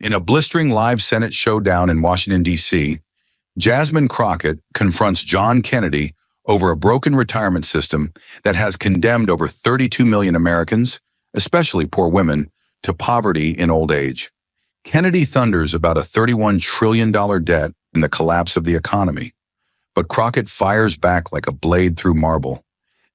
In a blistering live Senate showdown in Washington, D.C., Jasmine Crockett confronts John Kennedy over a broken retirement system that has condemned over 32 million Americans, especially poor women, to poverty in old age. Kennedy thunders about a $31 trillion debt and the collapse of the economy. But Crockett fires back like a blade through marble,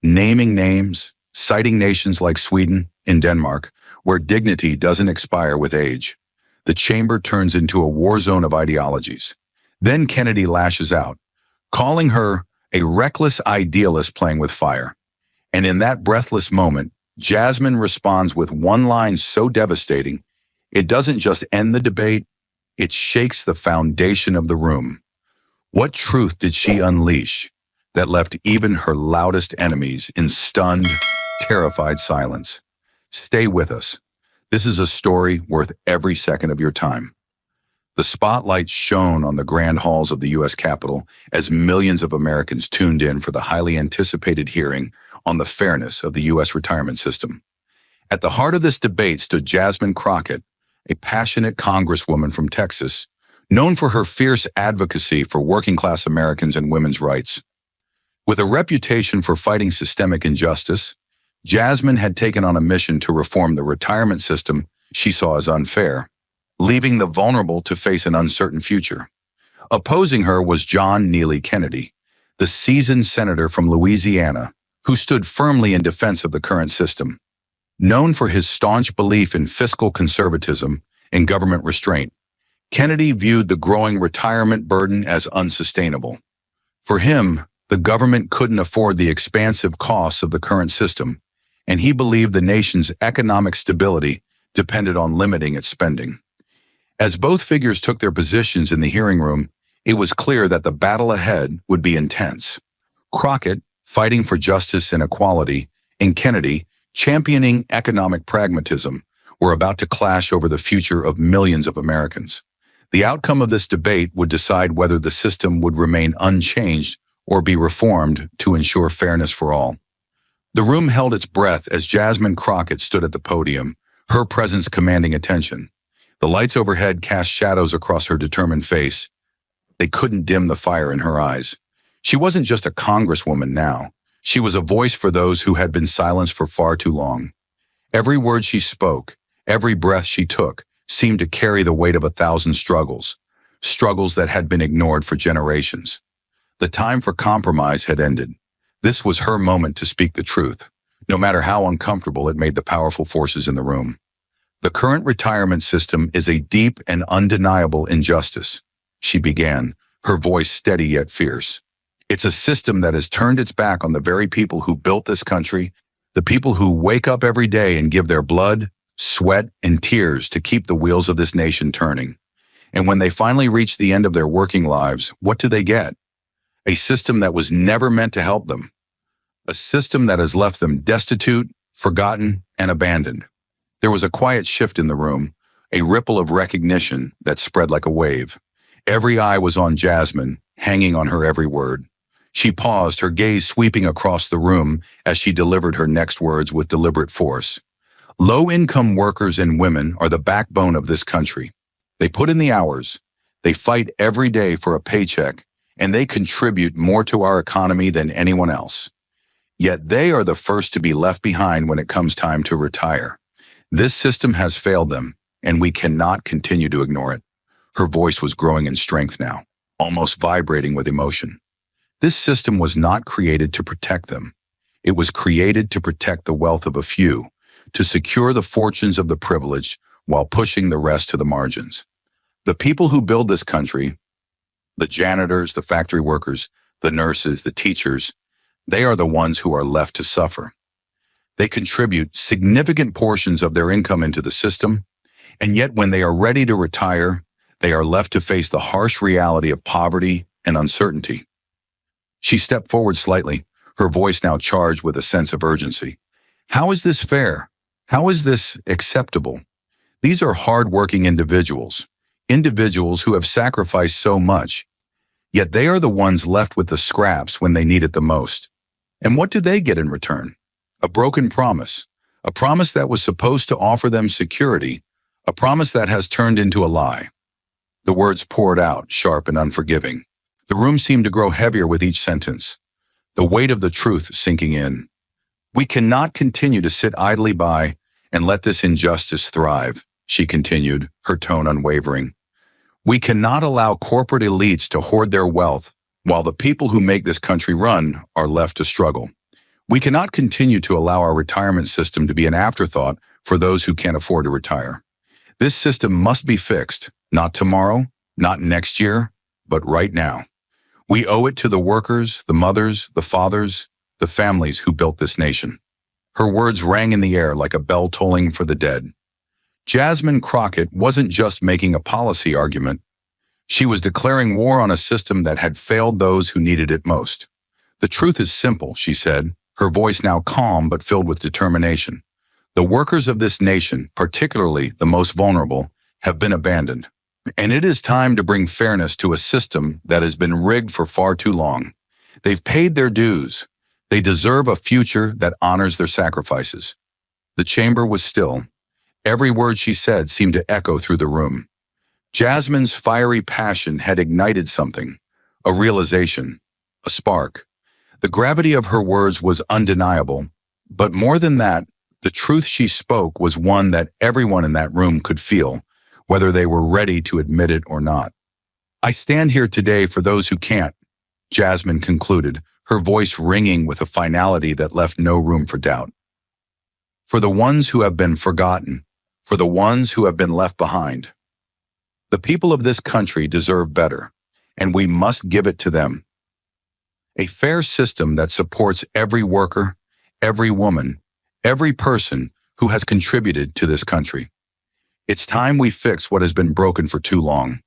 naming names, citing nations like Sweden and Denmark, where dignity doesn't expire with age. The chamber turns into a war zone of ideologies. Then Kennedy lashes out, calling her a reckless idealist playing with fire. And in that breathless moment, Jasmine responds with one line so devastating, it doesn't just end the debate, it shakes the foundation of the room. What truth did she unleash that left even her loudest enemies in stunned, terrified silence? Stay with us. This is a story worth every second of your time. The spotlight shone on the grand halls of the U.S. Capitol as millions of Americans tuned in for the highly anticipated hearing on the fairness of the U.S. retirement system. At the heart of this debate stood Jasmine Crockett, a passionate congresswoman from Texas, known for her fierce advocacy for working-class Americans and women's rights. With a reputation for fighting systemic injustice, Jasmine had taken on a mission to reform the retirement system she saw as unfair, leaving the vulnerable to face an uncertain future. Opposing her was John Neely Kennedy, the seasoned senator from Louisiana, who stood firmly in defense of the current system. Known for his staunch belief in fiscal conservatism and government restraint, Kennedy viewed the growing retirement burden as unsustainable. For him, the government couldn't afford the expansive costs of the current system, and he believed the nation's economic stability depended on limiting its spending. As both figures took their positions in the hearing room, it was clear that the battle ahead would be intense. Crockett, fighting for justice and equality, and Kennedy, championing economic pragmatism, were about to clash over the future of millions of Americans. The outcome of this debate would decide whether the system would remain unchanged or be reformed to ensure fairness for all. The room held its breath as Jasmine Crockett stood at the podium, her presence commanding attention. The lights overhead cast shadows across her determined face. They couldn't dim the fire in her eyes. She wasn't just a congresswoman now. She was a voice for those who had been silenced for far too long. Every word she spoke, every breath she took, seemed to carry the weight of 1,000 struggles that had been ignored for generations. The time for compromise had ended. This was her moment to speak the truth, no matter how uncomfortable it made the powerful forces in the room. The current retirement system is a deep and undeniable injustice, she began, her voice steady yet fierce. It's a system that has turned its back on the very people who built this country, the people who wake up every day and give their blood, sweat, and tears to keep the wheels of this nation turning. And when they finally reach the end of their working lives, what do they get? A system that was never meant to help them. A system that has left them destitute, forgotten, and abandoned. There was a quiet shift in the room, a ripple of recognition that spread like a wave. Every eye was on Jasmine, hanging on her every word. She paused, her gaze sweeping across the room as she delivered her next words with deliberate force. Low-income workers and women are the backbone of this country. They put in the hours, they fight every day for a paycheck, and they contribute more to our economy than anyone else. Yet they are the first to be left behind when it comes time to retire. This system has failed them, and we cannot continue to ignore it. Her voice was growing in strength now, almost vibrating with emotion. This system was not created to protect them. It was created to protect the wealth of a few, to secure the fortunes of the privileged while pushing the rest to the margins. The people who build this country, the janitors, the factory workers, the nurses, the teachers, they are the ones who are left to suffer. They contribute significant portions of their income into the system, and yet when they are ready to retire, they are left to face the harsh reality of poverty and uncertainty. She stepped forward slightly, her voice now charged with a sense of urgency. How is this fair? How is this acceptable? These are hard-working individuals who have sacrificed so much, yet they are the ones left with the scraps when they need it the most. And what do they get in return? A broken promise, a promise that was supposed to offer them security, A promise that has turned into a lie. The words poured out, sharp and unforgiving. The room seemed to grow heavier with each sentence, the weight of the truth sinking in. We cannot continue to sit idly by and let this injustice thrive, she continued, her tone unwavering. We cannot allow corporate elites to hoard their wealth while the people who make this country run are left to struggle. We cannot continue to allow our retirement system to be an afterthought for those who can't afford to retire. This system must be fixed, not tomorrow, not next year, but right now. We owe it to the workers, the mothers, the fathers, the families who built this nation. Her words rang in the air like a bell tolling for the dead. Jasmine Crockett wasn't just making a policy argument. She was declaring war on a system that had failed those who needed it most. The truth is simple, she said, her voice now calm but filled with determination. The workers of this nation, particularly the most vulnerable, have been abandoned. And it is time to bring fairness to a system that has been rigged for far too long. They've paid their dues. They deserve a future that honors their sacrifices. The chamber was still. Every word she said seemed to echo through the room. Jasmine's fiery passion had ignited something, a realization, a spark. The gravity of her words was undeniable, but more than that, the truth she spoke was one that everyone in that room could feel, whether they were ready to admit it or not. I stand here today for those who can't, Jasmine concluded, her voice ringing with a finality that left no room for doubt. For the ones who have been forgotten, for the ones who have been left behind. The people of this country deserve better, and we must give it to them. A fair system that supports every worker, every woman, every person who has contributed to this country. It's time we fix what has been broken for too long.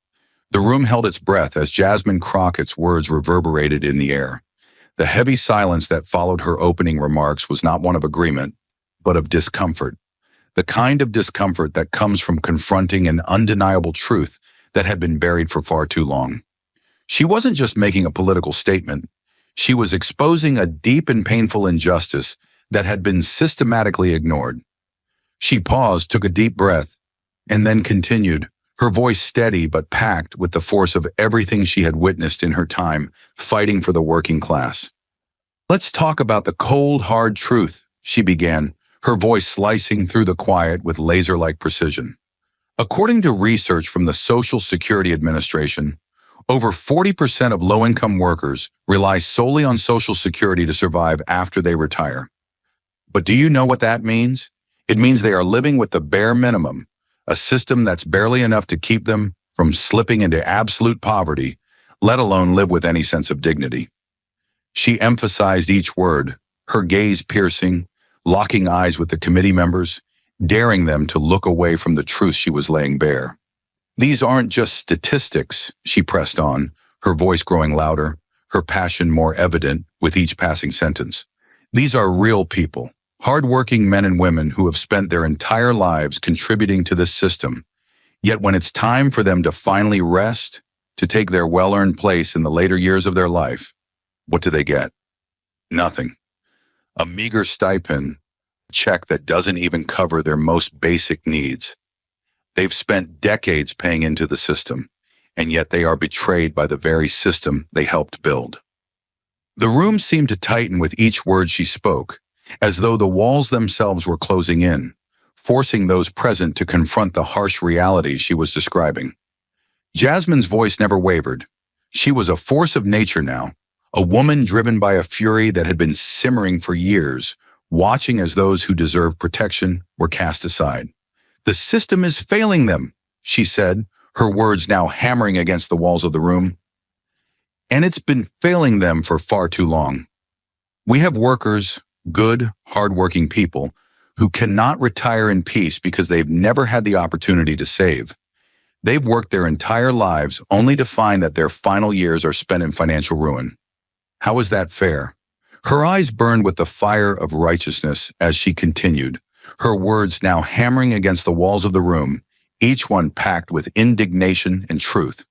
The room held its breath as Jasmine Crockett's words reverberated in the air. The heavy silence that followed her opening remarks was not one of agreement, but of discomfort. The kind of discomfort that comes from confronting an undeniable truth that had been buried for far too long. She wasn't just making a political statement. She was exposing a deep and painful injustice that had been systematically ignored. She paused, took a deep breath, and then continued, her voice steady but packed with the force of everything she had witnessed in her time fighting for the working class. Let's talk about the cold, hard truth, she began, her voice slicing through the quiet with laser-like precision. According to research from the Social Security Administration, over 40% of low-income workers rely solely on Social Security to survive after they retire. But do you know what that means? It means they are living with the bare minimum, a system that's barely enough to keep them from slipping into absolute poverty, let alone live with any sense of dignity. She emphasized each word, her gaze piercing, locking eyes with the committee members, daring them to look away from the truth she was laying bare. These aren't just statistics, she pressed on, her voice growing louder, her passion more evident with each passing sentence. These are real people, hard-working men and women who have spent their entire lives contributing to this system. Yet when it's time for them to finally rest, to take their well-earned place in the later years of their life, what do they get? Nothing. A meager stipend, a check that doesn't even cover their most basic needs. They've spent decades paying into the system, and yet they are betrayed by the very system they helped build. The room seemed to tighten with each word she spoke, as though the walls themselves were closing in, forcing those present to confront the harsh realities she was describing. Jasmine's voice never wavered. She was a force of nature now, a woman driven by a fury that had been simmering for years, watching as those who deserved protection were cast aside. The system is failing them, she said, her words now hammering against the walls of the room. And it's been failing them for far too long. We have workers, good, hardworking people, who cannot retire in peace because they've never had the opportunity to save. They've worked their entire lives only to find that their final years are spent in financial ruin. How is that fair? Her eyes burned with the fire of righteousness as she continued, her words now hammering against the walls of the room, each one packed with indignation and truth.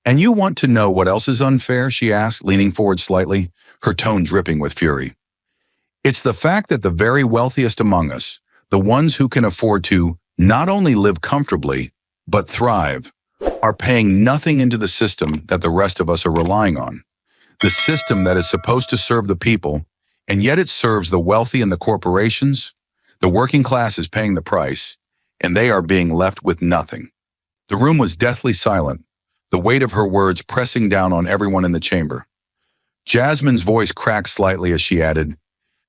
And you want to know what else is unfair? She asked, leaning forward slightly, her tone dripping with fury. It's the fact that the very wealthiest among us, the ones who can afford to not only live comfortably, but thrive, are paying nothing into the system that the rest of us are relying on. The system that is supposed to serve the people, and yet it serves the wealthy and the corporations. The working class is paying the price, and they are being left with nothing. The room was deathly silent, the weight of her words pressing down on everyone in the chamber. Jasmine's voice cracked slightly as she added,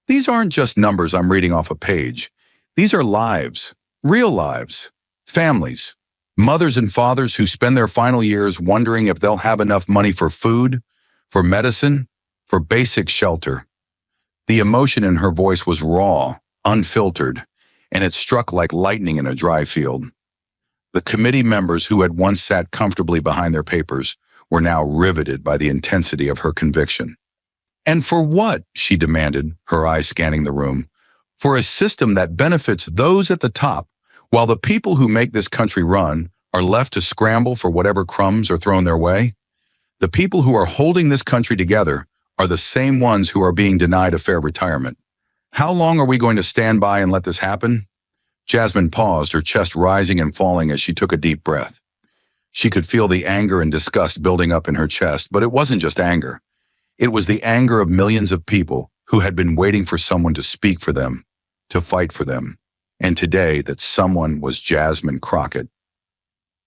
"These aren't just numbers I'm reading off a page. These are lives, real lives, families, mothers and fathers who spend their final years wondering if they'll have enough money for food, for medicine, for basic shelter." The emotion in her voice was raw, unfiltered, and it struck like lightning in a dry field. The committee members who had once sat comfortably behind their papers were now riveted by the intensity of her conviction. "And for what?" she demanded, her eyes scanning the room. "For a system that benefits those at the top, while the people who make this country run are left to scramble for whatever crumbs are thrown their way? The people who are holding this country together are the same ones who are being denied a fair retirement. How long are we going to stand by and let this happen?" Jasmine paused, her chest rising and falling as she took a deep breath. She could feel the anger and disgust building up in her chest, but it wasn't just anger. It was the anger of millions of people who had been waiting for someone to speak for them, to fight for them. And today, that someone was Jasmine Crockett.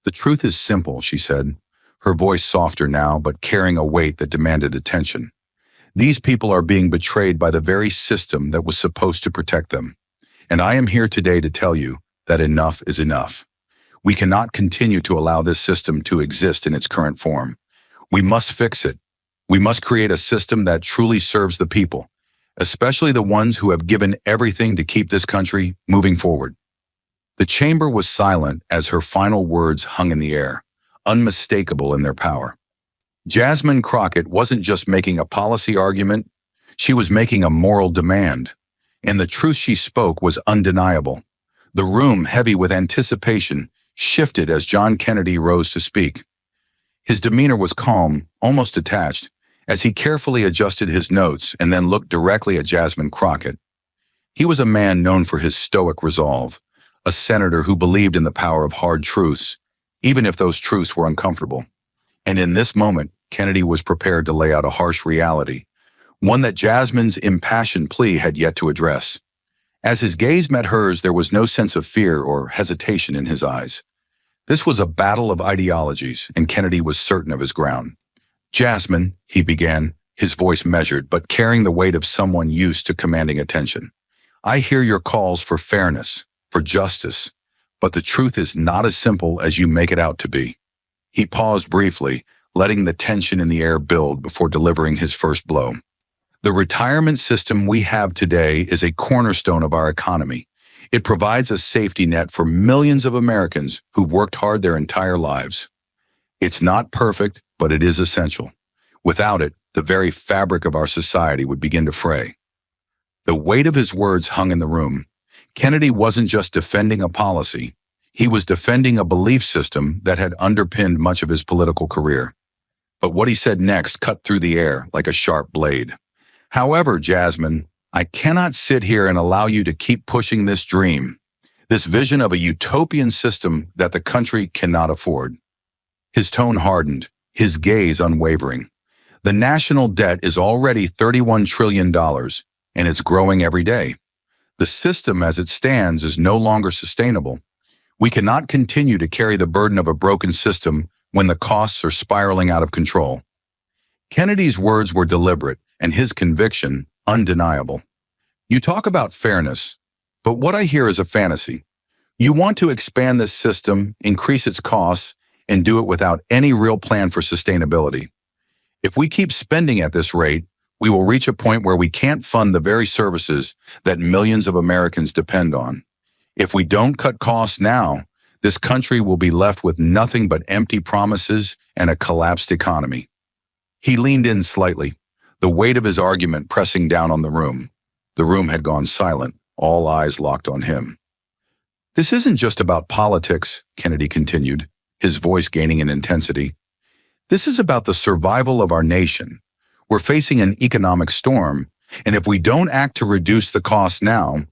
"The truth is simple," she said, her voice softer now, but carrying a weight that demanded attention. "These people are being betrayed by the very system that was supposed to protect them. And I am here today to tell you that enough is enough. We cannot continue to allow this system to exist in its current form. We must fix it. We must create a system that truly serves the people, especially the ones who have given everything to keep this country moving forward." The chamber was silent as her final words hung in the air, unmistakable in their power. Jasmine Crockett wasn't just making a policy argument, she was making a moral demand, and the truth she spoke was undeniable. The room, heavy with anticipation, shifted as John Kennedy rose to speak. His demeanor was calm, almost detached, as he carefully adjusted his notes and then looked directly at Jasmine Crockett. He was a man known for his stoic resolve, a senator who believed in the power of hard truths, even if those truths were uncomfortable. And in this moment, Kennedy was prepared to lay out a harsh reality, one that Jasmine's impassioned plea had yet to address. As his gaze met hers, there was no sense of fear or hesitation in his eyes. This was a battle of ideologies, and Kennedy was certain of his ground. "Jasmine," he began, his voice measured, but carrying the weight of someone used to commanding attention. "I hear your calls for fairness, for justice, but the truth is not as simple as you make it out to be." He paused briefly, letting the tension in the air build before delivering his first blow. "The retirement system we have today is a cornerstone of our economy. It provides a safety net for millions of Americans who've worked hard their entire lives. It's not perfect, but it is essential. Without it, the very fabric of our society would begin to fray." The weight of his words hung in the room. Kennedy wasn't just defending a policy, he was defending a belief system that had underpinned much of his political career. But what he said next cut through the air like a sharp blade. "However, Jasmine, I cannot sit here and allow you to keep pushing this dream, this vision of a utopian system that the country cannot afford." His tone hardened, his gaze unwavering. "The national debt is already $31 trillion, and it's growing every day. The system as it stands is no longer sustainable. We cannot continue to carry the burden of a broken system when the costs are spiraling out of control." Kennedy's words were deliberate and his conviction undeniable. "You talk about fairness, but what I hear is a fantasy. You want to expand this system, increase its costs, and do it without any real plan for sustainability. If we keep spending at this rate, we will reach a point where we can't fund the very services that millions of Americans depend on. If we don't cut costs now, this country will be left with nothing but empty promises and a collapsed economy." He leaned in slightly, the weight of his argument pressing down on the room. The room had gone silent, all eyes locked on him. "This isn't just about politics," Kennedy continued, his voice gaining in intensity. "This is about the survival of our nation. We're facing an economic storm, and if we don't act to reduce the cost now,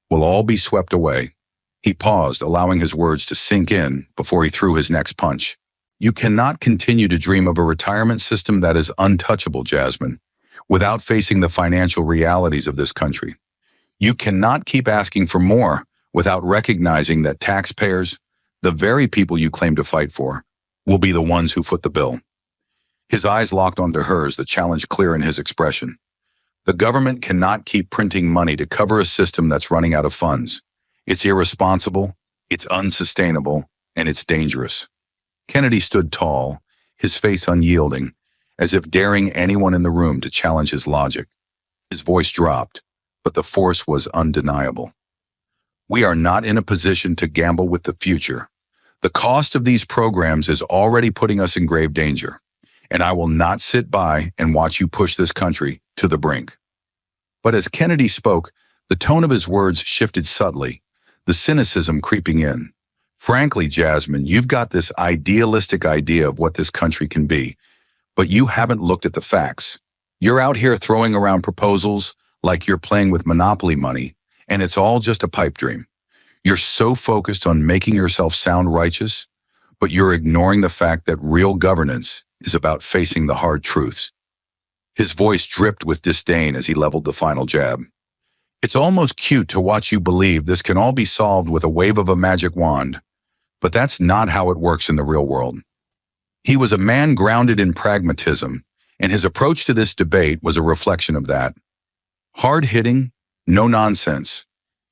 we'll all be swept away. He paused, allowing his words to sink in before he threw his next punch. You cannot continue to dream of a retirement system that is untouchable, Jasmine, without facing the financial realities of this country. You cannot keep asking for more without recognizing that taxpayers, the very people you claim to fight for, will be the ones who foot the bill. His eyes locked onto hers, the challenge clear in his expression. The government cannot keep printing money to cover a system that's running out of funds. It's irresponsible, it's unsustainable, and it's dangerous. Kennedy stood tall, his face unyielding, as if daring anyone in the room to challenge his logic. His voice dropped, but the force was undeniable. We are not in a position to gamble with the future. The cost of these programs is already putting us in grave danger, and I will not sit by and watch you push this country to the brink. But as Kennedy spoke, the tone of his words shifted subtly, the cynicism creeping in. Frankly, Jasmine, you've got this idealistic idea of what this country can be, but you haven't looked at the facts. You're out here throwing around proposals like you're playing with monopoly money, and it's all just a pipe dream. You're so focused on making yourself sound righteous, but you're ignoring the fact that real governance is about facing the hard truths. His voice dripped with disdain as he leveled the final jab. It's almost cute to watch you believe this can all be solved with a wave of a magic wand, but that's not how it works in the real world. He was a man grounded in pragmatism, and his approach to this debate was a reflection of that. Hard-hitting, no nonsense,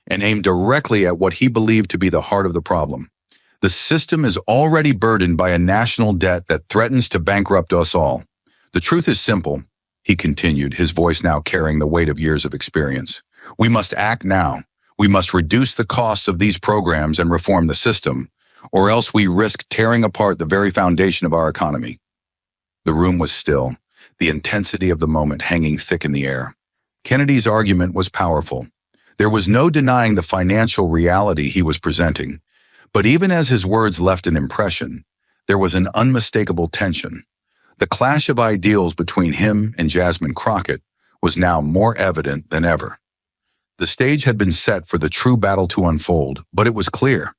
and aimed directly at what he believed to be the heart of the problem. The system is already burdened by a national debt that threatens to bankrupt us all. The truth is simple, he continued, his voice now carrying the weight of years of experience. We must act now. We must reduce the costs of these programs and reform the system, or else we risk tearing apart the very foundation of our economy. The room was still, the intensity of the moment hanging thick in the air. Kennedy's argument was powerful. There was no denying the financial reality he was presenting. But even as his words left an impression, there was an unmistakable tension. The clash of ideals between him and Jasmine Crockett was now more evident than ever. The stage had been set for the true battle to unfold, but it was clear.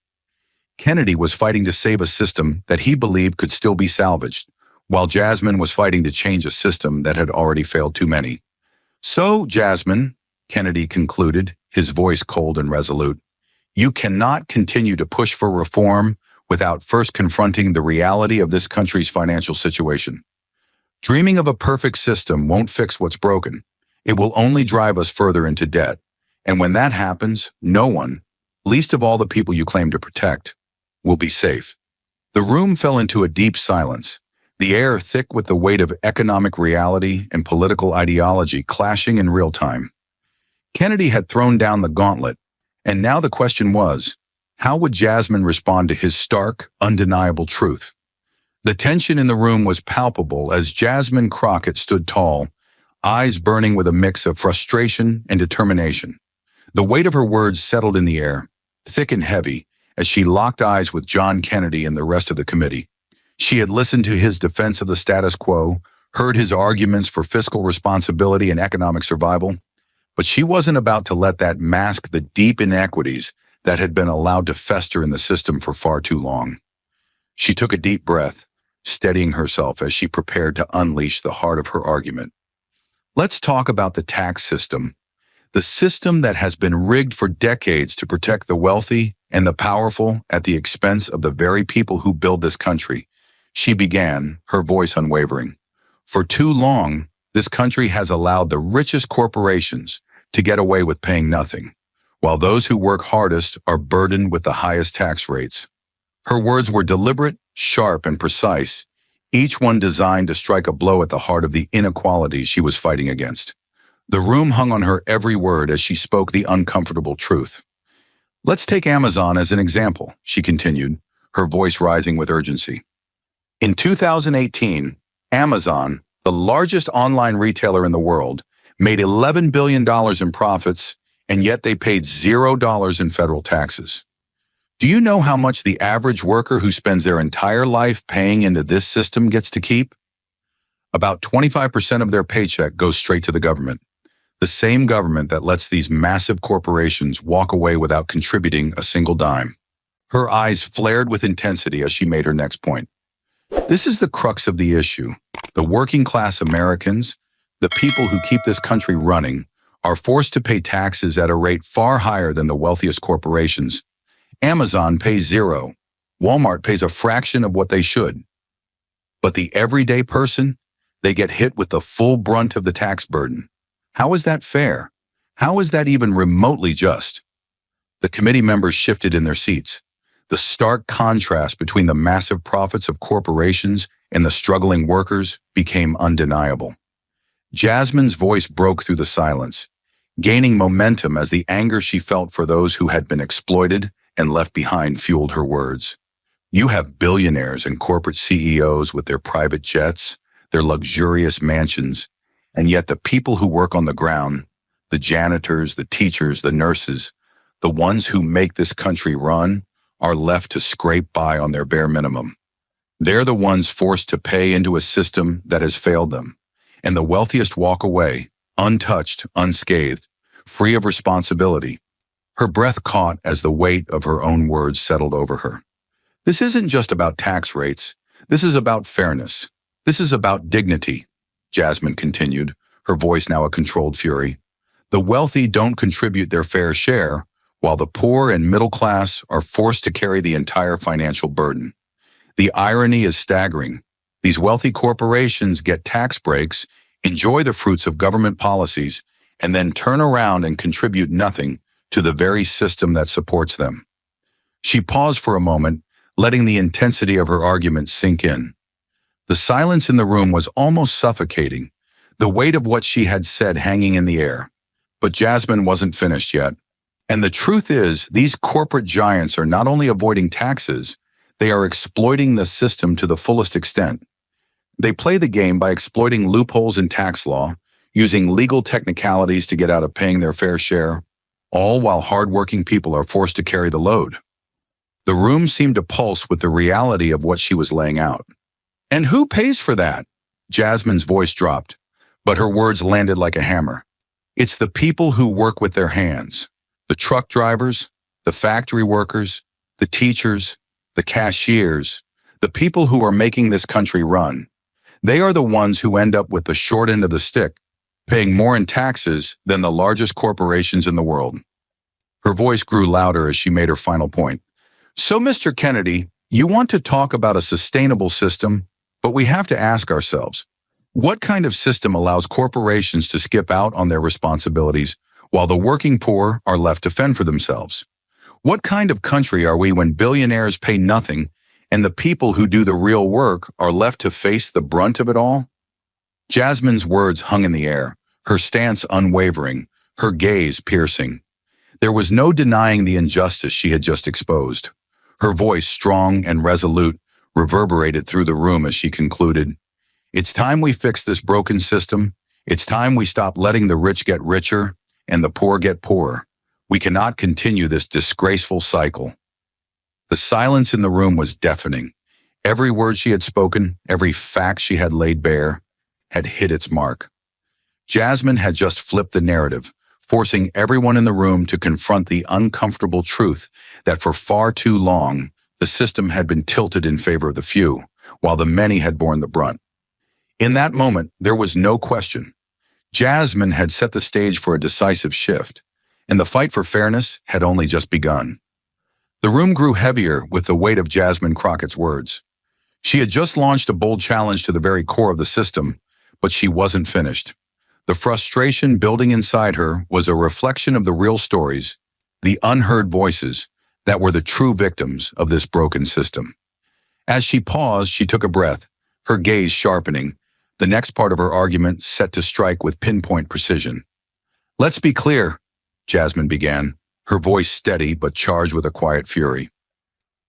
Kennedy was fighting to save a system that he believed could still be salvaged, while Jasmine was fighting to change a system that had already failed too many. So, Jasmine, Kennedy concluded, his voice cold and resolute, you cannot continue to push for reform without first confronting the reality of this country's financial situation. Dreaming of a perfect system won't fix what's broken. It will only drive us further into debt. And when that happens, no one, least of all the people you claim to protect, will be safe. The room fell into a deep silence, the air thick with the weight of economic reality and political ideology clashing in real time. Kennedy had thrown down the gauntlet, and now the question was, how would Jasmine respond to his stark, undeniable truth? The tension in the room was palpable as Jasmine Crockett stood tall, eyes burning with a mix of frustration and determination. The weight of her words settled in the air, thick and heavy, as she locked eyes with John Kennedy and the rest of the committee. She had listened to his defense of the status quo, heard his arguments for fiscal responsibility and economic survival, but she wasn't about to let that mask the deep inequities that had been allowed to fester in the system for far too long. She took a deep breath, steadying herself as she prepared to unleash the heart of her argument. Let's talk about the tax system, the system that has been rigged for decades to protect the wealthy and the powerful at the expense of the very people who build this country. She began, her voice unwavering. For too long, this country has allowed the richest corporations to get away with paying nothing, while those who work hardest are burdened with the highest tax rates. Her words were deliberate, sharp, and precise, each one designed to strike a blow at the heart of the inequality she was fighting against. The room hung on her every word as she spoke the uncomfortable truth. Let's take Amazon as an example, she continued, her voice rising with urgency. In 2018, Amazon, the largest online retailer in the world, made $11 billion in profits, and yet they paid $0 in federal taxes. Do you know how much the average worker who spends their entire life paying into this system gets to keep? About 25% of their paycheck goes straight to the government. The same government that lets these massive corporations walk away without contributing a single dime. Her eyes flared with intensity as she made her next point. This is the crux of the issue. The working class Americans, the people who keep this country running, are forced to pay taxes at a rate far higher than the wealthiest corporations. Amazon pays zero. Walmart pays a fraction of what they should. But the everyday person, they get hit with the full brunt of the tax burden. How is that fair? How is that even remotely just? The committee members shifted in their seats. The stark contrast between the massive profits of corporations and the struggling workers became undeniable. Jasmine's voice broke through the silence, gaining momentum as the anger she felt for those who had been exploited and left behind fueled her words. You have billionaires and corporate CEOs with their private jets, their luxurious mansions, and yet the people who work on the ground, the janitors, the teachers, the nurses, the ones who make this country run, are left to scrape by on their bare minimum. They're the ones forced to pay into a system that has failed them, and the wealthiest walk away, untouched, unscathed, free of responsibility. Her breath caught as the weight of her own words settled over her. This isn't just about tax rates. This is about fairness. This is about dignity, Jasmine continued, her voice now a controlled fury. The wealthy don't contribute their fair share, while the poor and middle class are forced to carry the entire financial burden. The irony is staggering. These wealthy corporations get tax breaks, enjoy the fruits of government policies, and then turn around and contribute nothing to the very system that supports them. She paused for a moment, letting the intensity of her argument sink in. The silence in the room was almost suffocating, the weight of what she had said hanging in the air. But Jasmine wasn't finished yet. And the truth is, these corporate giants are not only avoiding taxes, they are exploiting the system to the fullest extent. They play the game by exploiting loopholes in tax law, using legal technicalities to get out of paying their fair share, all while hardworking people are forced to carry the load. The room seemed to pulse with the reality of what she was laying out. And who pays for that? Jasmine's voice dropped, but her words landed like a hammer. It's the people who work with their hands. The truck drivers, the factory workers, the teachers, the cashiers, the people who are making this country run. They are the ones who end up with the short end of the stick, paying more in taxes than the largest corporations in the world. Her voice grew louder as she made her final point. So, Mr. Kennedy, you want to talk about a sustainable system, but we have to ask ourselves, what kind of system allows corporations to skip out on their responsibilities while the working poor are left to fend for themselves? What kind of country are we when billionaires pay nothing and the people who do the real work are left to face the brunt of it all? Jasmine's words hung in the air, her stance unwavering, her gaze piercing. There was no denying the injustice she had just exposed. Her voice, strong and resolute, reverberated through the room as she concluded, "It's time we fix this broken system. It's time we stop letting the rich get richer and the poor get poorer. We cannot continue this disgraceful cycle." The silence in the room was deafening. Every word she had spoken, every fact she had laid bare, had hit its mark. Jasmine had just flipped the narrative, forcing everyone in the room to confront the uncomfortable truth that for far too long, the system had been tilted in favor of the few, while the many had borne the brunt. In that moment, there was no question. Jasmine had set the stage for a decisive shift, and the fight for fairness had only just begun. The room grew heavier with the weight of Jasmine Crockett's words. She had just launched a bold challenge to the very core of the system, but she wasn't finished. The frustration building inside her was a reflection of the real stories, the unheard voices that were the true victims of this broken system. As she paused, she took a breath, her gaze sharpening, the next part of her argument set to strike with pinpoint precision. "Let's be clear," Jasmine began, her voice steady but charged with a quiet fury.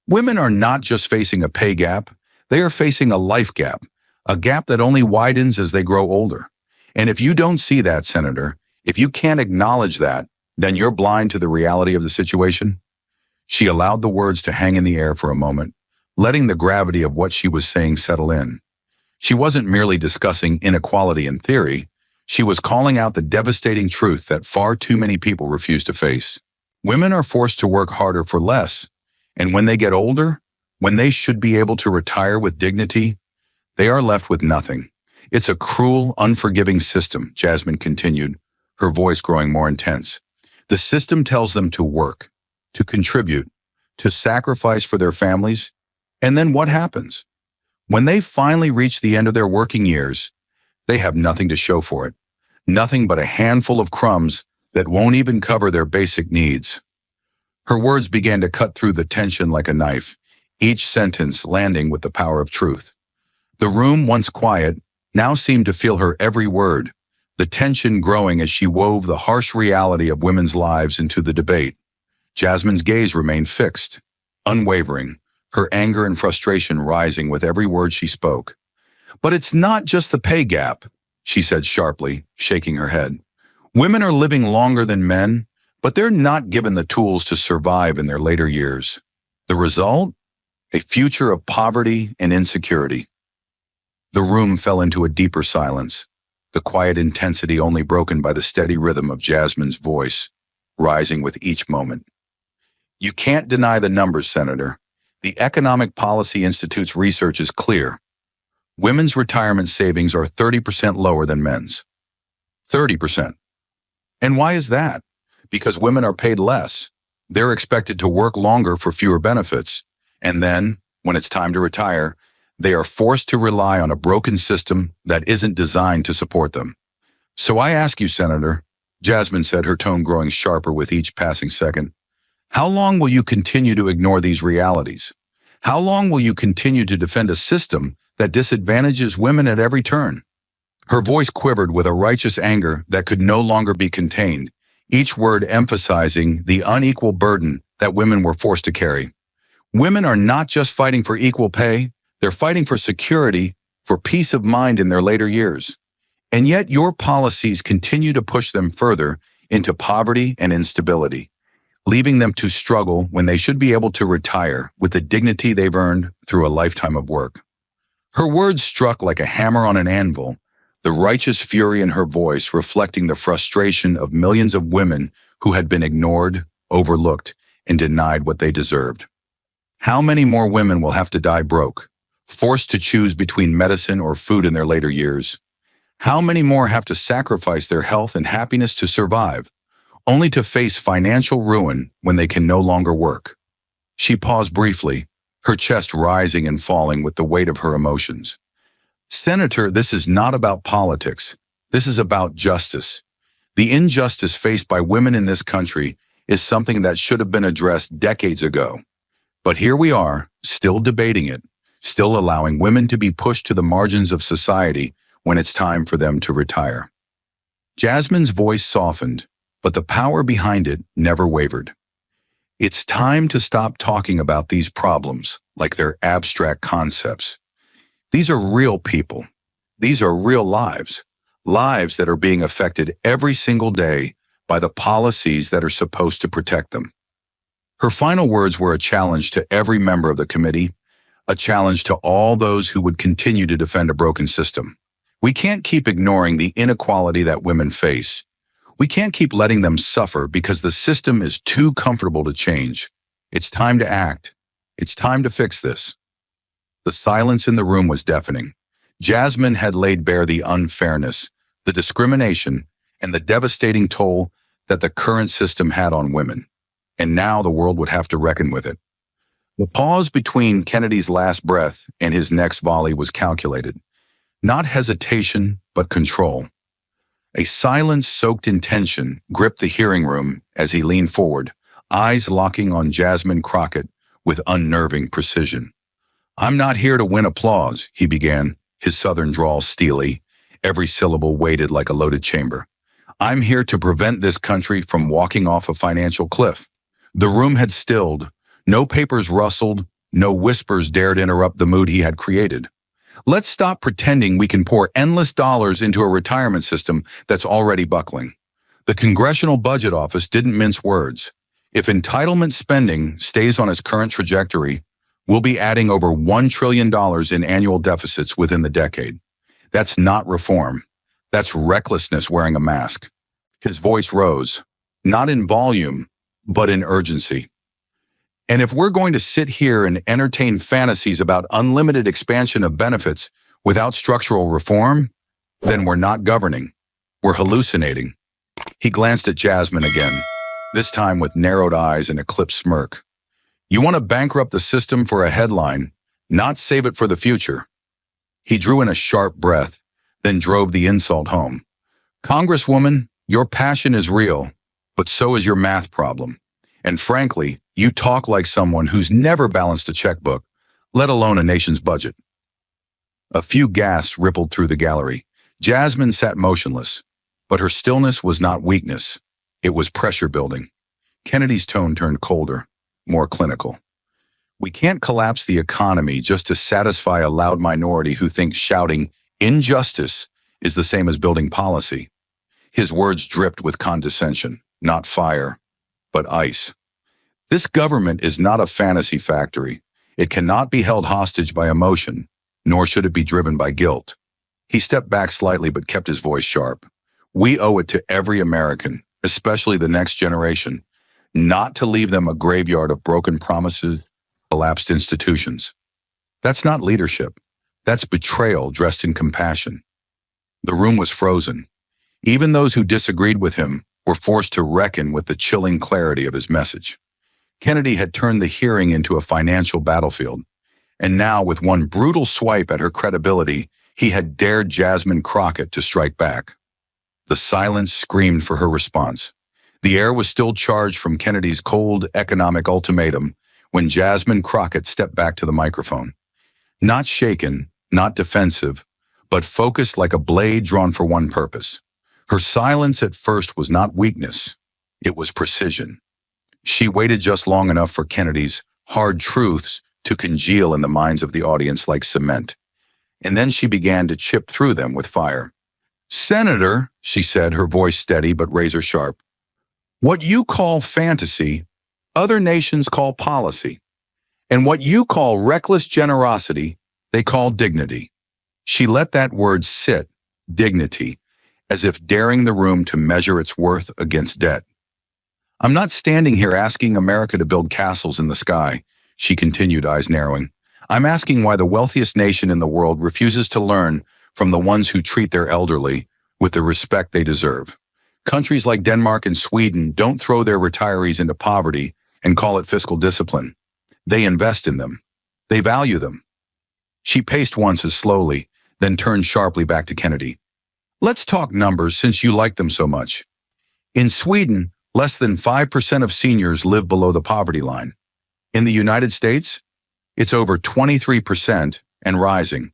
"Women are not just facing a pay gap, they are facing a life gap, a gap that only widens as they grow older. And if you don't see that, Senator, if you can't acknowledge that, then you're blind to the reality of the situation." She allowed the words to hang in the air for a moment, letting the gravity of what she was saying settle in. She wasn't merely discussing inequality in theory, She was calling out the devastating truth that far too many people refuse to face. Women are forced to work harder for less, and when they get older, when they should be able to retire with dignity, they are left with nothing. It's a cruel, unforgiving system, Jasmine continued, her voice growing more intense. The system tells them to work, to contribute, to sacrifice for their families, and then what happens? When they finally reach the end of their working years, they have nothing to show for it, nothing but a handful of crumbs that won't even cover their basic needs. Her words began to cut through the tension like a knife, each sentence landing with the power of truth. The room, once quiet, now seemed to feel her every word, the tension growing as she wove the harsh reality of women's lives into the debate. Jasmine's gaze remained fixed, unwavering, her anger and frustration rising with every word she spoke. "But it's not just the pay gap," she said sharply, shaking her head. "Women are living longer than men, but they're not given the tools to survive in their later years. The result? A future of poverty and insecurity." The room fell into a deeper silence, the quiet intensity only broken by the steady rhythm of Jasmine's voice, rising with each moment. "You can't deny the numbers, Senator. The Economic Policy Institute's research is clear. Women's retirement savings are 30% lower than men's. 30%. And why is that? Because women are paid less. They're expected to work longer for fewer benefits. And then, when it's time to retire, they are forced to rely on a broken system that isn't designed to support them. So I ask you, Senator," Jasmine said, her tone growing sharper with each passing second, "how long will you continue to ignore these realities? How long will you continue to defend a system that disadvantages women at every turn?" Her voice quivered with a righteous anger that could no longer be contained, each word emphasizing the unequal burden that women were forced to carry. Women are not just fighting for equal pay, they're fighting for security, for peace of mind in their later years. And yet your policies continue to push them further into poverty and instability, leaving them to struggle when they should be able to retire with the dignity they've earned through a lifetime of work. Her words struck like a hammer on an anvil, the righteous fury in her voice reflecting the frustration of millions of women who had been ignored, overlooked, and denied what they deserved. How many more women will have to die broke, forced to choose between medicine or food in their later years? How many more have to sacrifice their health and happiness to survive, only to face financial ruin when they can no longer work? She paused briefly, her chest rising and falling with the weight of her emotions. "Senator, this is not about politics. This is about justice. The injustice faced by women in this country is something that should have been addressed decades ago. But here we are, still debating it, still allowing women to be pushed to the margins of society when it's time for them to retire." Jasmine's voice softened, but the power behind it never wavered. It's time to stop talking about these problems like they're abstract concepts. These are real people. These are real lives, lives that are being affected every single day by the policies that are supposed to protect them. Her final words were a challenge to every member of the committee, a challenge to all those who would continue to defend a broken system. We can't keep ignoring the inequality that women face. We can't keep letting them suffer because the system is too comfortable to change. It's time to act. It's time to fix this. The silence in the room was deafening. Jasmine had laid bare the unfairness, the discrimination, and the devastating toll that the current system had on women. And now the world would have to reckon with it. The pause between Kennedy's last breath and his next volley was calculated. Not hesitation, but control. A silence soaked in tension gripped the hearing room as he leaned forward, eyes locking on Jasmine Crockett with unnerving precision. "I'm not here to win applause," he began, his southern drawl steely, every syllable weighted like a loaded chamber. "I'm here to prevent this country from walking off a financial cliff." The room had stilled. No papers rustled. No whispers dared interrupt the mood he had created. Let's stop pretending we can pour endless dollars into a retirement system that's already buckling. The Congressional Budget Office didn't mince words. If entitlement spending stays on its current trajectory, we'll be adding over $1 trillion in annual deficits within the decade. That's not reform. That's recklessness wearing a mask. His voice rose, not in volume, but in urgency. And if we're going to sit here and entertain fantasies about unlimited expansion of benefits without structural reform, then we're not governing. We're hallucinating. He glanced at Jasmine again, this time with narrowed eyes and a clipped smirk. You want to bankrupt the system for a headline, not save it for the future. He drew in a sharp breath, then drove the insult home. Congresswoman, your passion is real, but so is your math problem. And frankly, you talk like someone who's never balanced a checkbook, let alone a nation's budget. A few gasps rippled through the gallery. Jasmine sat motionless, but her stillness was not weakness. It was pressure building. Kennedy's tone turned colder, more clinical. We can't collapse the economy just to satisfy a loud minority who thinks shouting injustice is the same as building policy. His words dripped with condescension, not fire, but ice. This government is not a fantasy factory. It cannot be held hostage by emotion, nor should it be driven by guilt. He stepped back slightly but kept his voice sharp. We owe it to every American, especially the next generation, not to leave them a graveyard of broken promises, collapsed institutions. That's not leadership. That's betrayal dressed in compassion. The room was frozen. Even those who disagreed with him were forced to reckon with the chilling clarity of his message. Kennedy had turned the hearing into a financial battlefield, and now, with one brutal swipe at her credibility, he had dared Jasmine Crockett to strike back. The silence screamed for her response. The air was still charged from Kennedy's cold economic ultimatum when Jasmine Crockett stepped back to the microphone. Not shaken, not defensive, but focused like a blade drawn for one purpose. Her silence at first was not weakness, it was precision. She waited just long enough for Kennedy's hard truths to congeal in the minds of the audience like cement. And then she began to chip through them with fire. Senator, she said, her voice steady but razor sharp, what you call fantasy, other nations call policy. And what you call reckless generosity, they call dignity. She let that word sit, dignity, as if daring the room to measure its worth against debt. I'm not standing here asking America to build castles in the sky, she continued, eyes narrowing. I'm asking why the wealthiest nation in the world refuses to learn from the ones who treat their elderly with the respect they deserve. Countries like Denmark and Sweden don't throw their retirees into poverty and call it fiscal discipline. They invest in them. They value them. She paced once as slowly, then turned sharply back to Kennedy. Let's talk numbers since you like them so much. In Sweden, less than 5% of seniors live below the poverty line. In the United States, it's over 23% and rising.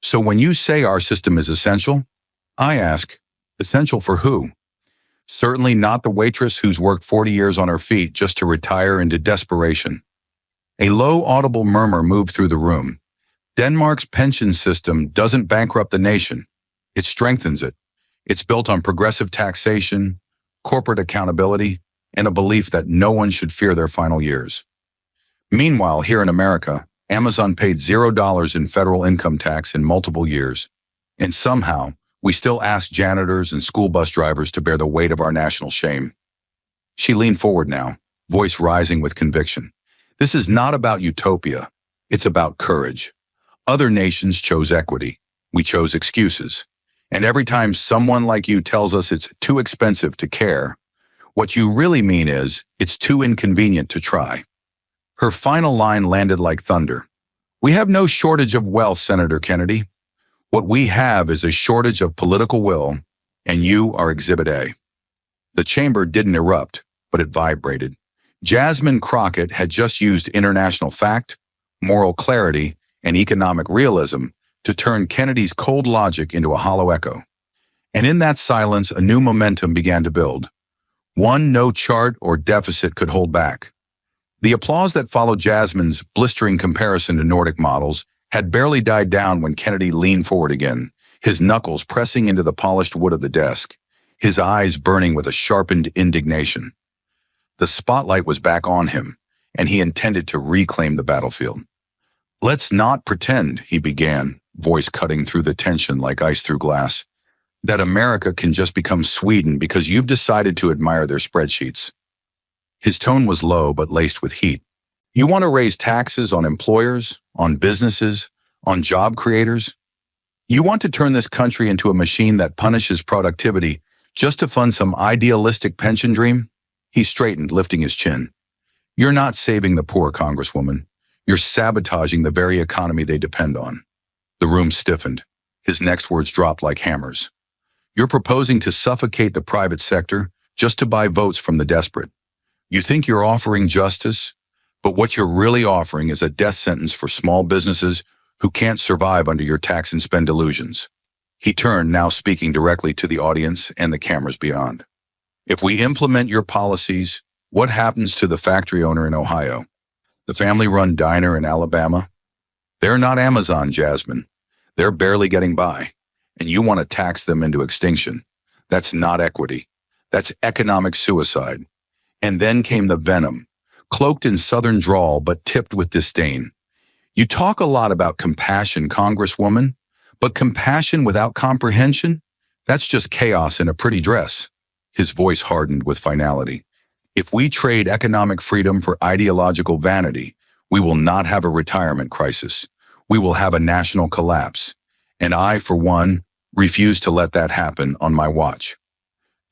So when you say our system is essential, I ask, essential for who? Certainly not the waitress who's worked 40 years on her feet just to retire into desperation. A low audible murmur moved through the room. Denmark's pension system doesn't bankrupt the nation. It strengthens it. It's built on progressive taxation, corporate accountability, and a belief that no one should fear their final years. Meanwhile, here in America, Amazon paid $0 in federal income tax in multiple years. And somehow, we still ask janitors and school bus drivers to bear the weight of our national shame. She leaned forward now, voice rising with conviction. This is not about utopia. It's about courage. Other nations chose equity. We chose excuses. And every time someone like you tells us it's too expensive to care, what you really mean is it's too inconvenient to try. Her final line landed like thunder. We have no shortage of wealth, Senator Kennedy. What we have is a shortage of political will, and you are Exhibit A. The chamber didn't erupt, but it vibrated. Jasmine Crockett had just used international fact, moral clarity, and economic realism to turn Kennedy's cold logic into a hollow echo. And in that silence, a new momentum began to build. One no chart or deficit could hold back. The applause that followed Jasmine's blistering comparison to Nordic models had barely died down when Kennedy leaned forward again, his knuckles pressing into the polished wood of the desk, his eyes burning with a sharpened indignation. The spotlight was back on him, and he intended to reclaim the battlefield. Let's not pretend, he began, voice cutting through the tension like ice through glass, that America can just become Sweden because you've decided to admire their spreadsheets. His tone was low but laced with heat. You want to raise taxes on employers, on businesses, on job creators? You want to turn this country into a machine that punishes productivity just to fund some idealistic pension dream? He straightened, lifting his chin. You're not saving the poor, Congresswoman. You're sabotaging the very economy they depend on. The room stiffened. His next words dropped like hammers. You're proposing to suffocate the private sector just to buy votes from the desperate. You think you're offering justice, but what you're really offering is a death sentence for small businesses who can't survive under your tax and spend delusions. He turned, now speaking directly to the audience and the cameras beyond. If we implement your policies, what happens to the factory owner in Ohio? The family-run diner in Alabama? They're not Amazon, Jasmine. They're barely getting by, and you want to tax them into extinction. That's not equity. That's economic suicide. And then came the venom, cloaked in Southern drawl but tipped with disdain. You talk a lot about compassion, Congresswoman, but compassion without comprehension? That's just chaos in a pretty dress. His voice hardened with finality. If we trade economic freedom for ideological vanity, we will not have a retirement crisis. We will have a national collapse. And I, for one, refuse to let that happen on my watch.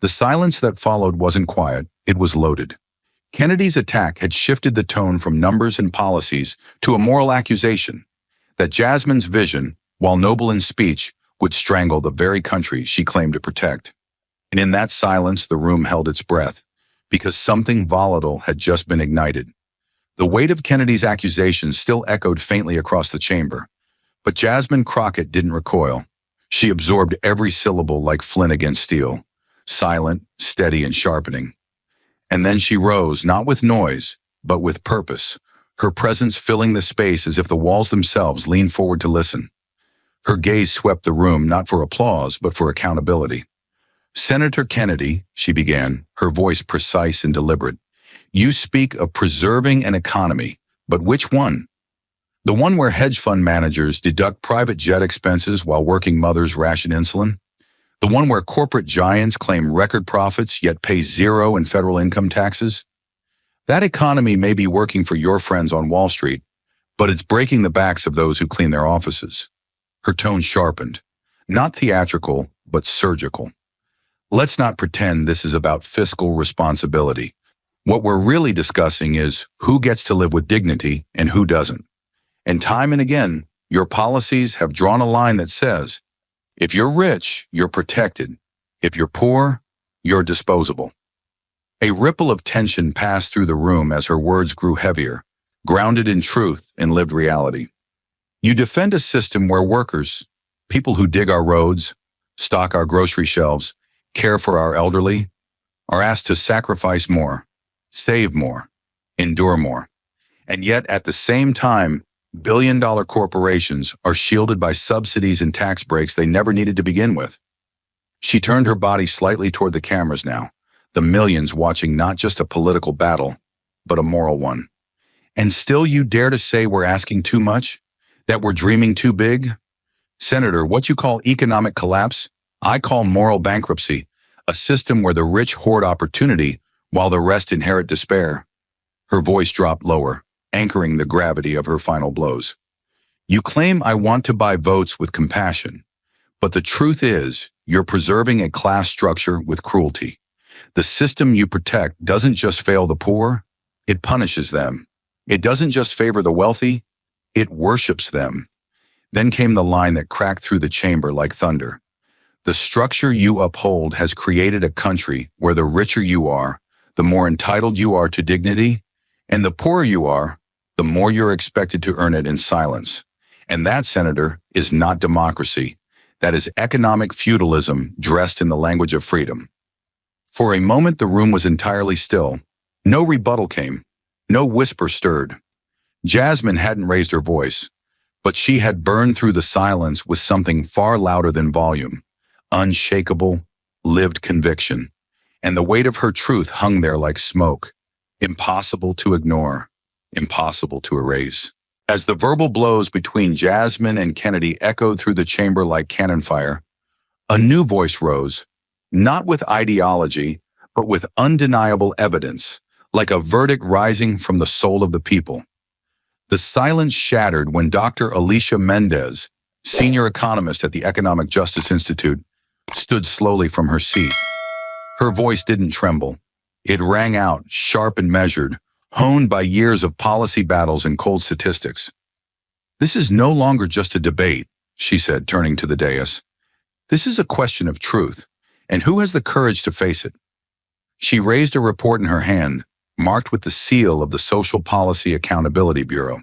The silence that followed wasn't quiet, it was loaded. Kennedy's attack had shifted the tone from numbers and policies to a moral accusation that Jasmine's vision, while noble in speech, would strangle the very country she claimed to protect. And in that silence, the room held its breath, because something volatile had just been ignited. The weight of Kennedy's accusations still echoed faintly across the chamber, but Jasmine Crockett didn't recoil. She absorbed every syllable like flint against steel, silent, steady, and sharpening. And then she rose, not with noise, but with purpose, her presence filling the space as if the walls themselves leaned forward to listen. Her gaze swept the room not for applause, but for accountability. Senator Kennedy, she began, her voice precise and deliberate, you speak of preserving an economy, but which one? The one where hedge fund managers deduct private jet expenses while working mothers ration insulin? The one where corporate giants claim record profits yet pay zero in federal income taxes? That economy may be working for your friends on Wall Street, but it's breaking the backs of those who clean their offices. Her tone sharpened, not theatrical, but surgical. Let's not pretend this is about fiscal responsibility. What we're really discussing is who gets to live with dignity and who doesn't. And time and again, your policies have drawn a line that says, if you're rich, you're protected. If you're poor, you're disposable. A ripple of tension passed through the room as her words grew heavier, grounded in truth and lived reality. You defend a system where workers, people who dig our roads, stock our grocery shelves, care for our elderly, are asked to sacrifice more, save more, endure more. And yet, at the same time, billion-dollar corporations are shielded by subsidies and tax breaks they never needed to begin with. She turned her body slightly toward the cameras now, the millions watching not just a political battle, but a moral one. And still you dare to say we're asking too much? That we're dreaming too big? Senator, what you call economic collapse, I call moral bankruptcy, a system where the rich hoard opportunity while the rest inherit despair. Her voice dropped lower, anchoring the gravity of her final blows. You claim I want to buy votes with compassion, but the truth is you're preserving a class structure with cruelty. The system you protect doesn't just fail the poor, it punishes them. It doesn't just favor the wealthy, it worships them. Then came the line that cracked through the chamber like thunder. The structure you uphold has created a country where the richer you are, the more entitled you are to dignity, and the poorer you are, the more you're expected to earn it in silence. And that, Senator, is not democracy. That is economic feudalism dressed in the language of freedom. For a moment, the room was entirely still. No rebuttal came. No whisper stirred. Jasmine hadn't raised her voice, but she had burned through the silence with something far louder than volume, unshakable, lived conviction. And the weight of her truth hung there like smoke, impossible to ignore, impossible to erase. As the verbal blows between Jasmine and Kennedy echoed through the chamber like cannon fire, A new voice rose, not with ideology, but with undeniable evidence, like a verdict rising from the soul of the people. The silence shattered when Dr. Alicia Mendez, senior economist at the Economic Justice Institute, stood slowly from her seat. Her voice didn't tremble. It rang out, sharp and measured, honed by years of policy battles and cold statistics. "This is no longer just a debate," she said, turning to the dais. "This is a question of truth, and who has the courage to face it?" She raised a report in her hand, marked with the seal of the Social Policy Accountability Bureau.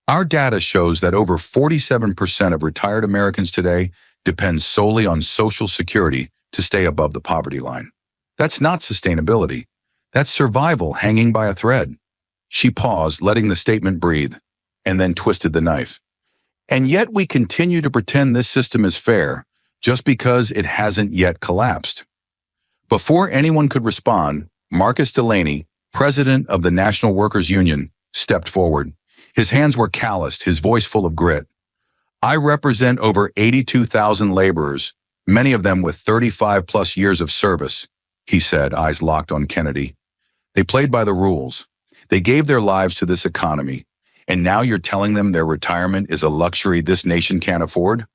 "Our data shows that over 47% of retired Americans today depend solely on Social Security to stay above the poverty line. That's not sustainability. That's survival hanging by a thread." She paused, letting the statement breathe, and then twisted the knife. "And yet we continue to pretend this system is fair, just because it hasn't yet collapsed." Before anyone could respond, Marcus Delaney, president of the National Workers Union, stepped forward. His hands were calloused, his voice full of grit. "I represent over 82,000 laborers, many of them with 35-plus years of service," he said, eyes locked on Kennedy. "They played by the rules. They gave their lives to this economy, and now you're telling them their retirement is a luxury this nation can't afford?"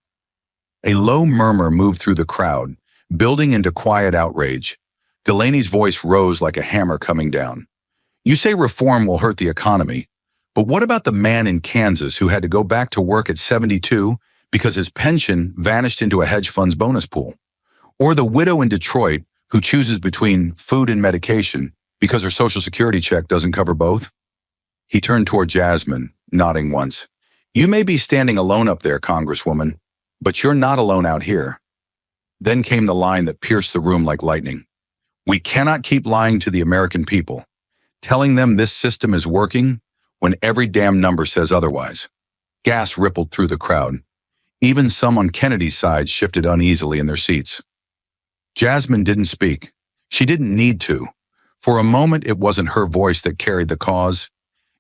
A low murmur moved through the crowd, building into quiet outrage. Delaney's voice rose like a hammer coming down. "You say reform will hurt the economy, but what about the man in Kansas who had to go back to work at 72 because his pension vanished into a hedge fund's bonus pool? Or the widow in Detroit who chooses between food and medication because her Social Security check doesn't cover both?" He turned toward Jasmine, nodding once. "You may be standing alone up there, Congresswoman, but you're not alone out here." Then came the line that pierced the room like lightning. "We cannot keep lying to the American people, telling them this system is working when every damn number says otherwise." Gas rippled through the crowd. Even some on Kennedy's side shifted uneasily in their seats. Jasmine didn't speak. She didn't need to. For a moment, it wasn't her voice that carried the cause.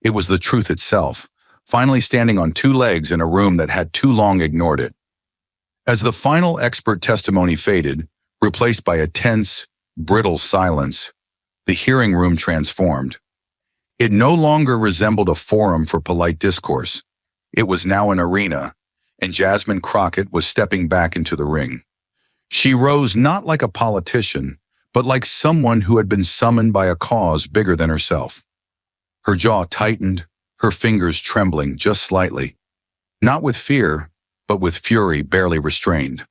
It was the truth itself, finally standing on two legs in a room that had too long ignored it. As the final expert testimony faded, replaced by a tense, brittle silence, the hearing room transformed. It no longer resembled a forum for polite discourse. It was now an arena, and Jasmine Crockett was stepping back into the ring. She rose not like a politician, but like someone who had been summoned by a cause bigger than herself. Her jaw tightened, her fingers trembling just slightly. Not with fear, but with fury barely restrained.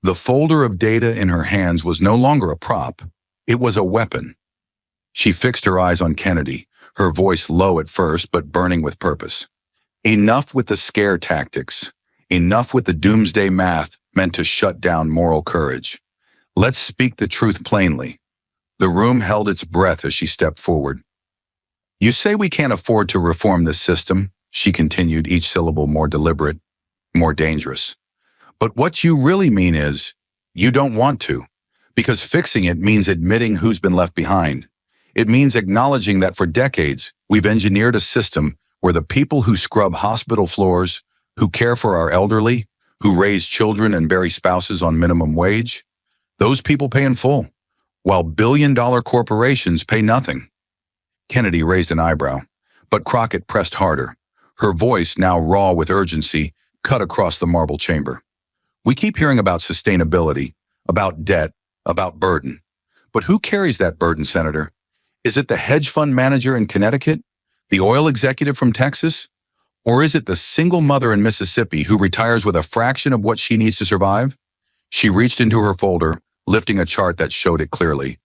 The folder of data in her hands was no longer a prop. It was a weapon. She fixed her eyes on Kennedy, her voice low at first but burning with purpose. "Enough with the scare tactics. Enough with the doomsday math meant to shut down moral courage. Let's speak the truth plainly." The room held its breath as she stepped forward. "You say we can't afford to reform this system," she continued, each syllable more deliberate, more dangerous. "But what you really mean is, you don't want to, because fixing it means admitting who's been left behind. It means acknowledging that for decades, we've engineered a system where the people who scrub hospital floors, who care for our elderly, who raise children and bury spouses on minimum wage, those people pay in full, while billion-dollar corporations pay nothing." Kennedy raised an eyebrow, but Crockett pressed harder. Her voice, now raw with urgency, cut across the marble chamber. "We keep hearing about sustainability, about debt, about burden. But who carries that burden, Senator? Is it the hedge fund manager in Connecticut? The oil executive from Texas? Or is it the single mother in Mississippi who retires with a fraction of what she needs to survive?" She reached into her folder, lifting a chart that showed it clearly.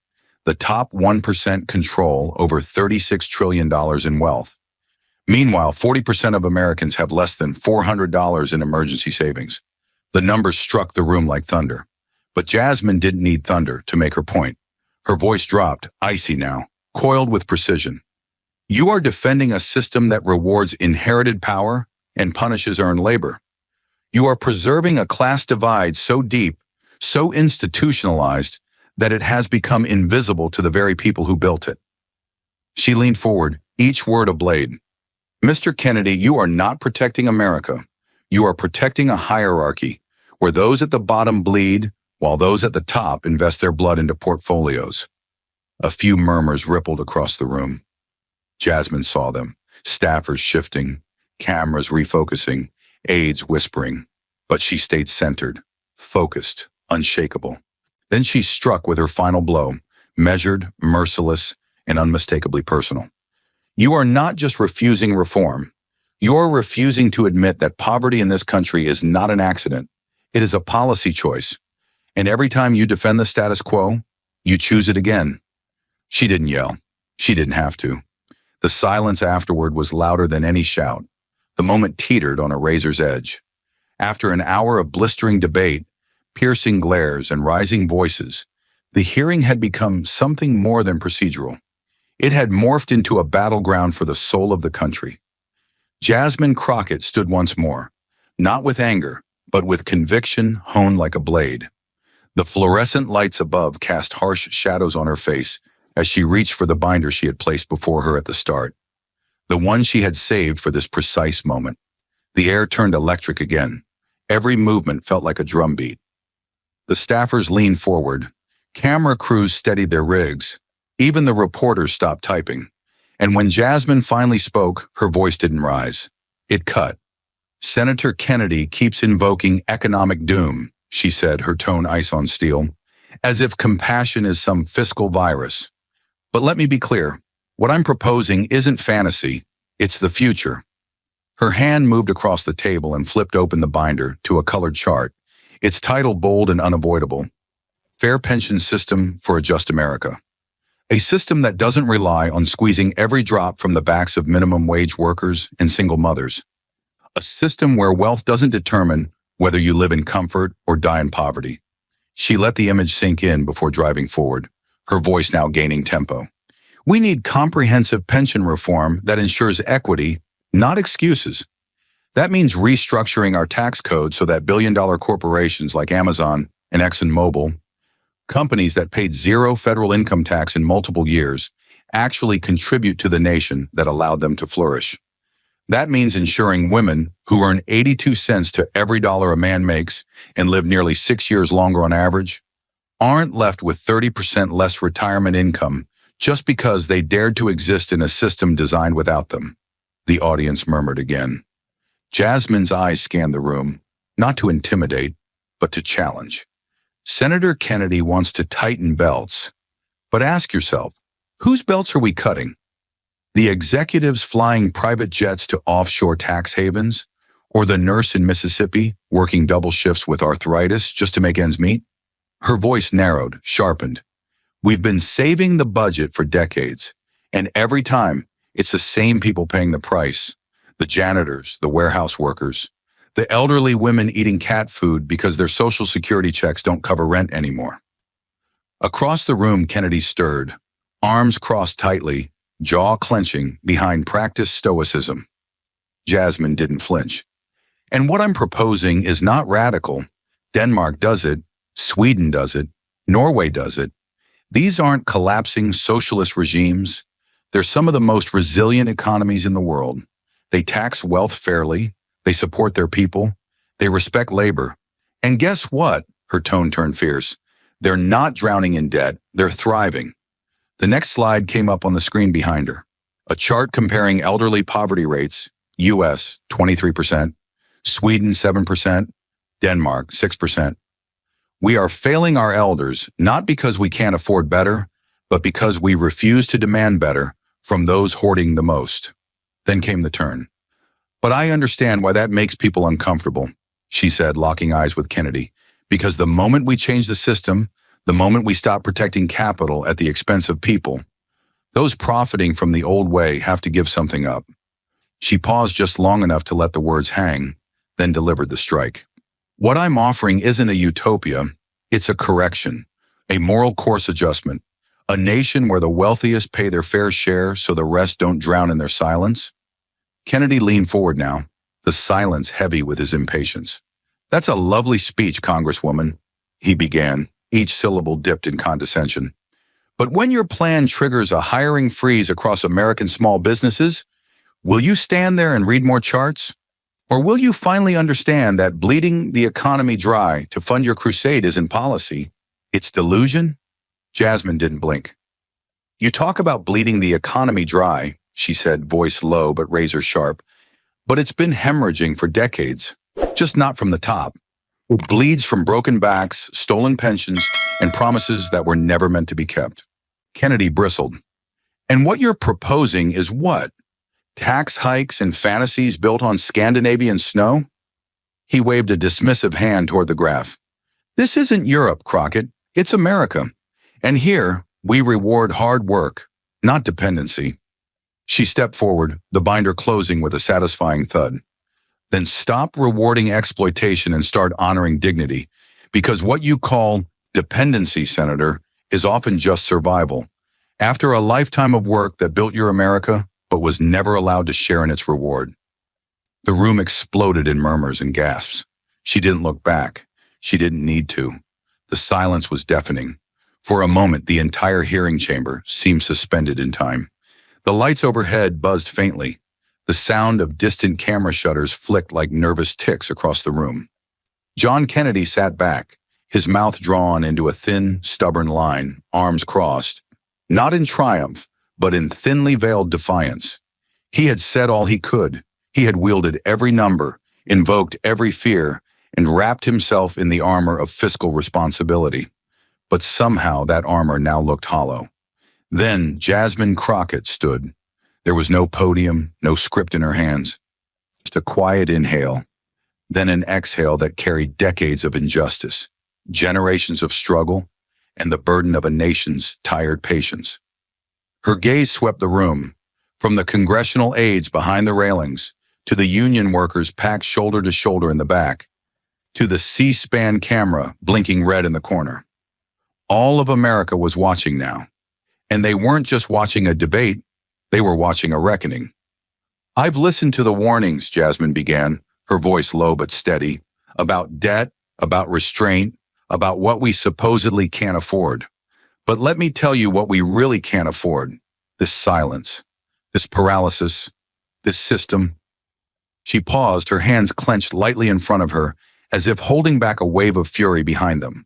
The top 1% control over $36 trillion in wealth. Meanwhile, 40% of Americans have less than $400 in emergency savings. The numbers struck the room like thunder. But Jasmine didn't need thunder to make her point. Her voice dropped, icy now, coiled with precision. "You are defending a system that rewards inherited power and punishes earned labor. You are preserving a class divide so deep, so institutionalized, that it has become invisible to the very people who built it." She leaned forward, each word a blade. "Mr. Kennedy, you are not protecting America. You are protecting a hierarchy where those at the bottom bleed, while those at the top invest their blood into portfolios. A few murmurs rippled across the room. Jasmine saw them, staffers shifting, cameras refocusing, aides whispering. But she stayed centered, focused, unshakable. Then she struck with her final blow, measured, merciless, and unmistakably personal. You are not just refusing reform. You're refusing to admit that poverty in this country is not an accident. It is a policy choice. And every time you defend the status quo, you choose it again. She didn't yell. She didn't have to. The silence afterward was louder than any shout. The moment teetered on a razor's edge. After an hour of blistering debate, piercing glares, and rising voices, the hearing had become something more than procedural. It had morphed into a battleground for the soul of the country. Jasmine Crockett stood once more, not with anger, but with conviction honed like a blade. The fluorescent lights above cast harsh shadows on her face as she reached for the binder she had placed before her at the start, the one she had saved for this precise moment. The air turned electric again. Every movement felt like a drumbeat. The staffers leaned forward. Camera crews steadied their rigs. Even the reporters stopped typing. And when Jasmine finally spoke, her voice didn't rise. It cut. Senator Kennedy keeps invoking economic doom, she said, her tone ice on steel, as if compassion is some fiscal virus. But let me be clear, what I'm proposing isn't fantasy, it's the future. Her hand moved across the table and flipped open the binder to a colored chart, its title bold and unavoidable, Fair Pension System for a Just America. A system that doesn't rely on squeezing every drop from the backs of minimum wage workers and single mothers. A system where wealth doesn't determine whether you live in comfort or die in poverty. She let the image sink in before driving forward, her voice now gaining tempo. We need comprehensive pension reform that ensures equity, not excuses. That means restructuring our tax code so that billion-dollar corporations like Amazon and ExxonMobil, companies that paid zero federal income tax in multiple years, actually contribute to the nation that allowed them to flourish. That means ensuring women who earn 82 cents to every dollar a man makes and live nearly 6 years longer on average aren't left with 30% less retirement income just because they dared to exist in a system designed without them. The audience murmured again. Jasmine's eyes scanned the room, not to intimidate, but to challenge. Senator Kennedy wants to tighten belts. But ask yourself, whose belts are we cutting? The executives flying private jets to offshore tax havens? Or the nurse in Mississippi working double shifts with arthritis just to make ends meet? Her voice narrowed, sharpened. We've been saving the budget for decades, and every time, it's the same people paying the price. The janitors, the warehouse workers, the elderly women eating cat food because their Social Security checks don't cover rent anymore. Across the room, Kennedy stirred, arms crossed tightly, jaw clenching behind practiced stoicism. Jasmine didn't flinch. And what I'm proposing is not radical. Denmark does it, Sweden does it, Norway does it. These aren't collapsing socialist regimes. They're some of the most resilient economies in the world. They tax wealth fairly. They support their people. They respect labor. And guess what? Her tone turned fierce. They're not drowning in debt. They're thriving. The next slide came up on the screen behind her. A chart comparing elderly poverty rates, US 23%, Sweden 7%, Denmark 6%. We are failing our elders not because we can't afford better, but because we refuse to demand better from those hoarding the most. Then came the turn. But I understand why that makes people uncomfortable, she said, locking eyes with Kennedy, because the moment we change the system, the moment we stop protecting capital at the expense of people, those profiting from the old way have to give something up. She paused just long enough to let the words hang, then delivered the strike. What I'm offering isn't a utopia, it's a correction, a moral course adjustment, a nation where the wealthiest pay their fair share so the rest don't drown in their silence. Kennedy leaned forward now, the silence heavy with his impatience. That's a lovely speech, Congresswoman, he began, each syllable dipped in condescension. But when your plan triggers a hiring freeze across American small businesses, will you stand there and read more charts? Or will you finally understand that bleeding the economy dry to fund your crusade isn't policy, it's delusion? Jasmine didn't blink. You talk about bleeding the economy dry, she said, voice low but razor sharp, but it's been hemorrhaging for decades, just not from the top. It bleeds from broken backs, stolen pensions, and promises that were never meant to be kept. Kennedy bristled. And what you're proposing is what? Tax hikes and fantasies built on Scandinavian snow? He waved a dismissive hand toward the graph. This isn't Europe, Crockett. It's America. And here, we reward hard work, not dependency. She stepped forward, the binder closing with a satisfying thud. Then stop rewarding exploitation and start honoring dignity, because what you call dependency, Senator, is often just survival. After a lifetime of work that built your America, but was never allowed to share in its reward. The room exploded in murmurs and gasps. She didn't look back. She didn't need to. The silence was deafening. For a moment, the entire hearing chamber seemed suspended in time. The lights overhead buzzed faintly. The sound of distant camera shutters flicked like nervous ticks across the room. John Kennedy sat back, his mouth drawn into a thin, stubborn line, arms crossed, not in triumph, but in thinly veiled defiance. He had said all he could. He had wielded every number, invoked every fear, and wrapped himself in the armor of fiscal responsibility. But somehow that armor now looked hollow. Then Jasmine Crockett stood. There was no podium, no script in her hands. Just a quiet inhale, then an exhale that carried decades of injustice, generations of struggle, and the burden of a nation's tired patience. Her gaze swept the room, from the congressional aides behind the railings, to the union workers packed shoulder to shoulder in the back, to the C-SPAN camera blinking red in the corner. All of America was watching now, and they weren't just watching a debate, they were watching a reckoning. I've listened to the warnings, Jasmine began, her voice low but steady, about debt, about restraint, about what we supposedly can't afford. But let me tell you what we really can't afford. This silence, this paralysis, this system. She paused, her hands clenched lightly in front of her, as if holding back a wave of fury behind them.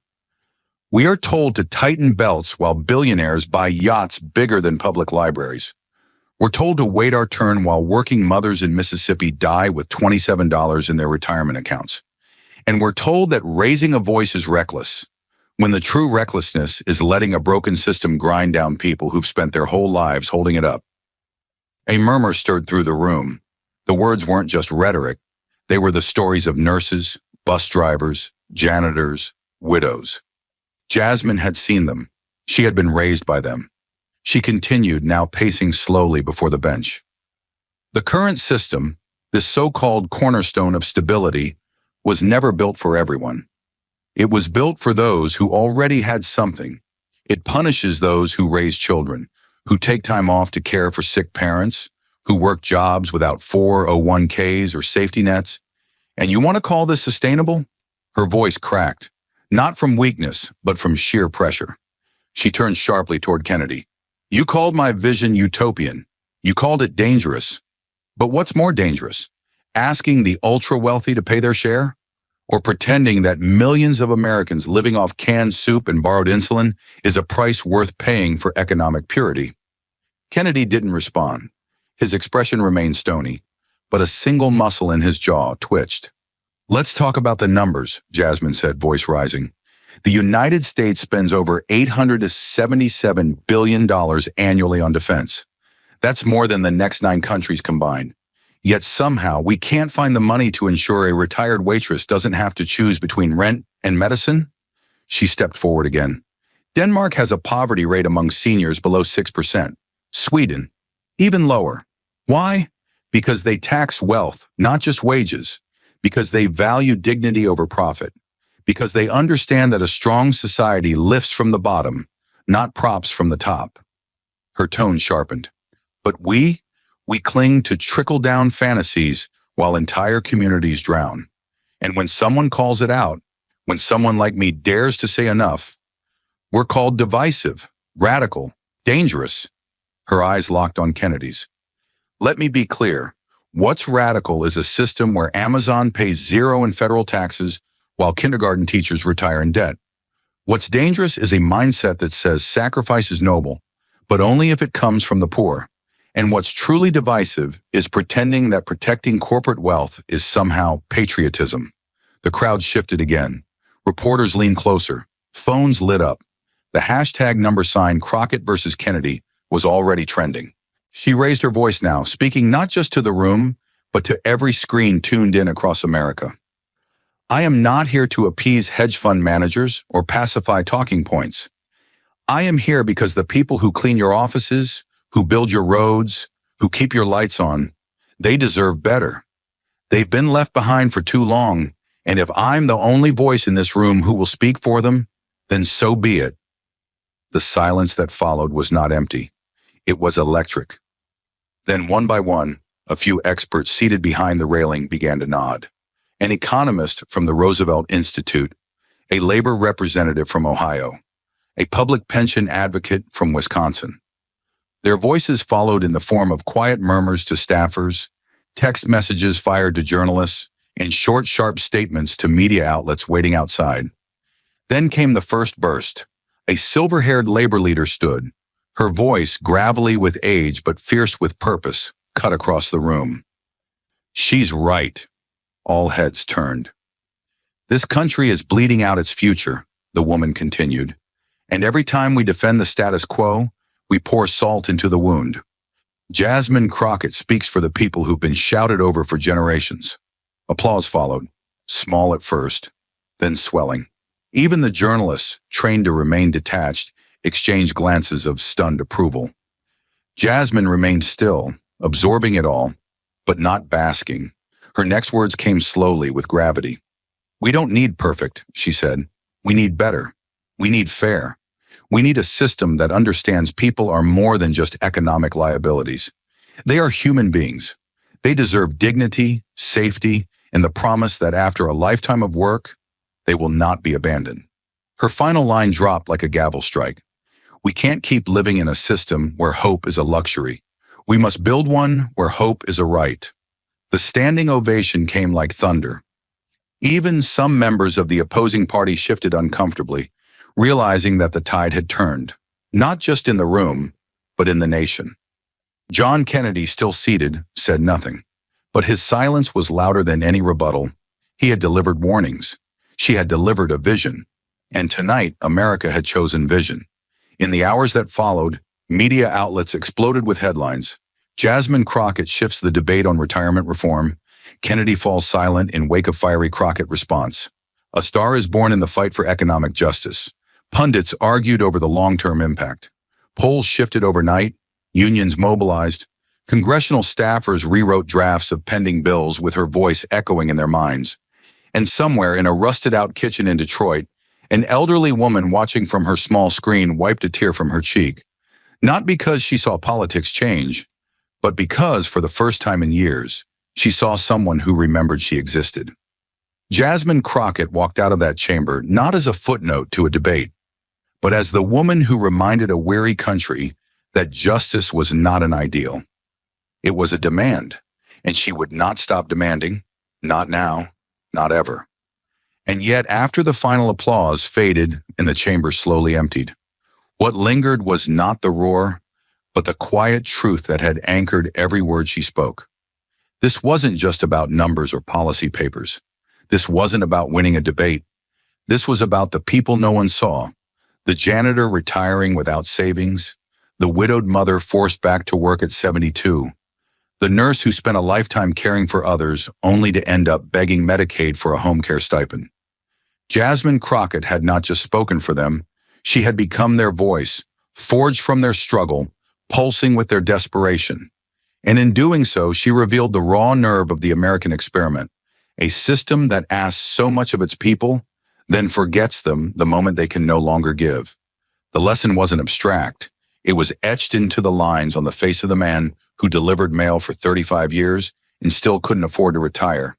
We are told to tighten belts while billionaires buy yachts bigger than public libraries. We're told to wait our turn while working mothers in Mississippi die with $27 in their retirement accounts. And we're told that raising a voice is reckless, when the true recklessness is letting a broken system grind down people who've spent their whole lives holding it up. A murmur stirred through the room. The words weren't just rhetoric. They were the stories of nurses, bus drivers, janitors, widows. Jasmine had seen them. She had been raised by them. She continued, now pacing slowly before the bench. The current system, this so-called cornerstone of stability, was never built for everyone. It was built for those who already had something. It punishes those who raise children, who take time off to care for sick parents, who work jobs without 401ks or safety nets. And you want to call this sustainable? Her voice cracked, not from weakness, but from sheer pressure. She turned sharply toward Kennedy. You called my vision utopian. You called it dangerous. But what's more dangerous? Asking the ultra-wealthy to pay their share? Or pretending that millions of Americans living off canned soup and borrowed insulin is a price worth paying for economic purity? Kennedy didn't respond. His expression remained stony, but a single muscle in his jaw twitched. Let's talk about the numbers, Jasmine said, voice rising. The United States spends over $877 billion annually on defense. That's more than the next 9 countries combined. Yet somehow we can't find the money to ensure a retired waitress doesn't have to choose between rent and medicine? She stepped forward again. Denmark has a poverty rate among seniors below 6%. Sweden, even lower. Why? Because they tax wealth, not just wages. Because they value dignity over profit. Because they understand that a strong society lifts from the bottom, not props from the top. Her tone sharpened. But we cling to trickle-down fantasies while entire communities drown. And when someone calls it out, when someone like me dares to say enough, we're called divisive, radical, dangerous. Her eyes locked on Kennedy's. Let me be clear. What's radical is a system where Amazon pays zero in federal taxes while kindergarten teachers retire in debt. What's dangerous is a mindset that says sacrifice is noble, but only if it comes from the poor. And what's truly divisive is pretending that protecting corporate wealth is somehow patriotism. The crowd shifted again. Reporters leaned closer. Phones lit up. The hashtag number sign Crockett versus Kennedy was already trending. She raised her voice now, speaking not just to the room, but to every screen tuned in across America. I am not here to appease hedge fund managers or pacify talking points. I am here because the people who clean your offices, who build your roads, who keep your lights on, they deserve better. They've been left behind for too long, and if I'm the only voice in this room who will speak for them, then so be it. The silence that followed was not empty. It was electric. Then one by one, a few experts seated behind the railing began to nod. An economist from the Roosevelt Institute, a labor representative from Ohio, a public pension advocate from Wisconsin. Their voices followed in the form of quiet murmurs to staffers, text messages fired to journalists, and short, sharp statements to media outlets waiting outside. Then came the first burst. A silver-haired labor leader stood, her voice gravelly with age but fierce with purpose, cut across the room. She's right. All heads turned. This country is bleeding out its future, the woman continued, and every time we defend the status quo, we pour salt into the wound. Jasmine Crockett speaks for the people who've been shouted over for generations. Applause followed, small at first, then swelling. Even the journalists, trained to remain detached, exchanged glances of stunned approval. Jasmine remained still, absorbing it all, but not basking. Her next words came slowly with gravity. We don't need perfect, she said. We need better. We need fair. We need a system that understands people are more than just economic liabilities. They are human beings. They deserve dignity, safety, and the promise that after a lifetime of work, they will not be abandoned. Her final line dropped like a gavel strike. We can't keep living in a system where hope is a luxury. We must build one where hope is a right. The standing ovation came like thunder. Even some members of the opposing party shifted uncomfortably, realizing that the tide had turned, not just in the room, but in the nation. John Kennedy, still seated, said nothing, but his silence was louder than any rebuttal. He had delivered warnings. She had delivered a vision. And tonight, America had chosen vision. In the hours that followed, media outlets exploded with headlines. Jasmine Crockett shifts the debate on retirement reform. Kennedy falls silent in wake of fiery Crockett response. A star is born in the fight for economic justice. Pundits argued over the long-term impact. Polls shifted overnight. Unions mobilized. Congressional staffers rewrote drafts of pending bills with her voice echoing in their minds. And somewhere in a rusted-out kitchen in Detroit, an elderly woman watching from her small screen wiped a tear from her cheek. Not because she saw politics change, but because, for the first time in years, she saw someone who remembered she existed. Jasmine Crockett walked out of that chamber not as a footnote to a debate, but as the woman who reminded a weary country that justice was not an ideal. It was a demand, and she would not stop demanding, not now, not ever. And yet, after the final applause faded and the chamber slowly emptied, what lingered was not the roar, but the quiet truth that had anchored every word she spoke. This wasn't just about numbers or policy papers. This wasn't about winning a debate. This was about the people no one saw, the janitor retiring without savings, the widowed mother forced back to work at 72, the nurse who spent a lifetime caring for others only to end up begging Medicaid for a home care stipend. Jasmine Crockett had not just spoken for them, she had become their voice, forged from their struggle, pulsing with their desperation. And in doing so, she revealed the raw nerve of the American experiment, a system that asks so much of its people, then forgets them the moment they can no longer give. The lesson wasn't abstract. It was etched into the lines on the face of the man who delivered mail for 35 years and still couldn't afford to retire.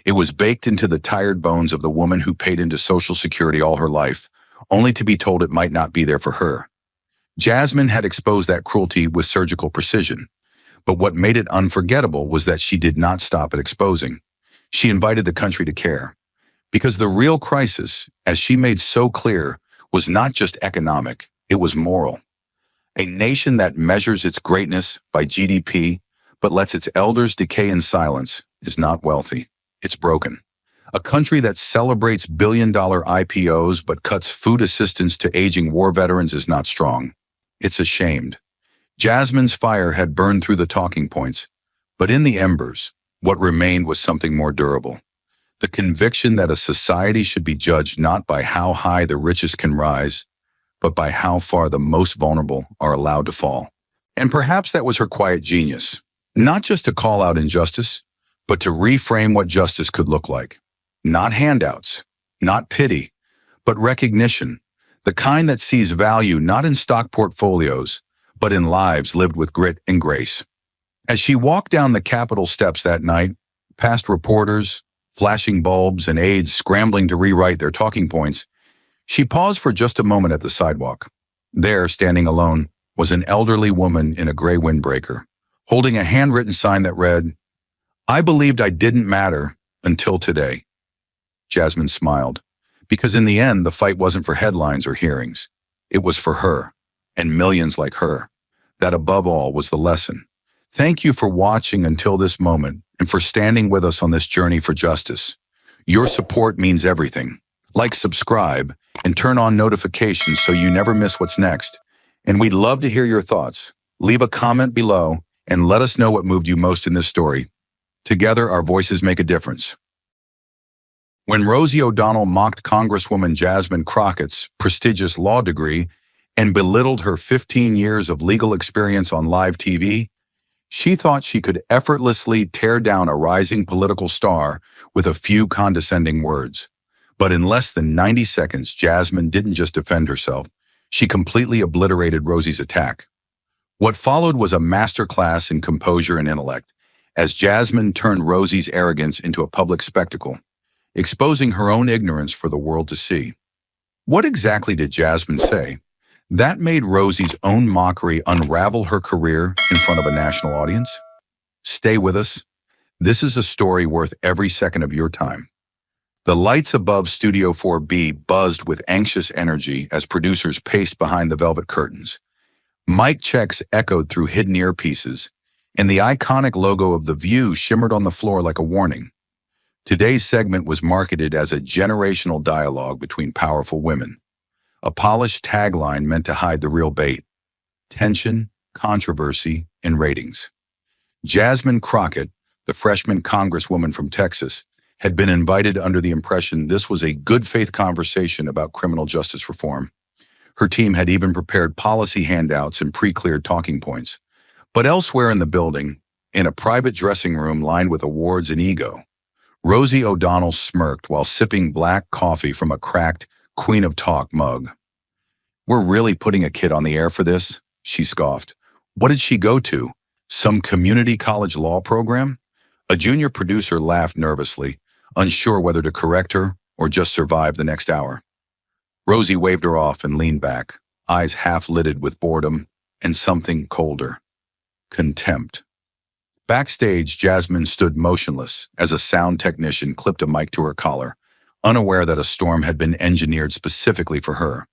It was baked into the tired bones of the woman who paid into Social Security all her life, only to be told it might not be there for her. Jasmine had exposed that cruelty with surgical precision. But what made it unforgettable was that she did not stop at exposing. She invited the country to care. Because the real crisis, as she made so clear, was not just economic, it was moral. A nation that measures its greatness by GDP, but lets its elders decay in silence, is not wealthy. It's broken. A country that celebrates billion-dollar IPOs but cuts food assistance to aging war veterans is not strong. It's ashamed. Jasmine's fire had burned through the talking points, but in the embers, what remained was something more durable. The conviction that a society should be judged not by how high the richest can rise, but by how far the most vulnerable are allowed to fall. And perhaps that was her quiet genius, not just to call out injustice, but to reframe what justice could look like. Not handouts, not pity, but recognition, the kind that sees value not in stock portfolios, but in lives lived with grit and grace. As she walked down the Capitol steps that night, past reporters, flashing bulbs, and aides scrambling to rewrite their talking points, she paused for just a moment at the sidewalk. There, standing alone, was an elderly woman in a gray windbreaker, holding a handwritten sign that read, "I believed I didn't matter until today." Jasmine smiled, because in the end, the fight wasn't for headlines or hearings. It was for her, and millions like her. That above all was the lesson. Thank you for watching until this moment and for standing with us on this journey for justice. Your support means everything. Like, subscribe, and turn on notifications so you never miss what's next. And we'd love to hear your thoughts. Leave a comment below and let us know what moved you most in this story. Together, our voices make a difference. When Rosie O'Donnell mocked Congresswoman Jasmine Crockett's prestigious law degree and belittled her 15 years of legal experience on live TV, she thought she could effortlessly tear down a rising political star with a few condescending words. But in less than 90 seconds, Jasmine didn't just defend herself, she completely obliterated Rosie's attack. What followed was a masterclass in composure and intellect, as Jasmine turned Rosie's arrogance into a public spectacle, exposing her own ignorance for the world to see. What exactly did Jasmine say that made Rosie's own mockery unravel her career in front of a national audience? Stay with us. This is a story worth every second of your time. The lights above Studio 4B buzzed with anxious energy as producers paced behind the velvet curtains. Mic checks echoed through hidden earpieces, and the iconic logo of The View shimmered on the floor like a warning. Today's segment was marketed as a generational dialogue between powerful women, a polished tagline meant to hide the real bait: tension, controversy, and ratings. Jasmine Crockett, the freshman congresswoman from Texas, had been invited under the impression this was a good-faith conversation about criminal justice reform. Her team had even prepared policy handouts and pre-cleared talking points. But elsewhere in the building, in a private dressing room lined with awards and ego, Rosie O'Donnell smirked while sipping black coffee from a cracked Queen of Talk mug. "We're really putting a kid on the air for this?" she scoffed. "What did she go to? Some community college law program?" A junior producer laughed nervously, unsure whether to correct her or just survive the next hour. Rosie waved her off and leaned back, eyes half-lidded with boredom and something colder: contempt. Backstage, Jasmine stood motionless as a sound technician clipped a mic to her collar, unaware that a storm had been engineered specifically for her.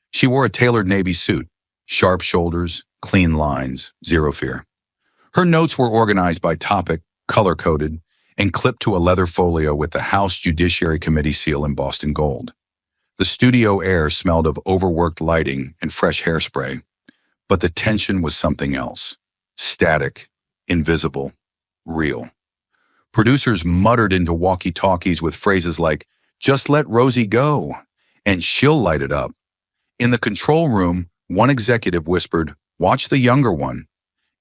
She wore a tailored navy suit, sharp shoulders, clean lines, zero fear. Her notes were organized by topic, color-coded, and clipped to a leather folio with the House Judiciary Committee seal embossed in gold. The studio air smelled of overworked lighting and fresh hairspray, but the tension was something else: static, invisible, real. Producers muttered into walkie-talkies with phrases like, "Just let Rosie go," and "She'll light it up." In the control room, one executive whispered, "Watch the younger one.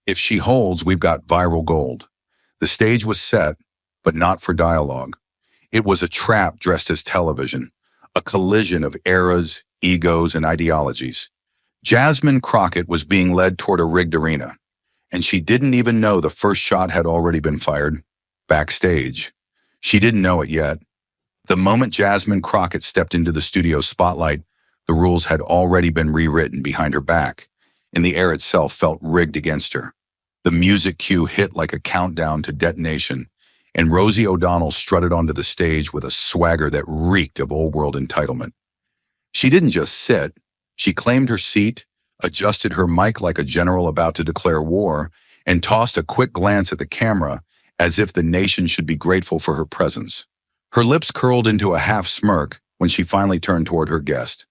If she holds, we've got viral gold." The stage was set, but not for dialogue. It was a trap dressed as television, a collision of eras, egos, and ideologies. Jasmine Crockett was being led toward a rigged arena, and she didn't even know the first shot had already been fired. Backstage. She didn't know it yet. The moment Jasmine Crockett stepped into the studio spotlight, the rules had already been rewritten behind her back, and the air itself felt rigged against her. The music cue hit like a countdown to detonation, and Rosie O'Donnell strutted onto the stage with a swagger that reeked of old-world entitlement. She didn't just sit. She claimed her seat, adjusted her mic like a general about to declare war, and tossed a quick glance at the camera as if the nation should be grateful for her presence. Her lips curled into a half smirk when she finally turned toward her guest,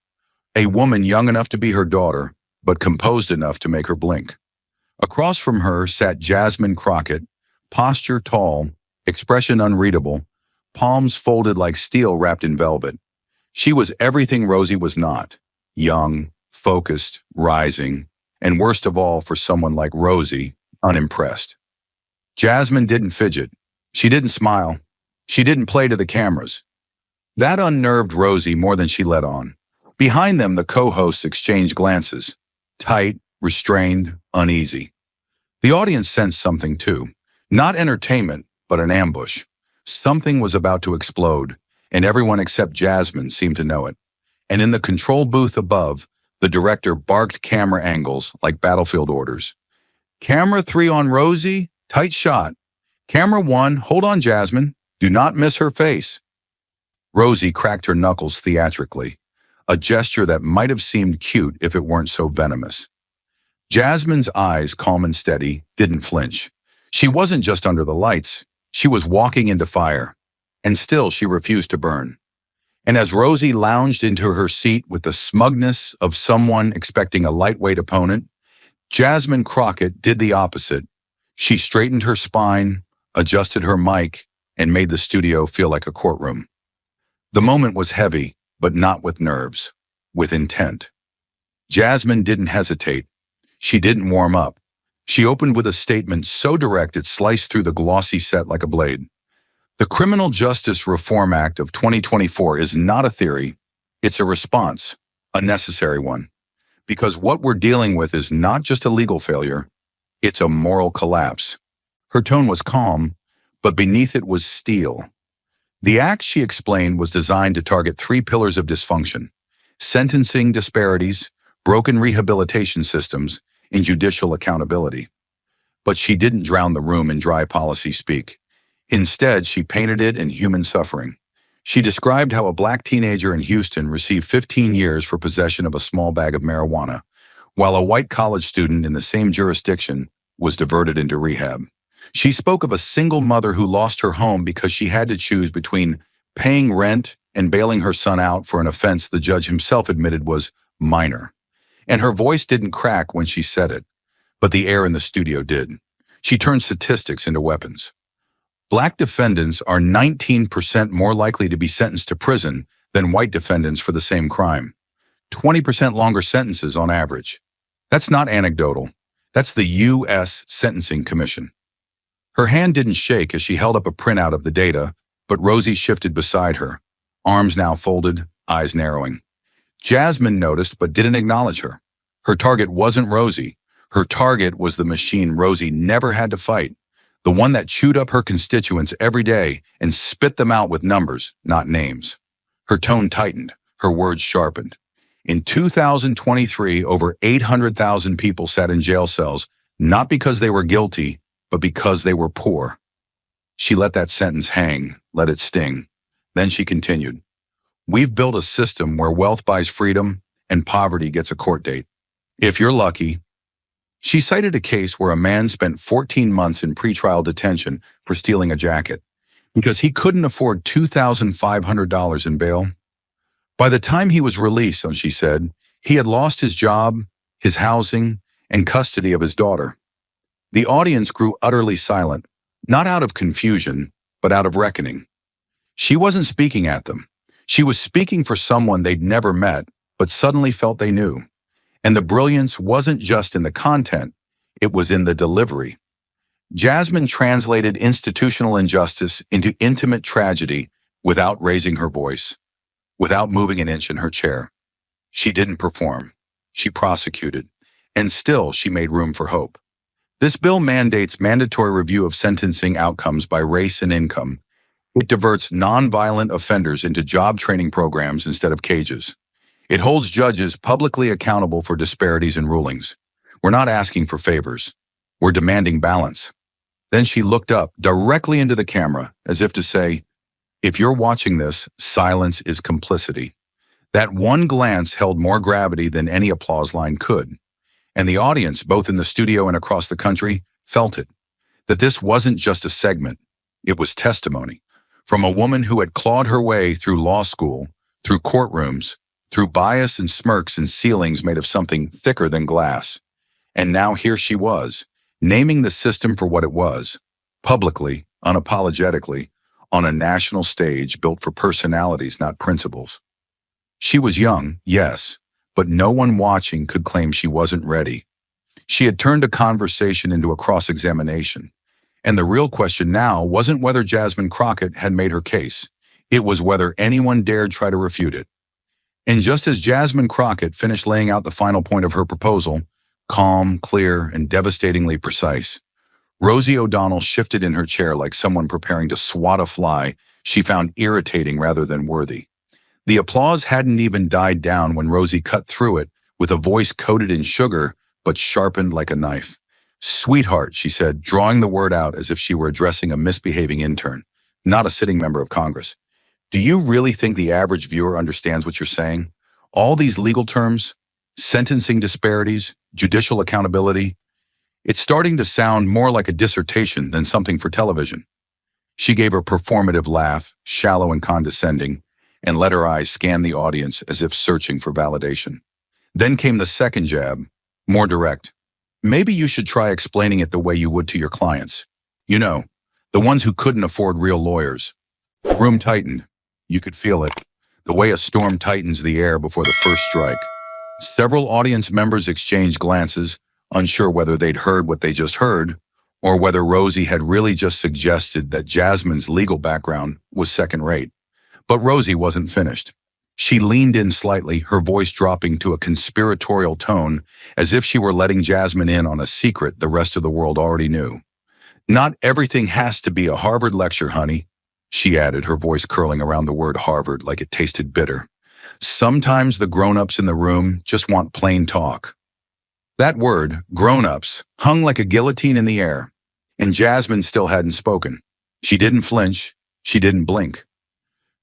a woman young enough to be her daughter, but composed enough to make her blink. Across from her sat Jasmine Crockett, posture tall, expression unreadable, palms folded like steel wrapped in velvet. She was everything Rosie was not: young, focused, rising, and worst of all for someone like Rosie, unimpressed. Jasmine didn't fidget. She didn't smile. She didn't play to the cameras. That unnerved Rosie more than she let on. Behind them, the co-hosts exchanged glances, tight, restrained, uneasy. The audience sensed something too. Not entertainment, but an ambush. Something was about to explode, and everyone except Jasmine seemed to know it. And in the control booth above, the director barked camera angles like battlefield orders. Camera 3 on Rosie, tight shot. Camera 1, hold on Jasmine, do not miss her face. Rosie cracked her knuckles theatrically, a gesture that might have seemed cute if it weren't so venomous. Jasmine's eyes, calm and steady, didn't flinch. She wasn't just under the lights, she was walking into fire, and still she refused to burn. And as Rosie lounged into her seat with the smugness of someone expecting a lightweight opponent, Jasmine Crockett did the opposite. She straightened her spine, adjusted her mic, and made the studio feel like a courtroom. The moment was heavy, but not with nerves, with intent. Jasmine didn't hesitate. She didn't warm up. She opened with a statement so direct it sliced through the glossy set like a blade. The Criminal Justice Reform Act of 2024 is not a theory, it's a response, a necessary one. Because what we're dealing with is not just a legal failure, it's a moral collapse. Her tone was calm, but beneath it was steel. The act, she explained, was designed to target 3 pillars of dysfunction: sentencing disparities, broken rehabilitation systems, and judicial accountability. But she didn't drown the room in dry policy speak. Instead, she painted it in human suffering. She described how a black teenager in Houston received 15 years for possession of a small bag of marijuana, while a white college student in the same jurisdiction was diverted into rehab. She spoke of a single mother who lost her home because she had to choose between paying rent and bailing her son out for an offense the judge himself admitted was minor. And her voice didn't crack when she said it, but the air in the studio did. She turned statistics into weapons. Black defendants are 19% more likely to be sentenced to prison than white defendants for the same crime. 20% longer sentences on average. That's not anecdotal. That's the U.S. Sentencing Commission. Her hand didn't shake as she held up a printout of the data, but Rosie shifted beside her, arms now folded, eyes narrowing. Jasmine noticed but didn't acknowledge her. Her target wasn't Rosie. Her target was the machine Rosie never had to fight, the one that chewed up her constituents every day and spit them out with numbers, not names. Her tone tightened, her words sharpened. In 2023, over 800,000 people sat in jail cells, not because they were guilty, but because they were poor. She let that sentence hang, let it sting. Then she continued, "We've built a system where wealth buys freedom and poverty gets a court date. If you're lucky." She cited a case where a man spent 14 months in pretrial detention for stealing a jacket because he couldn't afford $2,500 in bail. By the time he was released, so she said, he had lost his job, his housing, and custody of his daughter. The audience grew utterly silent, not out of confusion, but out of reckoning. She wasn't speaking at them. She was speaking for someone they'd never met, but suddenly felt they knew. And the brilliance wasn't just in the content, it was in the delivery. Jasmine translated institutional injustice into intimate tragedy without raising her voice, without moving an inch in her chair. She didn't perform. She prosecuted. And still, she made room for hope. This bill mandates mandatory review of sentencing outcomes by race and income. It diverts nonviolent offenders into job training programs instead of cages. It holds judges publicly accountable for disparities in rulings. We're not asking for favors. were demanding balance. Then she looked up directly into the camera, as if to say, "If you're watching this, silence is complicity." That one glance held more gravity than any applause line could. And the audience, both in the studio and across the country, felt it. That this wasn't just a segment. It was testimony. From a woman who had clawed her way through law school, through courtrooms, through bias and smirks and ceilings made of something thicker than glass. And now here she was, naming the system for what it was, publicly, unapologetically, on a national stage built for personalities, not principles. She was young, yes, but no one watching could claim she wasn't ready. She had turned a conversation into a cross-examination. And the real question now wasn't whether Jasmine Crockett had made her case. It was whether anyone dared try to refute it. And just as Jasmine Crockett finished laying out the final point of her proposal, calm, clear, and devastatingly precise, Rosie O'Donnell shifted in her chair like someone preparing to swat a fly she found irritating rather than worthy. The applause hadn't even died down when Rosie cut through it with a voice coated in sugar but sharpened like a knife. "Sweetheart," she said, drawing the word out as if she were addressing a misbehaving intern, not a sitting member of Congress. "Do you really think the average viewer understands what you're saying? All these legal terms, sentencing disparities, judicial accountability, it's starting to sound more like a dissertation than something for television." She gave a performative laugh, shallow and condescending, and let her eyes scan the audience as if searching for validation. Then came the second jab, more direct. "Maybe you should try explaining it the way you would to your clients. You know, the ones who couldn't afford real lawyers." The room tightened. You could feel it, the way a storm tightens the air before the first strike. Several audience members exchanged glances, unsure whether they'd heard what they just heard, or whether Rosie had really just suggested that Jasmine's legal background was second-rate. But Rosie wasn't finished. She leaned in slightly, her voice dropping to a conspiratorial tone, as if she were letting Jasmine in on a secret the rest of the world already knew. "Not everything has to be a Harvard lecture, honey," she added, her voice curling around the word Harvard like it tasted bitter. "Sometimes the grown-ups in the room just want plain talk." That word, grown-ups, hung like a guillotine in the air, and Jasmine still hadn't spoken. She didn't flinch. She didn't blink.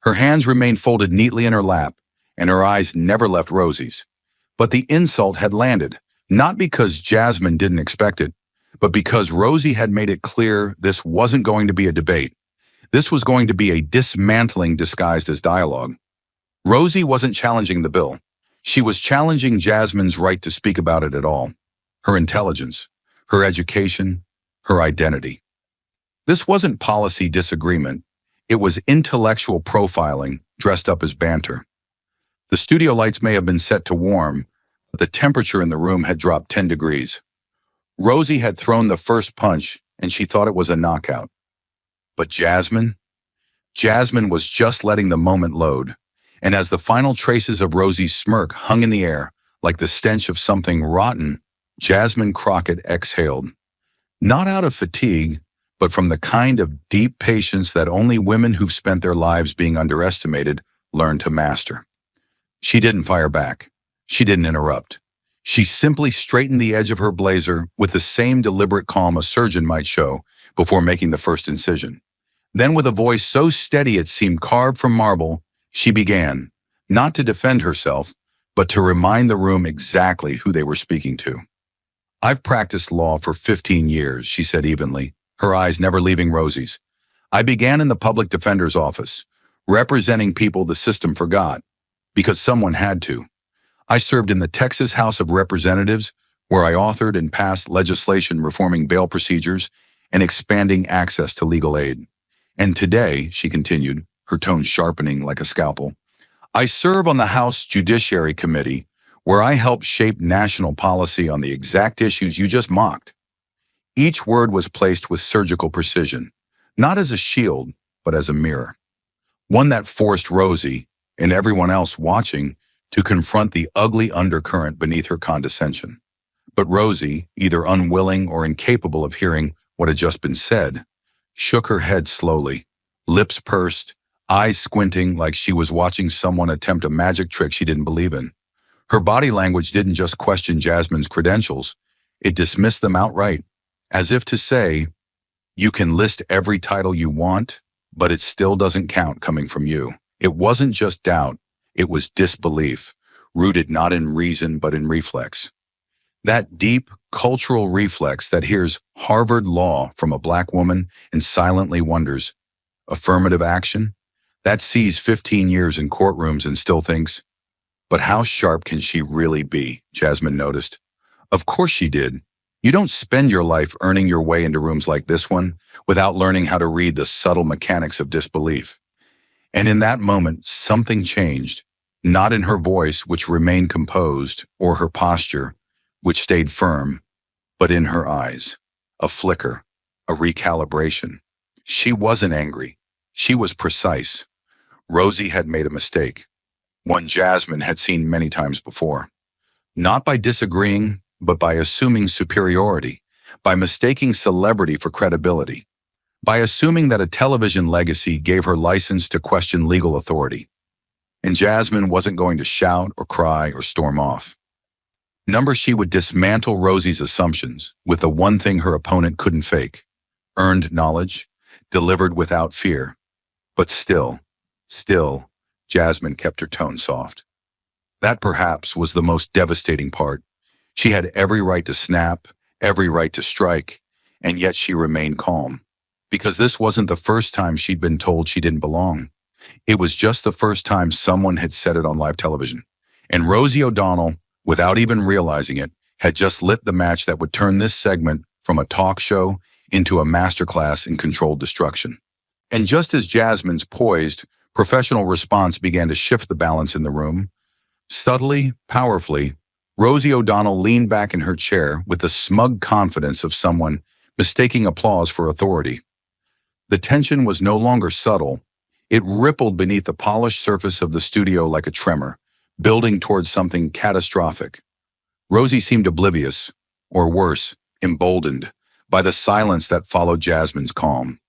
Her hands remained folded neatly in her lap, and her eyes never left Rosie's. But the insult had landed, not because Jasmine didn't expect it, but because Rosie had made it clear this wasn't going to be a debate. This was going to be a dismantling disguised as dialogue. Rosie wasn't challenging the bill. She was challenging Jasmine's right to speak about it at all. Her intelligence, her education, her identity. This wasn't policy disagreement. It was intellectual profiling dressed up as banter. The studio lights may have been set to warm, but the temperature in the room had dropped 10 degrees. Rosie had thrown the first punch, and she thought it was a knockout. But Jasmine? Jasmine was just letting the moment load, and as the final traces of Rosie's smirk hung in the air, like the stench of something rotten, Jasmine Crockett exhaled. Not out of fatigue, but from the kind of deep patience that only women who've spent their lives being underestimated learn to master. She didn't fire back. She didn't interrupt. She simply straightened the edge of her blazer with the same deliberate calm a surgeon might show before making the first incision. Then, with a voice so steady it seemed carved from marble, she began, not to defend herself, but to remind the room exactly who they were speaking to. "I've practiced law for 15 years, she said evenly, her eyes never leaving Rosie's. "I began in the public defender's office, representing people the system forgot, because someone had to. I served in the Texas House of Representatives, where I authored and passed legislation reforming bail procedures and expanding access to legal aid. And today," she continued, her tone sharpening like a scalpel, "I serve on the House Judiciary Committee, where I help shape national policy on the exact issues you just mocked." Each word was placed with surgical precision, not as a shield, but as a mirror. One that forced Rosie, and everyone else watching, to confront the ugly undercurrent beneath her condescension. But Rosie, either unwilling or incapable of hearing what had just been said, shook her head slowly, lips pursed, eyes squinting like she was watching someone attempt a magic trick she didn't believe in. Her body language didn't just question Jasmine's credentials, it dismissed them outright. as if to say, you can list every title you want, but it still doesn't count coming from you. It wasn't just doubt, it was disbelief, rooted not in reason but in reflex. That deep cultural reflex that hears Harvard law from a black woman and silently wonders, affirmative action? That sees 15 years in courtrooms and still thinks, but how sharp can she really be? Jasmine noticed. Of course she did. You don't spend your life earning your way into rooms like this one without learning how to read the subtle mechanics of disbelief. And in that moment, something changed, not in her voice, which remained composed, or her posture, which stayed firm, but in her eyes. A flicker, a recalibration. She wasn't angry. She was precise. Rosie had made a mistake, one Jasmine had seen many times before. Not by disagreeing, but by assuming superiority, by mistaking celebrity for credibility, by assuming that a television legacy gave her license to question legal authority. And Jasmine wasn't going to shout or cry or storm off. She would dismantle Rosie's assumptions with the one thing her opponent couldn't fake: earned knowledge, delivered without fear. But still, Jasmine kept her tone soft. That perhaps was the most devastating part. She had every right to snap, every right to strike, and yet she remained calm. Because this wasn't the first time she'd been told she didn't belong. It was just the first time someone had said it on live television. And Rosie O'Donnell, without even realizing it, had just lit the match that would turn this segment from a talk show into a masterclass in controlled destruction. And just as Jasmine's poised, professional response began to shift the balance in the room, subtly, powerfully, Rosie O'Donnell leaned back in her chair with the smug confidence of someone mistaking applause for authority. The tension was no longer subtle. It rippled beneath the polished surface of the studio like a tremor, building towards something catastrophic. Rosie seemed oblivious, or worse, emboldened, by the silence that followed Jasmine's calm.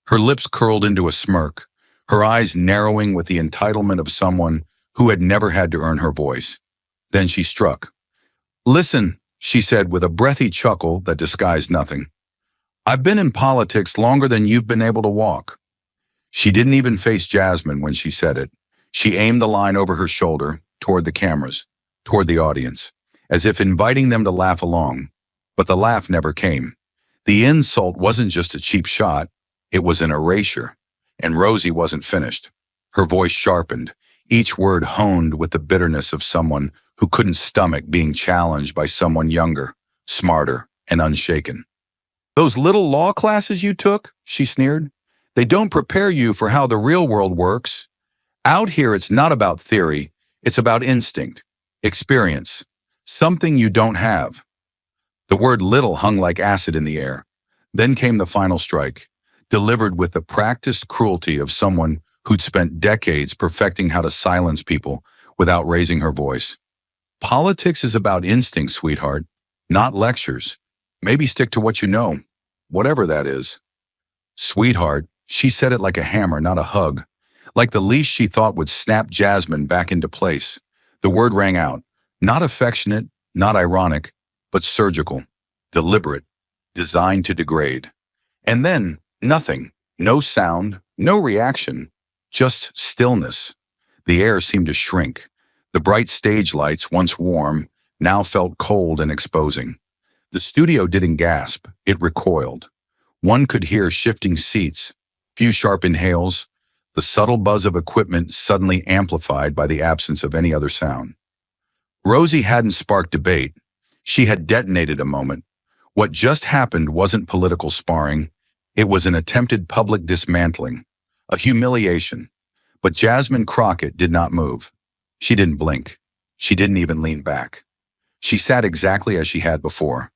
Her lips curled into a smirk, her eyes narrowing with the entitlement of someone who had never had to earn her voice. Then she struck. "Listen," she said with a breathy chuckle that disguised nothing. "I've been in politics longer than you've been able to walk." She didn't even face Jasmine when she said it. She aimed the line over her shoulder, toward the cameras, toward the audience, as if inviting them to laugh along. But the laugh never came. The insult wasn't just a cheap shot, it was an erasure. And Rosie wasn't finished. Her voice sharpened, each word honed with the bitterness of someone who couldn't stomach being challenged by someone younger, smarter, and unshaken. "Those little law classes you took," she sneered, "they don't prepare you for how the real world works. Out here, it's not about theory, it's about instinct, experience, something you don't have." The word little hung like acid in the air. Then came the final strike, delivered with the practiced cruelty of someone who'd spent decades perfecting how to silence people without raising her voice. "Politics is about instinct, sweetheart, not lectures. Maybe stick to what you know, whatever that is." Sweetheart, she said it like a hammer, not a hug, like the leash she thought would snap Jasmine back into place. The word rang out, not affectionate, not ironic, but surgical, deliberate, designed to degrade. And then, nothing, no sound, no reaction, just stillness. The air seemed to shrink. The bright stage lights, once warm, now felt cold and exposing. The studio didn't gasp, it recoiled. One could hear shifting seats, few sharp inhales, the subtle buzz of equipment suddenly amplified by the absence of any other sound. Rosie hadn't sparked debate. She had detonated a moment. What just happened wasn't political sparring. It was an attempted public dismantling, a humiliation. But Jasmine Crockett did not move. She didn't blink. She didn't even lean back. She sat exactly as she had before,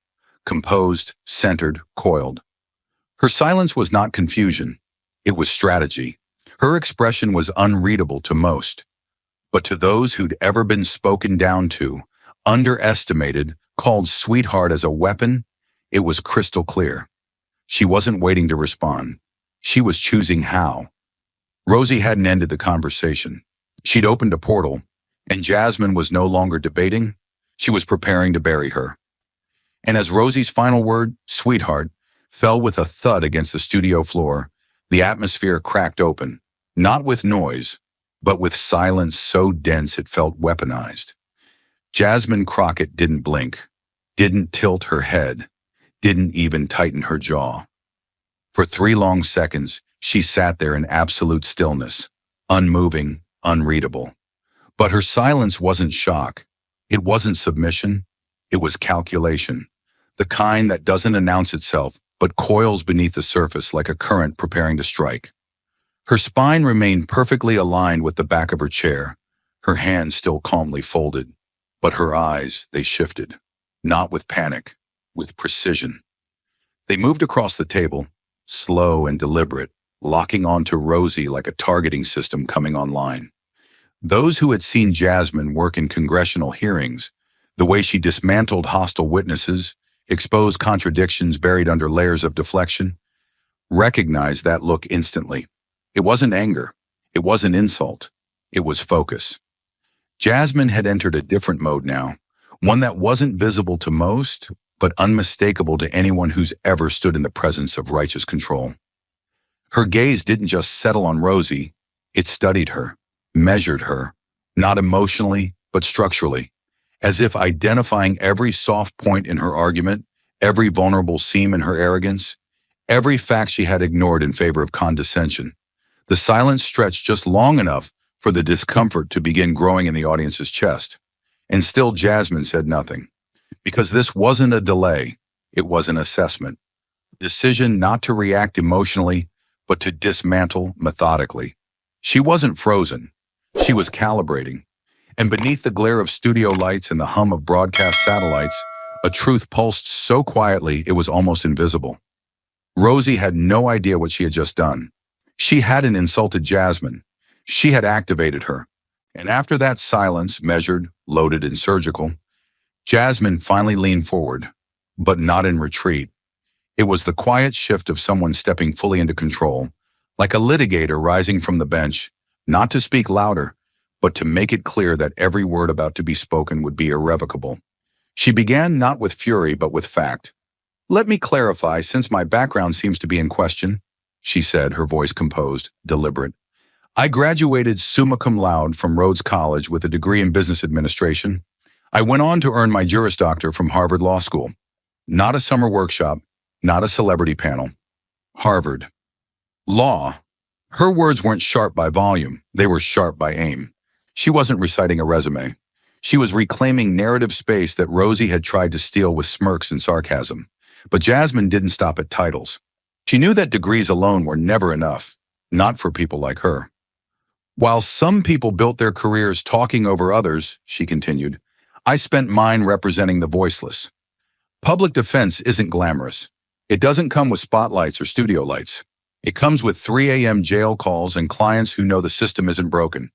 composed, centered, coiled. Her silence was not confusion. It was strategy. Her expression was unreadable to most. But to those who'd ever been spoken down to, underestimated, called sweetheart as a weapon, it was crystal clear. She wasn't waiting to respond. She was choosing how. Rosie hadn't ended the conversation. She'd opened a portal, and Jasmine was no longer debating. She was preparing to bury her. And as Rosie's final word, sweetheart, fell with a thud against the studio floor, the atmosphere cracked open, not with noise, but with silence so dense it felt weaponized. Jasmine Crockett didn't blink, didn't tilt her head, didn't even tighten her jaw. For 3 long seconds, she sat there in absolute stillness, unmoving, unreadable. But her silence wasn't shock. It wasn't submission. It was calculation. The kind that doesn't announce itself, but coils beneath the surface like a current preparing to strike. Her spine remained perfectly aligned with the back of her chair, her hands still calmly folded. But her eyes, they shifted. Not with panic, with precision. They moved across the table, slow and deliberate, locking onto Rosie like a targeting system coming online. Those who had seen Jasmine work in congressional hearings, the way she dismantled hostile witnesses, exposed contradictions buried under layers of deflection, recognized that look instantly. It wasn't anger. It wasn't insult. It was focus. Jasmine had entered a different mode now, one that wasn't visible to most, but unmistakable to anyone who's ever stood in the presence of righteous control. Her gaze didn't just settle on Rosie, it studied her, measured her, not emotionally, but structurally, as if identifying every soft point in her argument, every vulnerable seam in her arrogance, every fact she had ignored in favor of condescension. The silence stretched just long enough for the discomfort to begin growing in the audience's chest. And still Jasmine said nothing. Because this wasn't a delay, it was an assessment. Decision not to react emotionally, but to dismantle methodically. She wasn't frozen. She was calibrating. And beneath the glare of studio lights and the hum of broadcast satellites, a truth pulsed so quietly it was almost invisible. Rosie had no idea what she had just done. She hadn't insulted Jasmine. She had activated her. And after that silence, measured, loaded, and surgical, Jasmine finally leaned forward, but not in retreat. It was the quiet shift of someone stepping fully into control, like a litigator rising from the bench, not to speak louder, but to make it clear that every word about to be spoken would be irrevocable. She began not with fury, but with fact. "Let me clarify, since my background seems to be in question," she said, her voice composed, deliberate. "I graduated summa cum laude from Rhodes College with a degree in business administration. I went on to earn my Juris Doctor from Harvard Law School. Not a summer workshop, not a celebrity panel. Harvard. Law." Her words weren't sharp by volume, they were sharp by aim. She wasn't reciting a resume. She was reclaiming narrative space that Rosie had tried to steal with smirks and sarcasm. But Jasmine didn't stop at titles. She knew that degrees alone were never enough, not for people like her. "While some people built their careers talking over others," she continued, "I spent mine representing the voiceless. Public defense isn't glamorous. It doesn't come with spotlights or studio lights. It comes with 3 a.m. jail calls and clients who know the system isn't broken.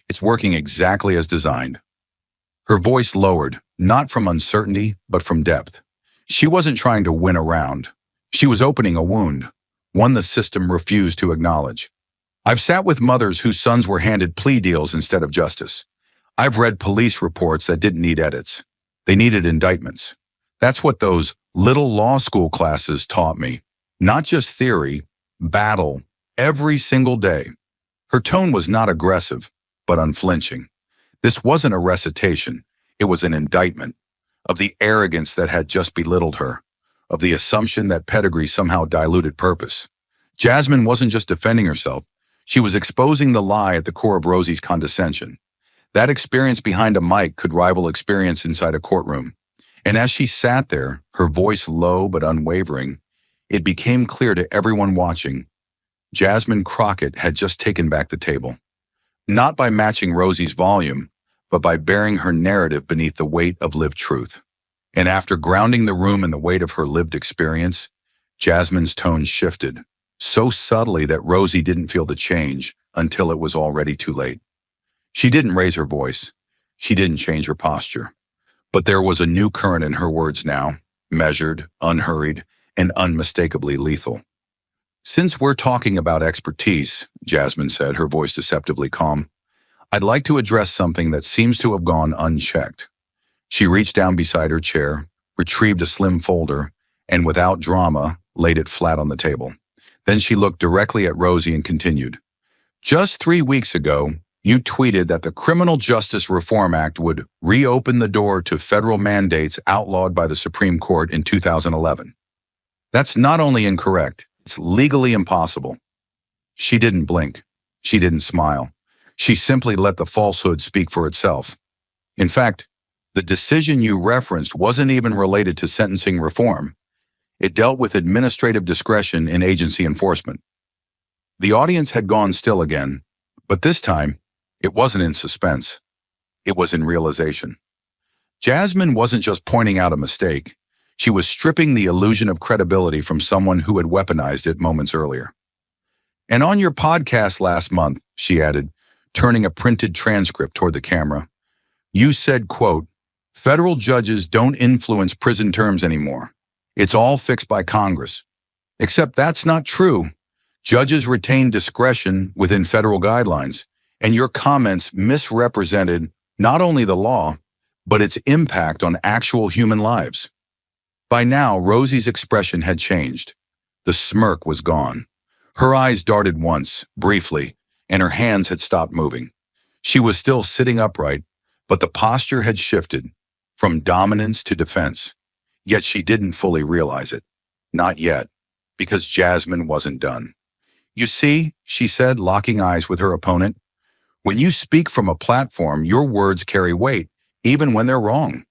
It's working exactly as designed." Her voice lowered, not from uncertainty, but from depth. She wasn't trying to win a round. She was opening a wound, one the system refused to acknowledge. "I've sat with mothers whose sons were handed plea deals instead of justice. I've read police reports that didn't need edits. They needed indictments. That's what those little law school classes taught me. Not just theory, battle, every single day." Her tone was not aggressive, but unflinching. This wasn't a recitation, it was an indictment of the arrogance that had just belittled her, of the assumption that pedigree somehow diluted purpose. Jasmine wasn't just defending herself, she was exposing the lie at the core of Rosie's condescension. That experience behind a mic could rival experience inside a courtroom. And as she sat there, her voice low but unwavering, it became clear to everyone watching, Jasmine Crockett had just taken back the table. Not by matching Rosie's volume, but by bearing her narrative beneath the weight of lived truth. And after grounding the room in the weight of her lived experience, Jasmine's tone shifted, so subtly that Rosie didn't feel the change until it was already too late. She didn't raise her voice. She didn't change her posture. But there was a new current in her words now, measured, unhurried, and unmistakably lethal. "Since we're talking about expertise," Jasmine said, her voice deceptively calm, "I'd like to address something that seems to have gone unchecked." She reached down beside her chair, retrieved a slim folder, and without drama, laid it flat on the table. Then she looked directly at Rosie and continued. Just 3 weeks ago, you tweeted that the Criminal Justice Reform Act would reopen the door to federal mandates outlawed by the Supreme Court in 2011. That's not only incorrect, it's legally impossible. She didn't blink. She didn't smile. She simply let the falsehood speak for itself. In fact, the decision you referenced wasn't even related to sentencing reform. It dealt with administrative discretion in agency enforcement. The audience had gone still again, but this time, it wasn't in suspense. It was in realization. Jasmine wasn't just pointing out a mistake. She was stripping the illusion of credibility from someone who had weaponized it moments earlier. And on your podcast last month, she added, turning a printed transcript toward the camera, you said, quote, federal judges don't influence prison terms anymore. It's all fixed by Congress. Except that's not true. Judges retain discretion within federal guidelines, and your comments misrepresented not only the law, but its impact on actual human lives. By now, Rosie's expression had changed. The smirk was gone. Her eyes darted once, briefly, and her hands had stopped moving. She was still sitting upright, but the posture had shifted from dominance to defense. Yet she didn't fully realize it. Not yet, because Jasmine wasn't done. You see, she said, locking eyes with her opponent, when you speak from a platform, your words carry weight, even when they're wrong.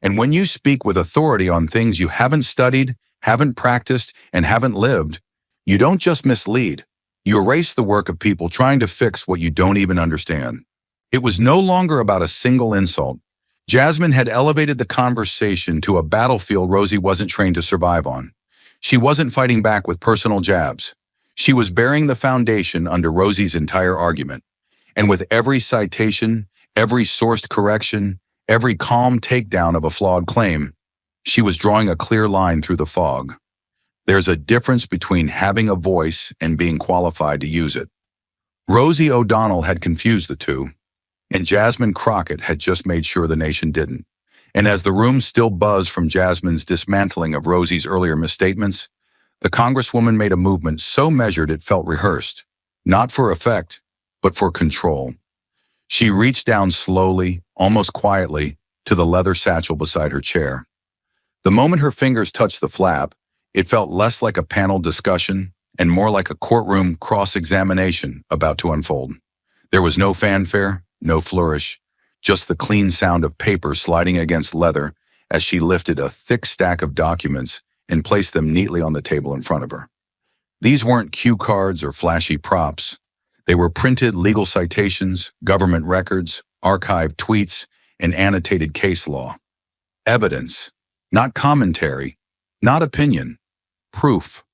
And when you speak with authority on things you haven't studied, haven't practiced, and haven't lived, you don't just mislead. You erase the work of people trying to fix what you don't even understand. It was no longer about a single insult. Jasmine had elevated the conversation to a battlefield Rosie wasn't trained to survive on. She wasn't fighting back with personal jabs. She was bearing the foundation under Rosie's entire argument. And with every citation, every sourced correction, every calm takedown of a flawed claim, she was drawing a clear line through the fog. There's a difference between having a voice and being qualified to use it. Rosie O'Donnell had confused the two, and Jasmine Crockett had just made sure the nation didn't. And as the room still buzzed from Jasmine's dismantling of Rosie's earlier misstatements, the Congresswoman made a movement so measured it felt rehearsed, not for effect, but for control. She reached down slowly, almost quietly, to the leather satchel beside her chair. The moment her fingers touched the flap, it felt less like a panel discussion and more like a courtroom cross-examination about to unfold. There was no fanfare, no flourish, just the clean sound of paper sliding against leather as she lifted a thick stack of documents and placed them neatly on the table in front of her. These weren't cue cards or flashy props. They were printed legal citations, government records, archived tweets, and annotated case law. Evidence, not commentary, not opinion, proof.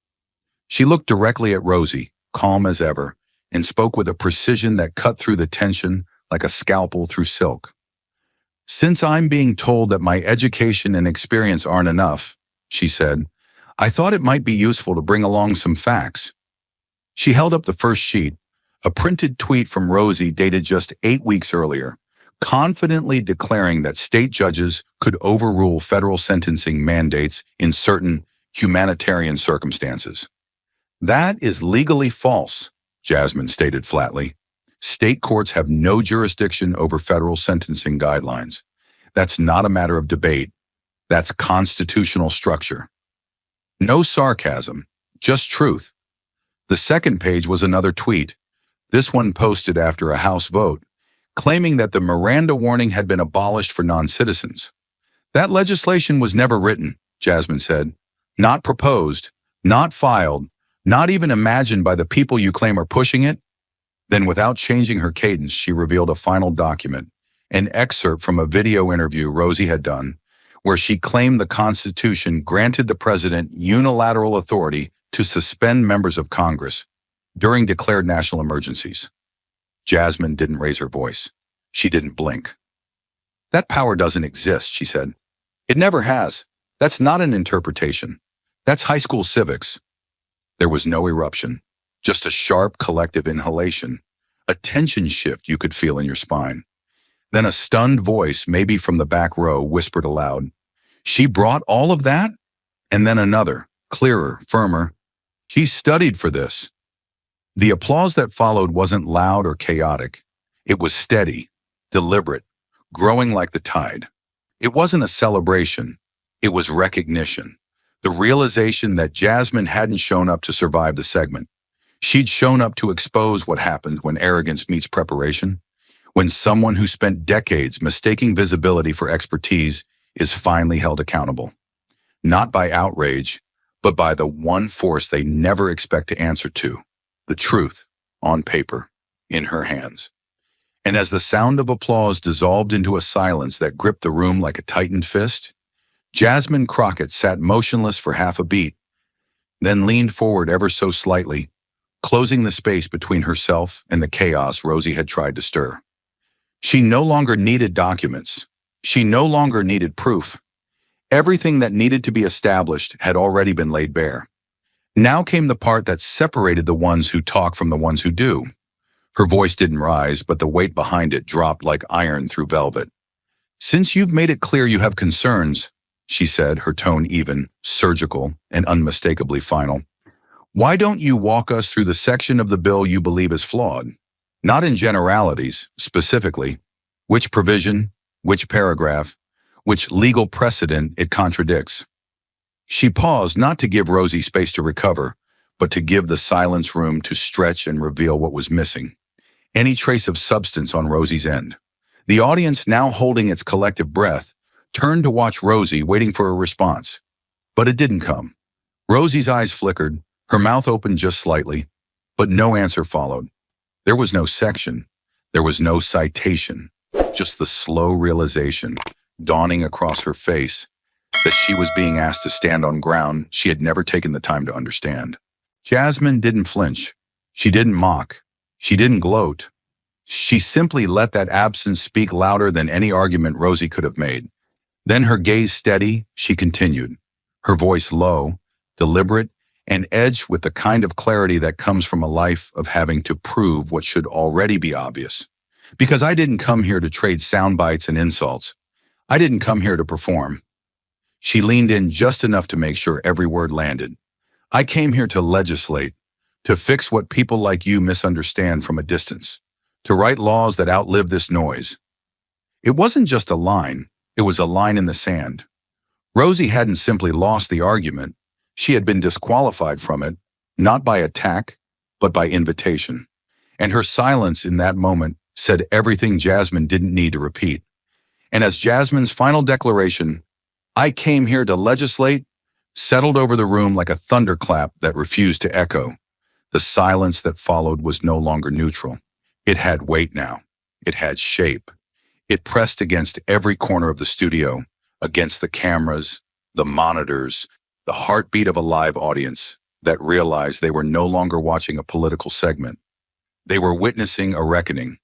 She looked directly at Rosie, calm as ever, and spoke with a precision that cut through the tension like a scalpel through silk. Since I'm being told that my education and experience aren't enough, she said, I thought it might be useful to bring along some facts. She held up the first sheet, a printed tweet from Rosie dated just 8 weeks earlier, confidently declaring that state judges could overrule federal sentencing mandates in certain humanitarian circumstances. That is legally false, Jasmine stated flatly. State courts have no jurisdiction over federal sentencing guidelines. That's not a matter of debate. That's constitutional structure. No sarcasm, just truth. The second page was another tweet, this one posted after a House vote, claiming that the Miranda warning had been abolished for non-citizens. That legislation was never written, Jasmine said. Not proposed, not filed, not even imagined by the people you claim are pushing it. Then without changing her cadence, she revealed a final document, an excerpt from a video interview Rosie had done, where she claimed the Constitution granted the president unilateral authority to suspend members of Congress during declared national emergencies. Jasmine didn't raise her voice. She didn't blink. That power doesn't exist, she said. It never has. That's not an interpretation. That's high school civics. There was no eruption, just a sharp collective inhalation, a tension shift you could feel in your spine. Then a stunned voice, maybe from the back row, whispered aloud, She brought all of that, and then another, clearer, firmer. She studied for this. The applause that followed wasn't loud or chaotic. It was steady, deliberate, growing like the tide. It wasn't a celebration. It was recognition. The realization that Jasmine hadn't shown up to survive the segment. She'd shown up to expose what happens when arrogance meets preparation, when someone who spent decades mistaking visibility for expertise is finally held accountable. Not by outrage, but by the one force they never expect to answer to, the truth, on paper, in her hands. And as the sound of applause dissolved into a silence that gripped the room like a tightened fist, Jasmine Crockett sat motionless for half a beat, then leaned forward ever so slightly, closing the space between herself and the chaos Rosie had tried to stir. She no longer needed documents. She no longer needed proof. Everything that needed to be established had already been laid bare. Now came the part that separated the ones who talk from the ones who do. Her voice didn't rise, but the weight behind it dropped like iron through velvet. "Since you've made it clear you have concerns," she said, her tone even, surgical, and unmistakably final, "why don't you walk us through the section of the bill you believe is flawed? Not in generalities, specifically. Which provision, which paragraph, which legal precedent it contradicts." She paused, not to give Rosie space to recover, but to give the silence room to stretch and reveal what was missing. Any trace of substance on Rosie's end. The audience, now holding its collective breath, turned to watch Rosie, waiting for a response. But it didn't come. Rosie's eyes flickered, her mouth opened just slightly, but no answer followed. There was no section. There was no citation. Just the slow realization, dawning across her face, that she was being asked to stand on ground she had never taken the time to understand. Jasmine didn't flinch. She didn't mock. She didn't gloat. She simply let that absence speak louder than any argument Rosie could have made. Then, her gaze steady, she continued, her voice low, deliberate, and edged with the kind of clarity that comes from a life of having to prove what should already be obvious. "Because I didn't come here to trade sound bites and insults. I didn't come here to perform." She leaned in just enough to make sure every word landed. "I came here to legislate, to fix what people like you misunderstand from a distance, to write laws that outlive this noise." It wasn't just a line, it was a line in the sand. Rosie hadn't simply lost the argument, she had been disqualified from it, not by attack, but by invitation. And her silence in that moment said everything Jasmine didn't need to repeat. And as Jasmine's final declaration, "I came here to legislate," settled over the room like a thunderclap that refused to echo, the silence that followed was no longer neutral. It had weight now. It had shape. It pressed against every corner of the studio, against the cameras, the monitors, the heartbeat of a live audience that realized they were no longer watching a political segment. They were witnessing a reckoning.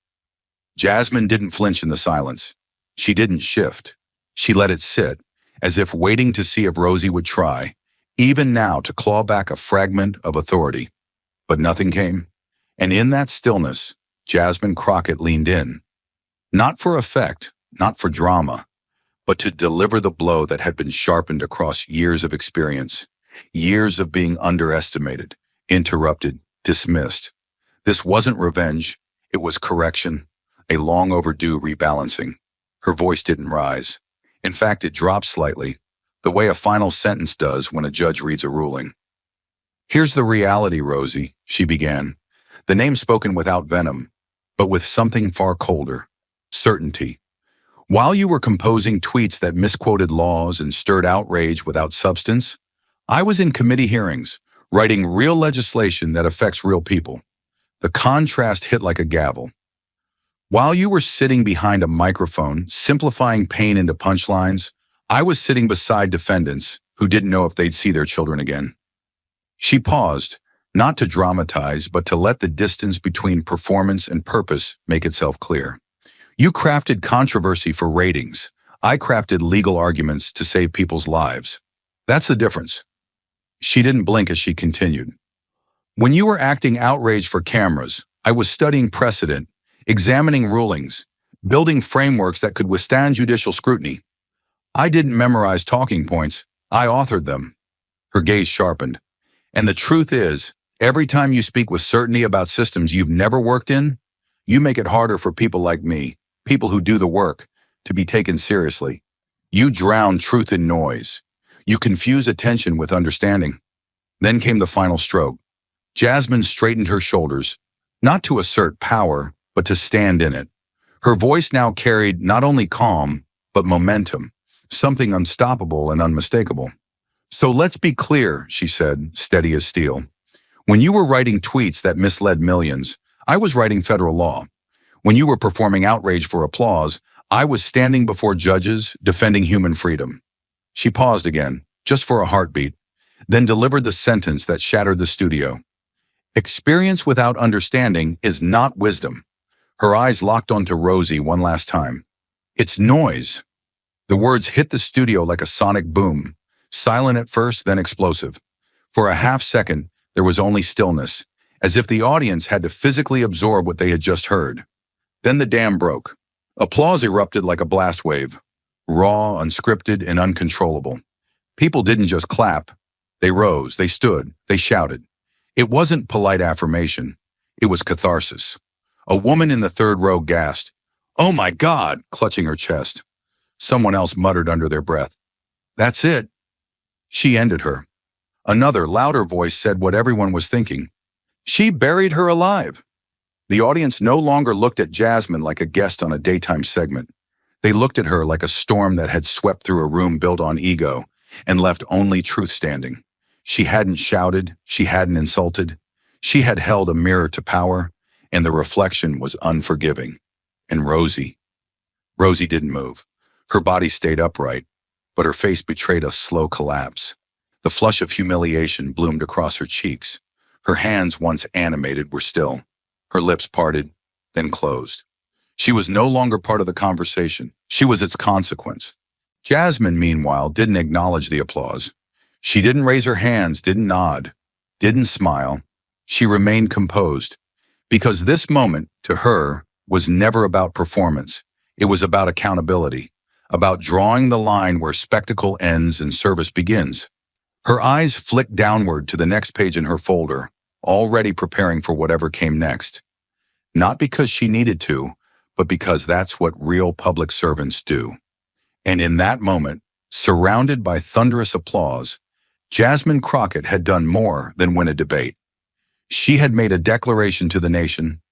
Jasmine didn't flinch in the silence. She didn't shift. She let it sit, as if waiting to see if Rosie would try, even now, to claw back a fragment of authority. But nothing came. And in that stillness, Jasmine Crockett leaned in. Not for effect, not for drama, but to deliver the blow that had been sharpened across years of experience, years of being underestimated, interrupted, dismissed. This wasn't revenge, it was correction, a long overdue rebalancing. Her voice didn't rise. In fact, it dropped slightly, the way a final sentence does when a judge reads a ruling. "Here's the reality, Rosie," she began, the name spoken without venom, but with something far colder, certainty. "While you were composing tweets that misquoted laws and stirred outrage without substance, I was in committee hearings, writing real legislation that affects real people." The contrast hit like a gavel. "While you were sitting behind a microphone, simplifying pain into punchlines, I was sitting beside defendants who didn't know if they'd see their children again." She paused, not to dramatize, but to let the distance between performance and purpose make itself clear. "You crafted controversy for ratings. I crafted legal arguments to save people's lives. That's the difference." She didn't blink as she continued. "When you were acting outrage for cameras, I was studying precedent, examining rulings, building frameworks that could withstand judicial scrutiny. I didn't memorize talking points. I authored them. Her gaze sharpened. And the truth is, every time you speak with certainty about systems you've never worked in, you make it harder for people like me, people who do the work, to be taken seriously. You drown truth in noise. You confuse attention with understanding. Then came the final stroke. Jasmine straightened her shoulders, not to assert power, but to stand in it. Her voice now carried not only calm, but momentum, something unstoppable and unmistakable. So let's be clear, she said, steady as steel. When you were writing tweets that misled millions, I was writing federal law. When you were performing outrage for applause, I was standing before judges defending human freedom. She paused again, just for a heartbeat, then delivered the sentence that shattered the studio. Experience without understanding is not wisdom. Her eyes locked onto Rosie one last time. It's noise. The words hit the studio like a sonic boom, silent at first, then explosive. For a half second, there was only stillness, as if the audience had to physically absorb what they had just heard. Then the dam broke. Applause erupted like a blast wave, raw, unscripted, and uncontrollable. People didn't just clap. They rose, they stood, they shouted. It wasn't polite affirmation. It was catharsis. A woman in the third row gasped, "Oh my God," clutching her chest. Someone else muttered under their breath, "That's it." She ended her. Another, louder voice said what everyone was thinking. She buried her alive. The audience no longer looked at Jasmine like a guest on a daytime segment. They looked at her like a storm that had swept through a room built on ego and left only truth standing. She hadn't shouted, she hadn't insulted. She had held a mirror to power, and the reflection was unforgiving. And Rosie didn't move. Her body stayed upright, but her face betrayed a slow collapse. The flush of humiliation bloomed across her cheeks. Her hands, once animated, were still. Her lips parted, then closed. She was no longer part of the conversation. She was its consequence. Jasmine, meanwhile, didn't acknowledge the applause. She didn't raise her hands, didn't nod, didn't smile. She remained composed, because this moment, to her, was never about performance. It was about accountability, about drawing the line where spectacle ends and service begins. Her eyes flicked downward to the next page in her folder, already preparing for whatever came next. Not because she needed to, but because that's what real public servants do. And in that moment, surrounded by thunderous applause, Jasmine Crockett had done more than win a debate. She had made a declaration to the nation.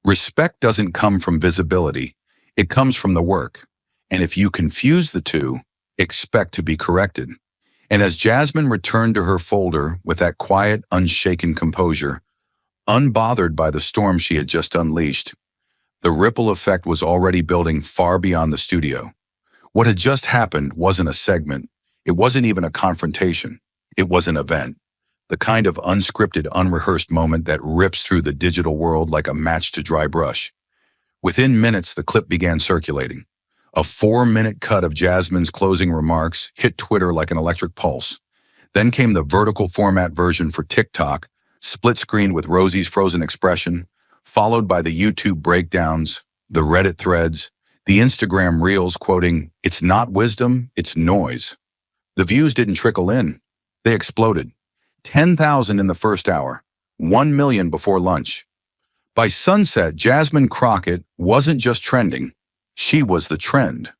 Respect doesn't come from visibility, it comes from the work. And if you confuse the two, expect to be corrected. And as Jasmine returned to her folder with that quiet, unshaken composure, unbothered by the storm she had just unleashed, the ripple effect was already building far beyond the studio. What had just happened wasn't a segment. It wasn't even a confrontation. It was an event. The kind of unscripted, unrehearsed moment that rips through the digital world like a match to dry brush. Within minutes, the clip began circulating. A 4-minute cut of Jasmine's closing remarks hit Twitter like an electric pulse. Then came the vertical format version for TikTok, split-screened with Rosie's frozen expression, followed by the YouTube breakdowns, the Reddit threads, the Instagram reels quoting, "It's not wisdom, it's noise." The views didn't trickle in. They exploded. 10,000 in the first hour, 1 million before lunch. By sunset, Jasmine Crockett wasn't just trending. She was the trend.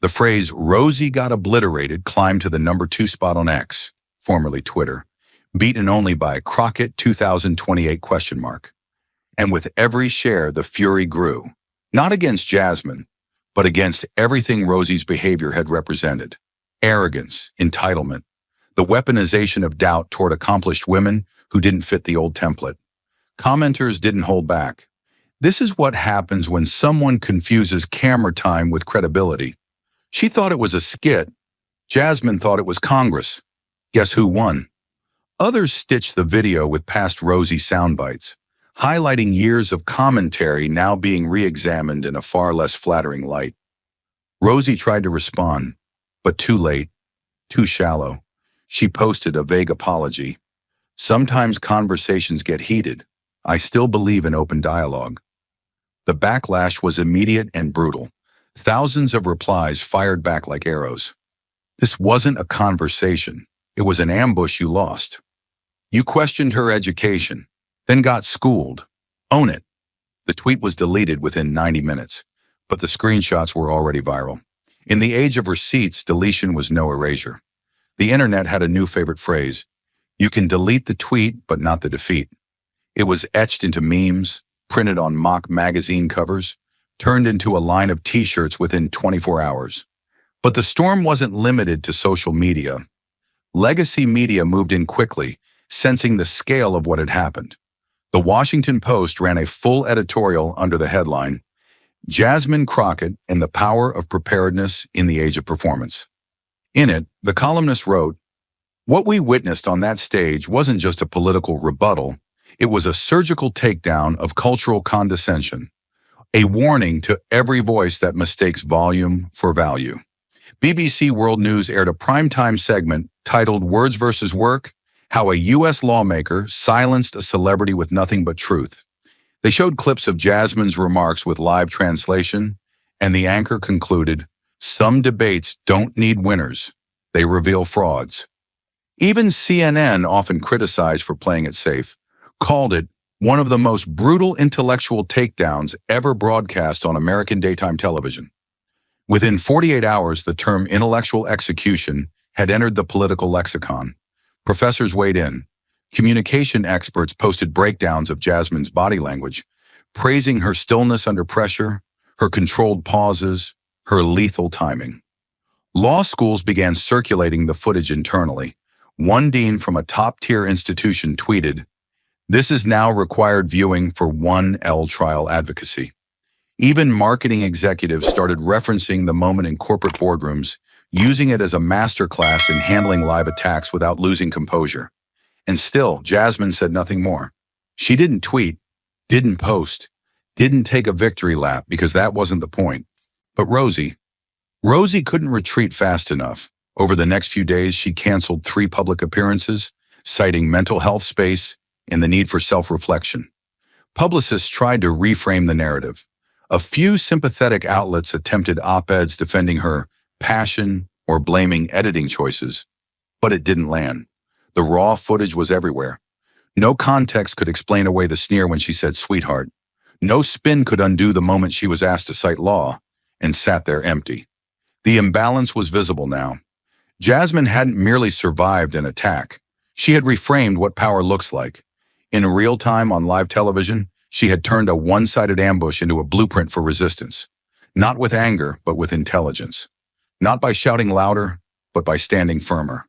The phrase "Rosie got obliterated" climbed to the #2 spot on X, formerly Twitter, beaten only by Crockett 2028 ? And with every share, the fury grew. Not against Jasmine, but against everything Rosie's behavior had represented. Arrogance, entitlement, the weaponization of doubt toward accomplished women who didn't fit the old template. Commenters didn't hold back. This is what happens when someone confuses camera time with credibility. She thought it was a skit. Jasmine thought it was Congress. Guess who won? Others stitched the video with past Rosie soundbites, highlighting years of commentary now being re-examined in a far less flattering light. Rosie tried to respond, but too late, too shallow. She posted a vague apology. "Sometimes conversations get heated. I still believe in open dialogue." The backlash was immediate and brutal. Thousands of replies fired back like arrows. This wasn't a conversation. It was an ambush you lost. You questioned her education, then got schooled. Own it. The tweet was deleted within 90 minutes, but the screenshots were already viral. In the age of receipts, deletion was no erasure. The internet had a new favorite phrase: you can delete the tweet, but not the defeat. It was etched into memes, printed on mock magazine covers, turned into a line of t-shirts within 24 hours. But the storm wasn't limited to social media. Legacy media moved in quickly, sensing the scale of what had happened. The Washington Post ran a full editorial under the headline, Jasmine Crockett and the Power of Preparedness in the Age of Performance. In it, the columnist wrote, "What we witnessed on that stage wasn't just a political rebuttal, it was a surgical takedown of cultural condescension, a warning to every voice that mistakes volume for value." BBC World News aired a primetime segment titled Words versus Work: How a U.S. Lawmaker Silenced a Celebrity with Nothing But Truth. They showed clips of Jasmine's remarks with live translation, and the anchor concluded, "Some debates don't need winners. They reveal frauds." Even CNN, often criticized for playing it safe, called it one of the most brutal intellectual takedowns ever broadcast on American daytime television. Within 48 hours, the term intellectual execution had entered the political lexicon. Professors weighed in. Communication experts posted breakdowns of Jasmine's body language, praising her stillness under pressure, her controlled pauses, her lethal timing. Law schools began circulating the footage internally. One dean from a top-tier institution tweeted, "This is now required viewing for 1L trial advocacy." Even marketing executives started referencing the moment in corporate boardrooms, using it as a masterclass in handling live attacks without losing composure. And still, Jasmine said nothing more. She didn't tweet, didn't post, didn't take a victory lap because that wasn't the point. But Rosie couldn't retreat fast enough. Over the next few days, she canceled 3 public appearances, citing mental health space and the need for self-reflection. Publicists tried to reframe the narrative. A few sympathetic outlets attempted op-eds defending her passion or blaming editing choices, but it didn't land. The raw footage was everywhere. No context could explain away the sneer when she said sweetheart. No spin could undo the moment she was asked to cite law and sat there empty. The imbalance was visible now. Jasmine hadn't merely survived an attack. She had reframed what power looks like. In real time on live television, she had turned a one-sided ambush into a blueprint for resistance. Not with anger, but with intelligence. Not by shouting louder, but by standing firmer.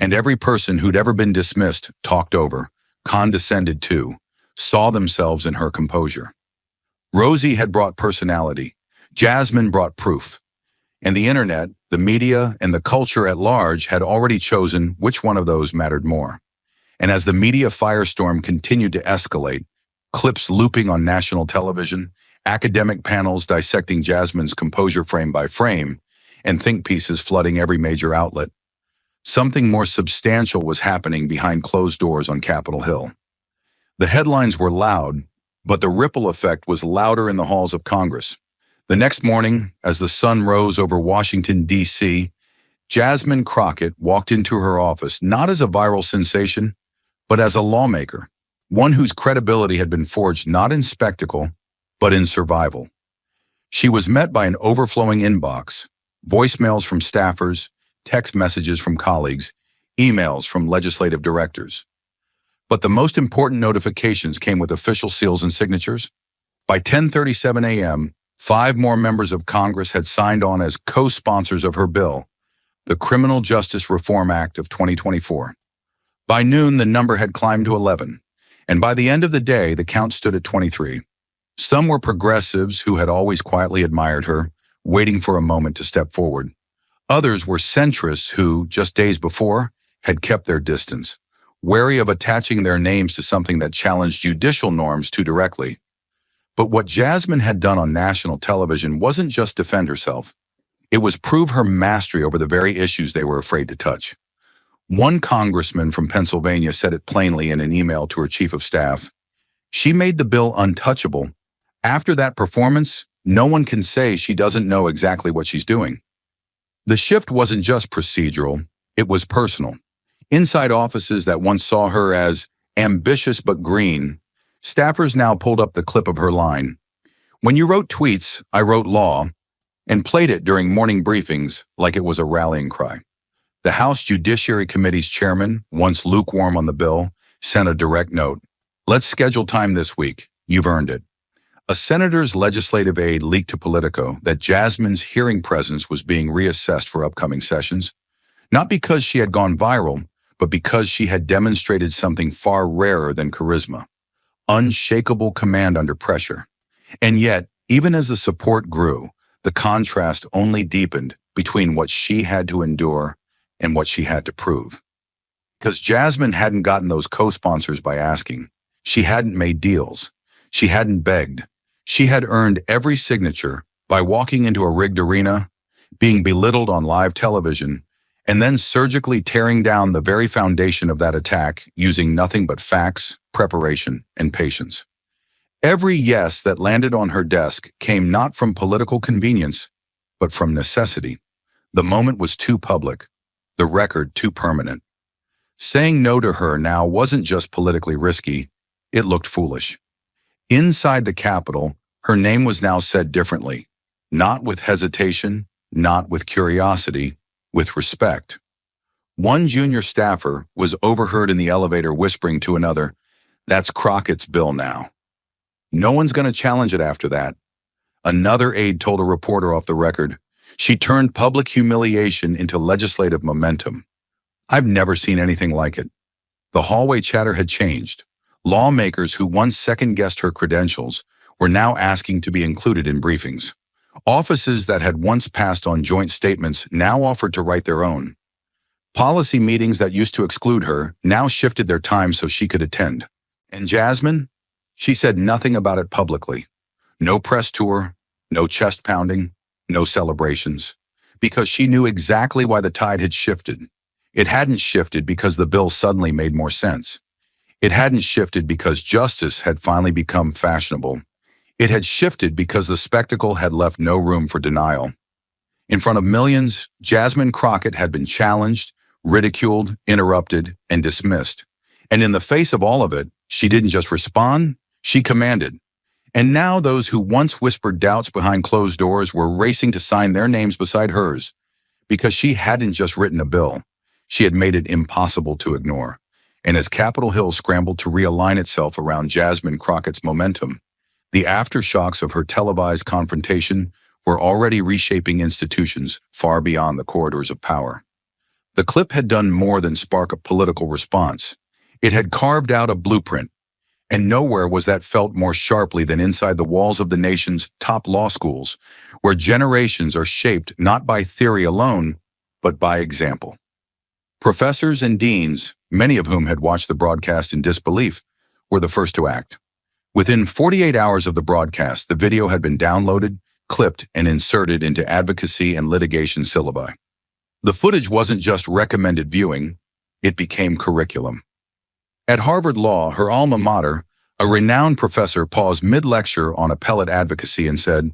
And every person who'd ever been dismissed, talked over, condescended to, saw themselves in her composure. Rosie had brought personality. Jasmine brought proof. And the internet, the media, and the culture at large had already chosen which one of those mattered more. And as the media firestorm continued to escalate, clips looping on national television, academic panels dissecting Jasmine's composure frame by frame, and think pieces flooding every major outlet, something more substantial was happening behind closed doors on Capitol Hill. The headlines were loud, but the ripple effect was louder in the halls of Congress. The next morning, as the sun rose over Washington, D.C., Jasmine Crockett walked into her office not as a viral sensation, but as a lawmaker, one whose credibility had been forged not in spectacle, but in survival. She was met by an overflowing inbox, voicemails from staffers, text messages from colleagues, emails from legislative directors. But the most important notifications came with official seals and signatures. By 10:37 a.m., 5 more members of Congress had signed on as co-sponsors of her bill, the Criminal Justice Reform Act of 2024. By noon, the number had climbed to 11, and by the end of the day, the count stood at 23. Some were progressives who had always quietly admired her, waiting for a moment to step forward. Others were centrists who, just days before, had kept their distance, wary of attaching their names to something that challenged judicial norms too directly. But what Jasmine had done on national television wasn't just defend herself. It was prove her mastery over the very issues they were afraid to touch. One congressman from Pennsylvania said it plainly in an email to her chief of staff. She made the bill untouchable. After that performance, no one can say she doesn't know exactly what she's doing. The shift wasn't just procedural, it was personal. Inside offices that once saw her as ambitious but green, staffers now pulled up the clip of her line. When you wrote tweets, I wrote law, and played it during morning briefings like it was a rallying cry. The House Judiciary Committee's chairman, once lukewarm on the bill, sent a direct note. Let's schedule time this week. You've earned it. A senator's legislative aide leaked to Politico that Jasmine's hearing presence was being reassessed for upcoming sessions, not because she had gone viral, but because she had demonstrated something far rarer than charisma: unshakable command under pressure. And yet, even as the support grew, the contrast only deepened between what she had to endure and what she had to prove. Because Jasmine hadn't gotten those co-sponsors by asking. She hadn't made deals. She hadn't begged. She had earned every signature by walking into a rigged arena, being belittled on live television, and then surgically tearing down the very foundation of that attack using nothing but facts, preparation, and patience. Every yes that landed on her desk came not from political convenience, but from necessity. The moment was too public, the record too permanent. Saying no to her now wasn't just politically risky, it looked foolish. Inside the Capitol, her name was now said differently, not with hesitation, not with curiosity, with respect. One junior staffer was overheard in the elevator whispering to another, "That's Crockett's bill now. No one's going to challenge it after that." Another aide told a reporter off the record, "She turned public humiliation into legislative momentum. I've never seen anything like it." The hallway chatter had changed. Lawmakers who once second-guessed her credentials were now asking to be included in briefings. Offices that had once passed on joint statements now offered to write their own. Policy meetings that used to exclude her now shifted their time so she could attend. And Jasmine? She said nothing about it publicly. No press tour, no chest pounding, no celebrations. Because she knew exactly why the tide had shifted. It hadn't shifted because the bill suddenly made more sense. It hadn't shifted because justice had finally become fashionable. It had shifted because the spectacle had left no room for denial. In front of millions, Jasmine Crockett had been challenged, ridiculed, interrupted, and dismissed. And in the face of all of it, she didn't just respond, she commanded. And now those who once whispered doubts behind closed doors were racing to sign their names beside hers, because she hadn't just written a bill, she had made it impossible to ignore. And as Capitol Hill scrambled to realign itself around Jasmine Crockett's momentum, the aftershocks of her televised confrontation were already reshaping institutions far beyond the corridors of power. The clip had done more than spark a political response. It had carved out a blueprint, and nowhere was that felt more sharply than inside the walls of the nation's top law schools, where generations are shaped not by theory alone, but by example. Professors and deans, many of whom had watched the broadcast in disbelief, were the first to act. Within 48 hours of the broadcast, the video had been downloaded, clipped, and inserted into advocacy and litigation syllabi. The footage wasn't just recommended viewing, it became curriculum. At Harvard Law, her alma mater, a renowned professor paused mid-lecture on appellate advocacy and said,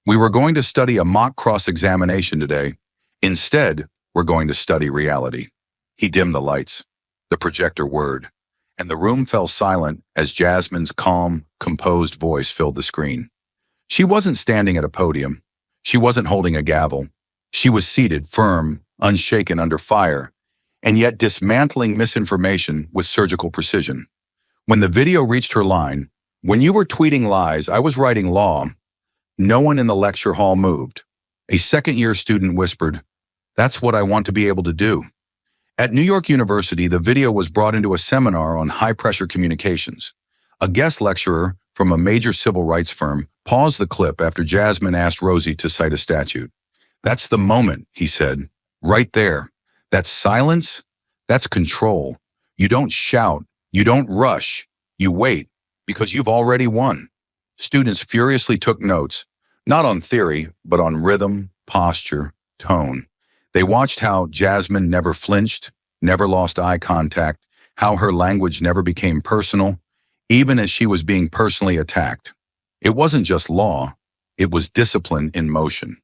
"We were going to study a mock cross-examination today. Instead, we're going to study reality." He dimmed the lights. The projector whirred, and the room fell silent as Jasmine's calm, composed voice filled the screen. She wasn't standing at a podium. She wasn't holding a gavel. She was seated, firm, unshaken under fire, and yet dismantling misinformation with surgical precision. When the video reached her line, "When you were tweeting lies, I was writing law," no one in the lecture hall moved. A second-year student whispered, "That's what I want to be able to do." At New York University, the video was brought into a seminar on high-pressure communications. A guest lecturer from a major civil rights firm paused the clip after Jasmine asked Rosie to cite a statute. "That's the moment," he said. "Right there. That's silence. That's control. You don't shout. You don't rush. You wait, because you've already won." Students furiously took notes, not on theory, but on rhythm, posture, tone. They watched how Jasmine never flinched, never lost eye contact, how her language never became personal, even as she was being personally attacked. It wasn't just law, it was discipline in motion.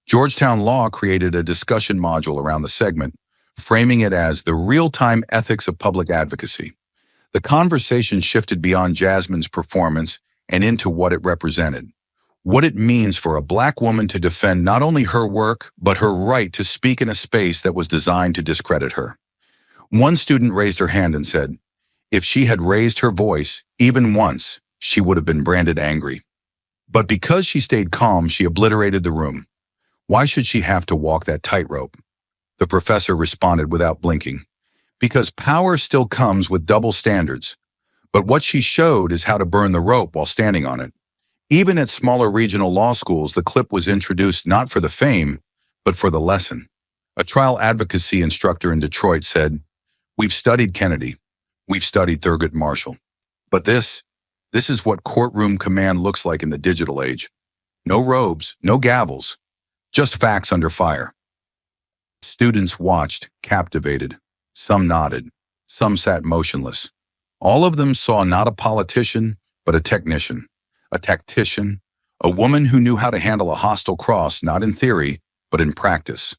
Georgetown Law created a discussion module around the segment, framing it as the real-time ethics of public advocacy. The conversation shifted beyond Jasmine's performance and into what it represented. What it means for a Black woman to defend not only her work, but her right to speak in a space that was designed to discredit her. One student raised her hand and said, if she had raised her voice, even once, she would have been branded angry. But because she stayed calm, she obliterated the room. Why should she have to walk that tightrope? The professor responded without blinking. Because power still comes with double standards. But what she showed is how to burn the rope while standing on it. Even at smaller regional law schools, the clip was introduced not for the fame, but for the lesson. A trial advocacy instructor in Detroit said, we've studied Kennedy. We've studied Thurgood Marshall. But this is what courtroom command looks like in the digital age. No robes, no gavels, just facts under fire. Students watched, captivated. Some nodded. Some sat motionless. All of them saw not a politician, but a technician, a tactician, a woman who knew how to handle a hostile cross, not in theory, but in practice.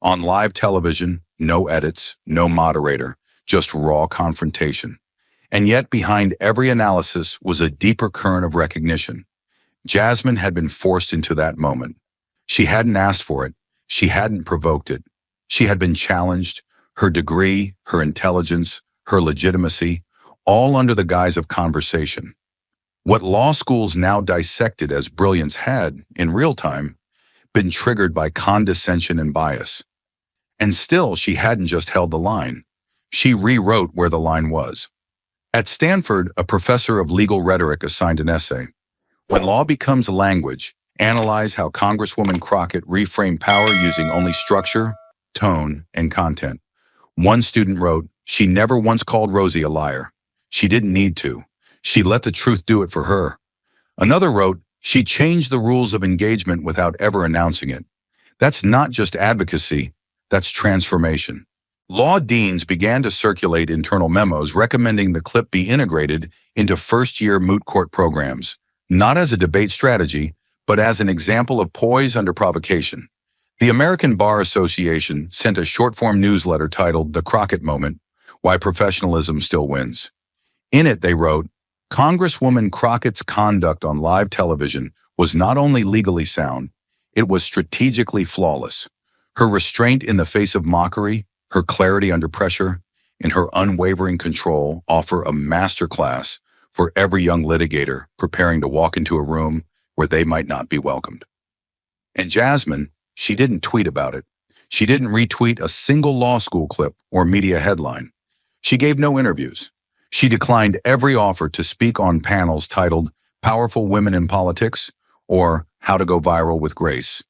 On live television, no edits, no moderator, just raw confrontation. And yet behind every analysis was a deeper current of recognition. Jasmine had been forced into that moment. She hadn't asked for it. She hadn't provoked it. She had been challenged, her degree, her intelligence, her legitimacy, all under the guise of conversation. What law schools now dissected as brilliance had, in real time, been triggered by condescension and bias. And still, she hadn't just held the line. She rewrote where the line was. At Stanford, a professor of legal rhetoric assigned an essay. When law becomes a language, analyze how Congresswoman Crockett reframed power using only structure, tone, and content. One student wrote, she never once called Rosie a liar. She didn't need to. She let the truth do it for her. Another wrote, she changed the rules of engagement without ever announcing it. That's not just advocacy, that's transformation. Law deans began to circulate internal memos recommending the clip be integrated into first-year moot court programs, not as a debate strategy, but as an example of poise under provocation. The American Bar Association sent a short-form newsletter titled The Crockett Moment, Why Professionalism Still Wins. In it, they wrote, Congresswoman Crockett's conduct on live television was not only legally sound, it was strategically flawless. Her restraint in the face of mockery, her clarity under pressure, and her unwavering control offer a masterclass for every young litigator preparing to walk into a room where they might not be welcomed. And Jasmine, she didn't tweet about it. She didn't retweet a single law school clip or media headline. She gave no interviews. She declined every offer to speak on panels titled Powerful Women in Politics or How to Go Viral with Grace.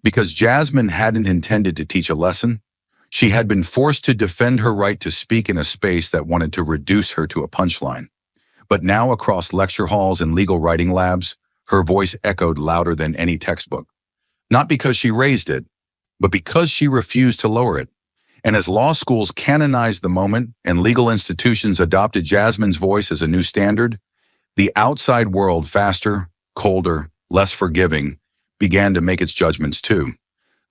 Because Jasmine hadn't intended to teach a lesson, she had been forced to defend her right to speak in a space that wanted to reduce her to a punchline. But now across lecture halls and legal writing labs, her voice echoed louder than any textbook. Not because she raised it, but because she refused to lower it. And as law schools canonized the moment and legal institutions adopted Jasmine's voice as a new standard, the outside world, faster, colder, less forgiving, began to make its judgments too.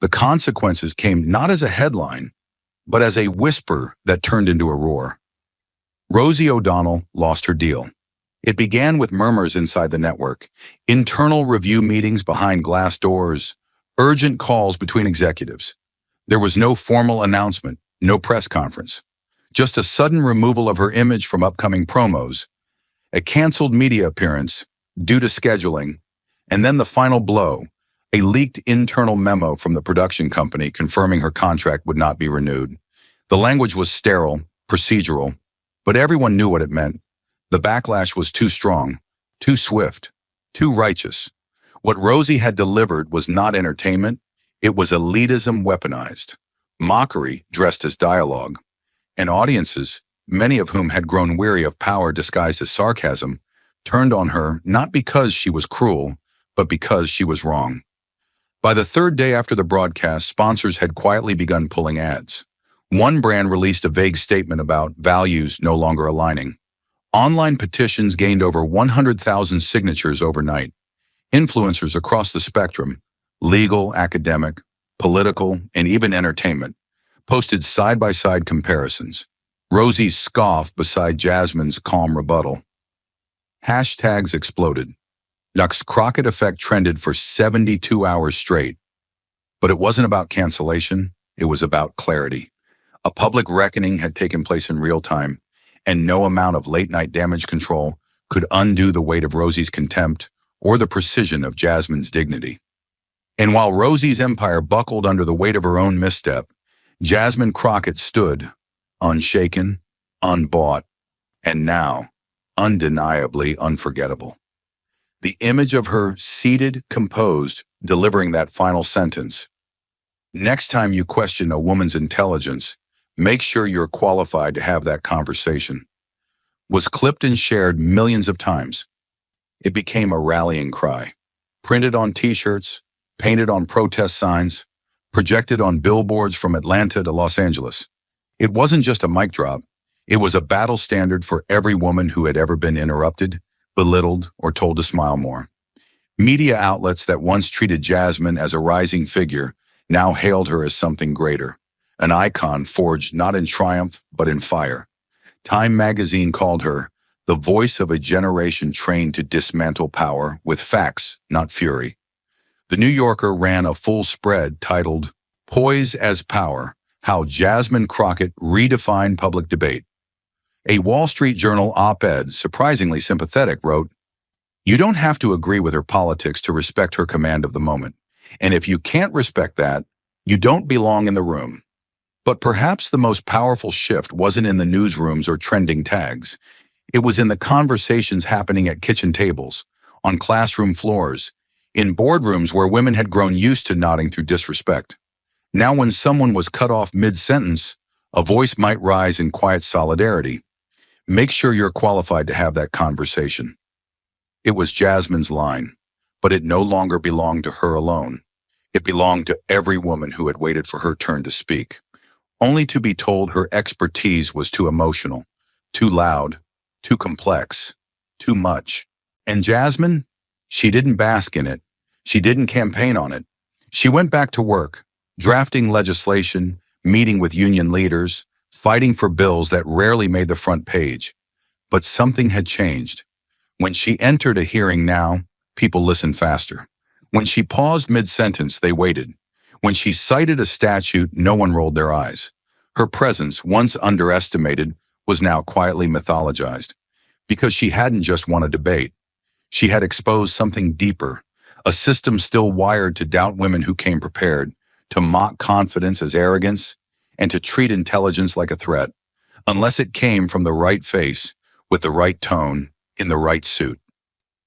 The consequences came not as a headline, but as a whisper that turned into a roar. Rosie O'Donnell lost her deal. It began with murmurs inside the network, internal review meetings behind glass doors, urgent calls between executives. There was no formal announcement, no press conference, just a sudden removal of her image from upcoming promos, a canceled media appearance due to scheduling, and then the final blow, a leaked internal memo from the production company confirming her contract would not be renewed. The language was sterile, procedural, but everyone knew what it meant. The backlash was too strong, too swift, too righteous. What Rosie had delivered was not entertainment, it was elitism weaponized, mockery dressed as dialogue, and audiences, many of whom had grown weary of power disguised as sarcasm, turned on her not because she was cruel, but because she was wrong. By the third day after the broadcast, sponsors had quietly begun pulling ads. One brand released a vague statement about values no longer aligning. Online petitions gained over 100,000 signatures overnight. Influencers across the spectrum, legal, academic, political, and even entertainment, posted side-by-side comparisons. Rosie's scoff beside Jasmine's calm rebuttal. Hashtags exploded. Nuck's Crockett effect trended for 72 hours straight. But it wasn't about cancellation, it was about clarity. A public reckoning had taken place in real time, and no amount of late-night damage control could undo the weight of Rosie's contempt or the precision of Jasmine's dignity. And while Rosie's empire buckled under the weight of her own misstep, Jasmine Crockett stood, unshaken, unbought, and now, undeniably unforgettable. The image of her seated, composed, delivering that final sentence. Next time you question a woman's intelligence, make sure you're qualified to have that conversation. Was clipped and shared millions of times. It became a rallying cry. Printed on t-shirts, painted on protest signs, projected on billboards from Atlanta to Los Angeles. It wasn't just a mic drop. It was a battle standard for every woman who had ever been interrupted, belittled, or told to smile more. Media outlets that once treated Jasmine as a rising figure now hailed her as something greater, an icon forged not in triumph but in fire. Time magazine called her the voice of a generation trained to dismantle power with facts, not fury. The New Yorker ran a full spread titled, "Poise as Power: How Jasmine Crockett Redefined Public Debate." A Wall Street Journal op-ed, surprisingly sympathetic, wrote, "You don't have to agree with her politics to respect her command of the moment. And if you can't respect that, you don't belong in the room." But perhaps the most powerful shift wasn't in the newsrooms or trending tags. It was in the conversations happening at kitchen tables, on classroom floors, in boardrooms where women had grown used to nodding through disrespect. Now when someone was cut off mid-sentence, a voice might rise in quiet solidarity. Make sure you're qualified to have that conversation. It was Jasmine's line, but it no longer belonged to her alone. It belonged to every woman who had waited for her turn to speak, only to be told her expertise was too emotional, too loud, too complex, too much. And Jasmine? She didn't bask in it. She didn't campaign on it. She went back to work, drafting legislation, meeting with union leaders, fighting for bills that rarely made the front page. But something had changed. When she entered a hearing now, people listened faster. When she paused mid-sentence, they waited. When she cited a statute, no one rolled their eyes. Her presence, once underestimated, was now quietly mythologized. Because she hadn't just won a debate. She had exposed something deeper, a system still wired to doubt women who came prepared, to mock confidence as arrogance, and to treat intelligence like a threat, unless it came from the right face, with the right tone, in the right suit.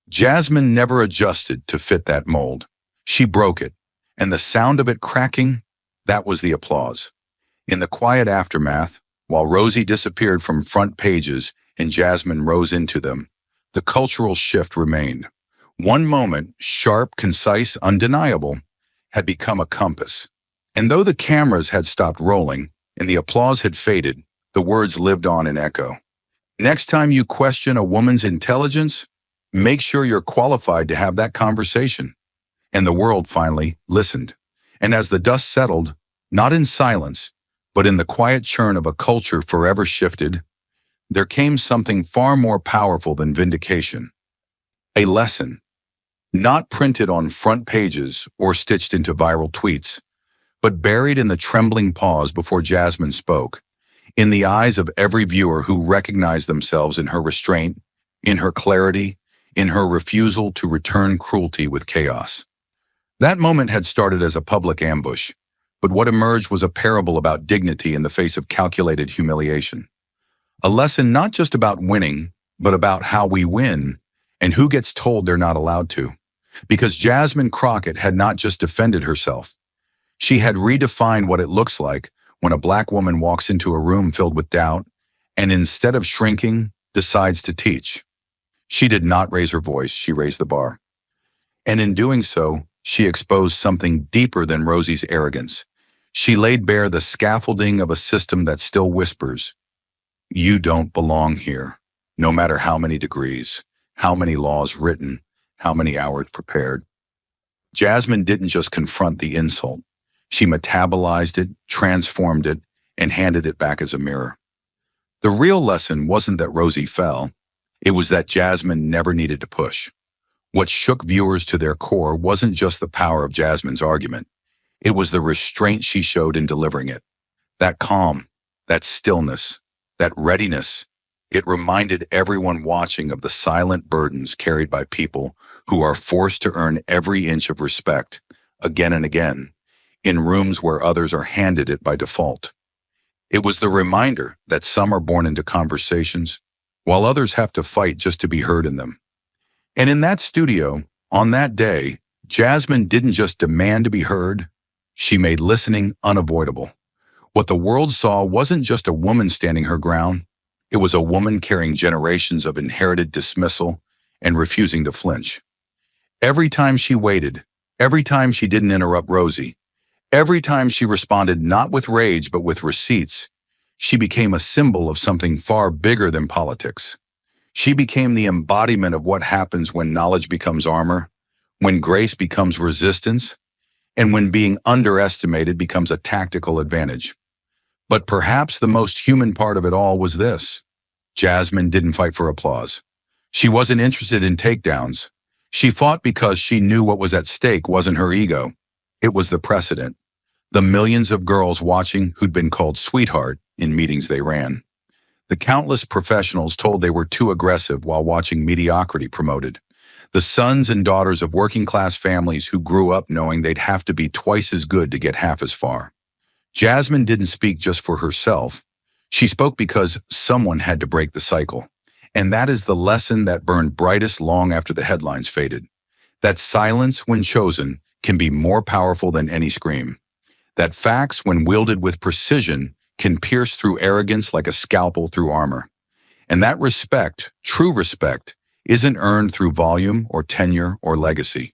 Jasmine never adjusted to fit that mold. She broke it, and the sound of it cracking, that was the applause. In the quiet aftermath, while Rosie disappeared from front pages and Jasmine rose into them, the cultural shift remained. One moment, sharp, concise, undeniable, had become a compass. And though the cameras had stopped rolling and the applause had faded, the words lived on in echo. Next time you question a woman's intelligence, make sure you're qualified to have that conversation. And the world finally listened. And as the dust settled, not in silence, but in the quiet churn of a culture forever shifted, there came something far more powerful than vindication. A lesson, not printed on front pages or stitched into viral tweets, but buried in the trembling pause before Jasmine spoke, in the eyes of every viewer who recognized themselves in her restraint, in her clarity, in her refusal to return cruelty with chaos. That moment had started as a public ambush, but what emerged was a parable about dignity in the face of calculated humiliation. A lesson not just about winning, but about how we win and who gets told they're not allowed to. Because Jasmine Crockett had not just defended herself. She had redefined what it looks like when a Black woman walks into a room filled with doubt and instead of shrinking, decides to teach. She did not raise her voice, she raised the bar. And in doing so, she exposed something deeper than Rosie's arrogance. She laid bare the scaffolding of a system that still whispers, "You don't belong here," no matter how many degrees, how many laws written, how many hours prepared. Jasmine didn't just confront the insult. She metabolized it, transformed it, and handed it back as a mirror. The real lesson wasn't that Rosie fell. It was that Jasmine never needed to push. What shook viewers to their core wasn't just the power of Jasmine's argument. It was the restraint she showed in delivering it. That calm, that stillness, that readiness. It reminded everyone watching of the silent burdens carried by people who are forced to earn every inch of respect, again and again, in rooms where others are handed it by default. It was the reminder that some are born into conversations, while others have to fight just to be heard in them. And in that studio, on that day, Jasmine didn't just demand to be heard, she made listening unavoidable. What the world saw wasn't just a woman standing her ground, it was a woman carrying generations of inherited dismissal and refusing to flinch. Every time she waited, every time she didn't interrupt Rosie, every time she responded not with rage but with receipts, she became a symbol of something far bigger than politics. She became the embodiment of what happens when knowledge becomes armor, when grace becomes resistance, and when being underestimated becomes a tactical advantage. But perhaps the most human part of it all was this. Jasmine didn't fight for applause. She wasn't interested in takedowns. She fought because she knew what was at stake wasn't her ego. It was the precedent. The millions of girls watching who'd been called sweetheart in meetings they ran. The countless professionals told they were too aggressive while watching mediocrity promoted. The sons and daughters of working-class families who grew up knowing they'd have to be twice as good to get half as far. Jasmine didn't speak just for herself. She spoke because someone had to break the cycle. And that is the lesson that burned brightest long after the headlines faded. That silence, when chosen, can be more powerful than any scream. That facts, when wielded with precision, can pierce through arrogance like a scalpel through armor. And that respect, true respect, isn't earned through volume or tenure or legacy.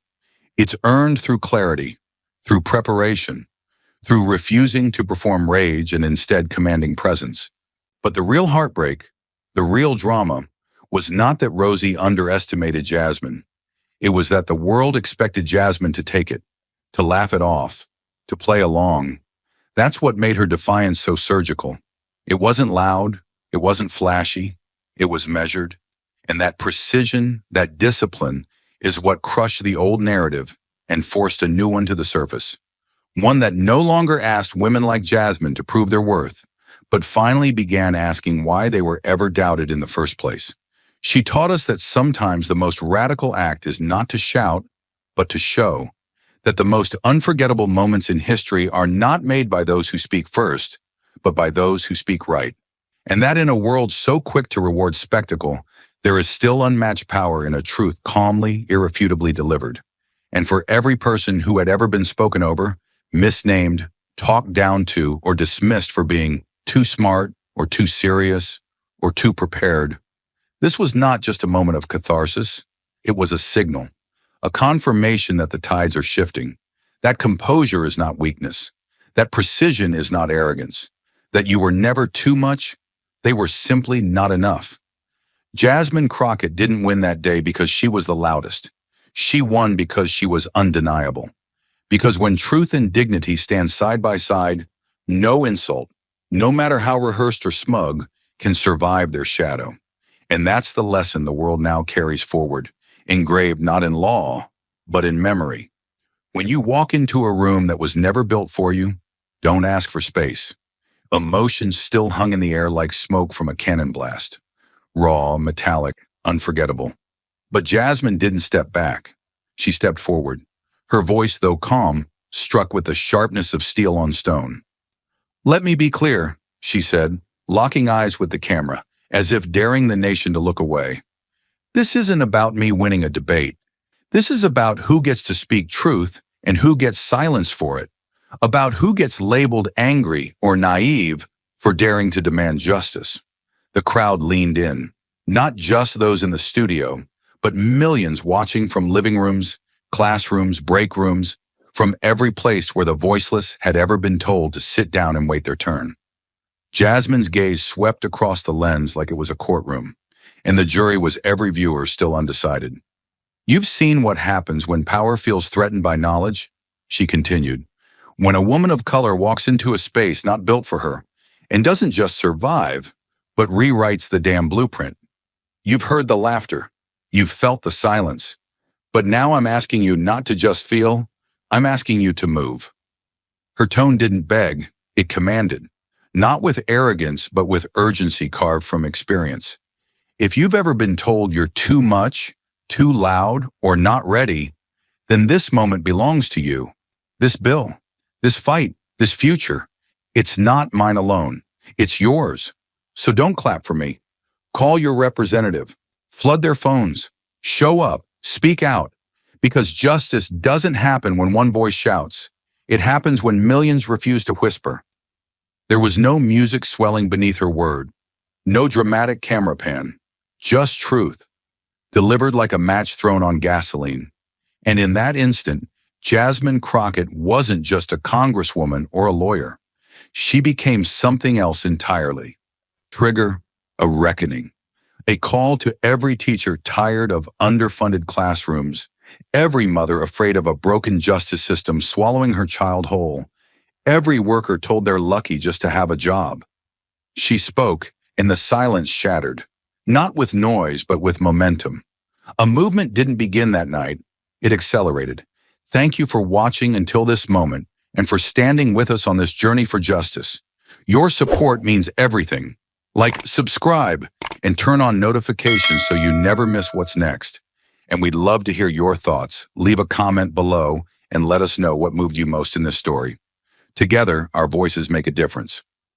It's earned through clarity, through preparation, through refusing to perform rage and instead commanding presence. But the real heartbreak, the real drama, was not that Rosie underestimated Jasmine. It was that the world expected Jasmine to take it, to laugh it off, to play along. That's what made her defiance so surgical. It wasn't loud, it wasn't flashy, it was measured. And that precision, that discipline, is what crushed the old narrative and forced a new one to the surface. One that no longer asked women like Jasmine to prove their worth, but finally began asking why they were ever doubted in the first place. She taught us that sometimes the most radical act is not to shout, but to show. That the most unforgettable moments in history are not made by those who speak first, but by those who speak right. And that in a world so quick to reward spectacle, there is still unmatched power in a truth calmly, irrefutably delivered. And for every person who had ever been spoken over, misnamed, talked down to, or dismissed for being too smart, or too serious, or too prepared, this was not just a moment of catharsis, it was a signal. A confirmation that the tides are shifting, that composure is not weakness, that precision is not arrogance, that you were never too much, they were simply not enough. Jasmine Crockett didn't win that day because she was the loudest. She won because she was undeniable. Because when truth and dignity stand side by side, no insult, no matter how rehearsed or smug, can survive their shadow. And that's the lesson the world now carries forward. Engraved not in law, but in memory. When you walk into a room that was never built for you, don't ask for space. Emotions still hung in the air like smoke from a cannon blast. Raw, metallic, unforgettable. But Jasmine didn't step back. She stepped forward. Her voice, though calm, struck with the sharpness of steel on stone. "Let me be clear," she said, locking eyes with the camera, as if daring the nation to look away. "This isn't about me winning a debate. This is about who gets to speak truth and who gets silenced for it, about who gets labeled angry or naive for daring to demand justice." The crowd leaned in, not just those in the studio, but millions watching from living rooms, classrooms, break rooms, from every place where the voiceless had ever been told to sit down and wait their turn. Jasmine's gaze swept across the lens like it was a courtroom, and the jury was every viewer still undecided. You've seen what happens when power feels threatened by knowledge, she continued. When a woman of color walks into a space not built for her and doesn't just survive, but rewrites the damn blueprint. You've heard the laughter. You've felt the silence. But now I'm asking you not to just feel, I'm asking you to move. Her tone didn't beg, it commanded. Not with arrogance, but with urgency carved from experience. If you've ever been told you're too much, too loud, or not ready, then this moment belongs to you. This bill, this fight, this future. It's not mine alone. It's yours. So don't clap for me. Call your representative. Flood their phones. Show up. Speak out. Because justice doesn't happen when one voice shouts. It happens when millions refuse to whisper. There was no music swelling beneath her word. No dramatic camera pan. Just truth. Delivered like a match thrown on gasoline. And in that instant, Jasmine Crockett wasn't just a congresswoman or a lawyer. She became something else entirely. Trigger, a reckoning. A call to every teacher tired of underfunded classrooms, every mother afraid of a broken justice system swallowing her child whole, every worker told they're lucky just to have a job. She spoke, and the silence shattered, not with noise but with momentum. A movement didn't begin that night, it accelerated. Thank you for watching until this moment and for standing with us on this journey for justice. Your support means everything. Like, subscribe, and turn on notifications so you never miss what's next. And we'd love to hear your thoughts. Leave a comment below and let us know what moved you most in this story. Together, our voices make a difference.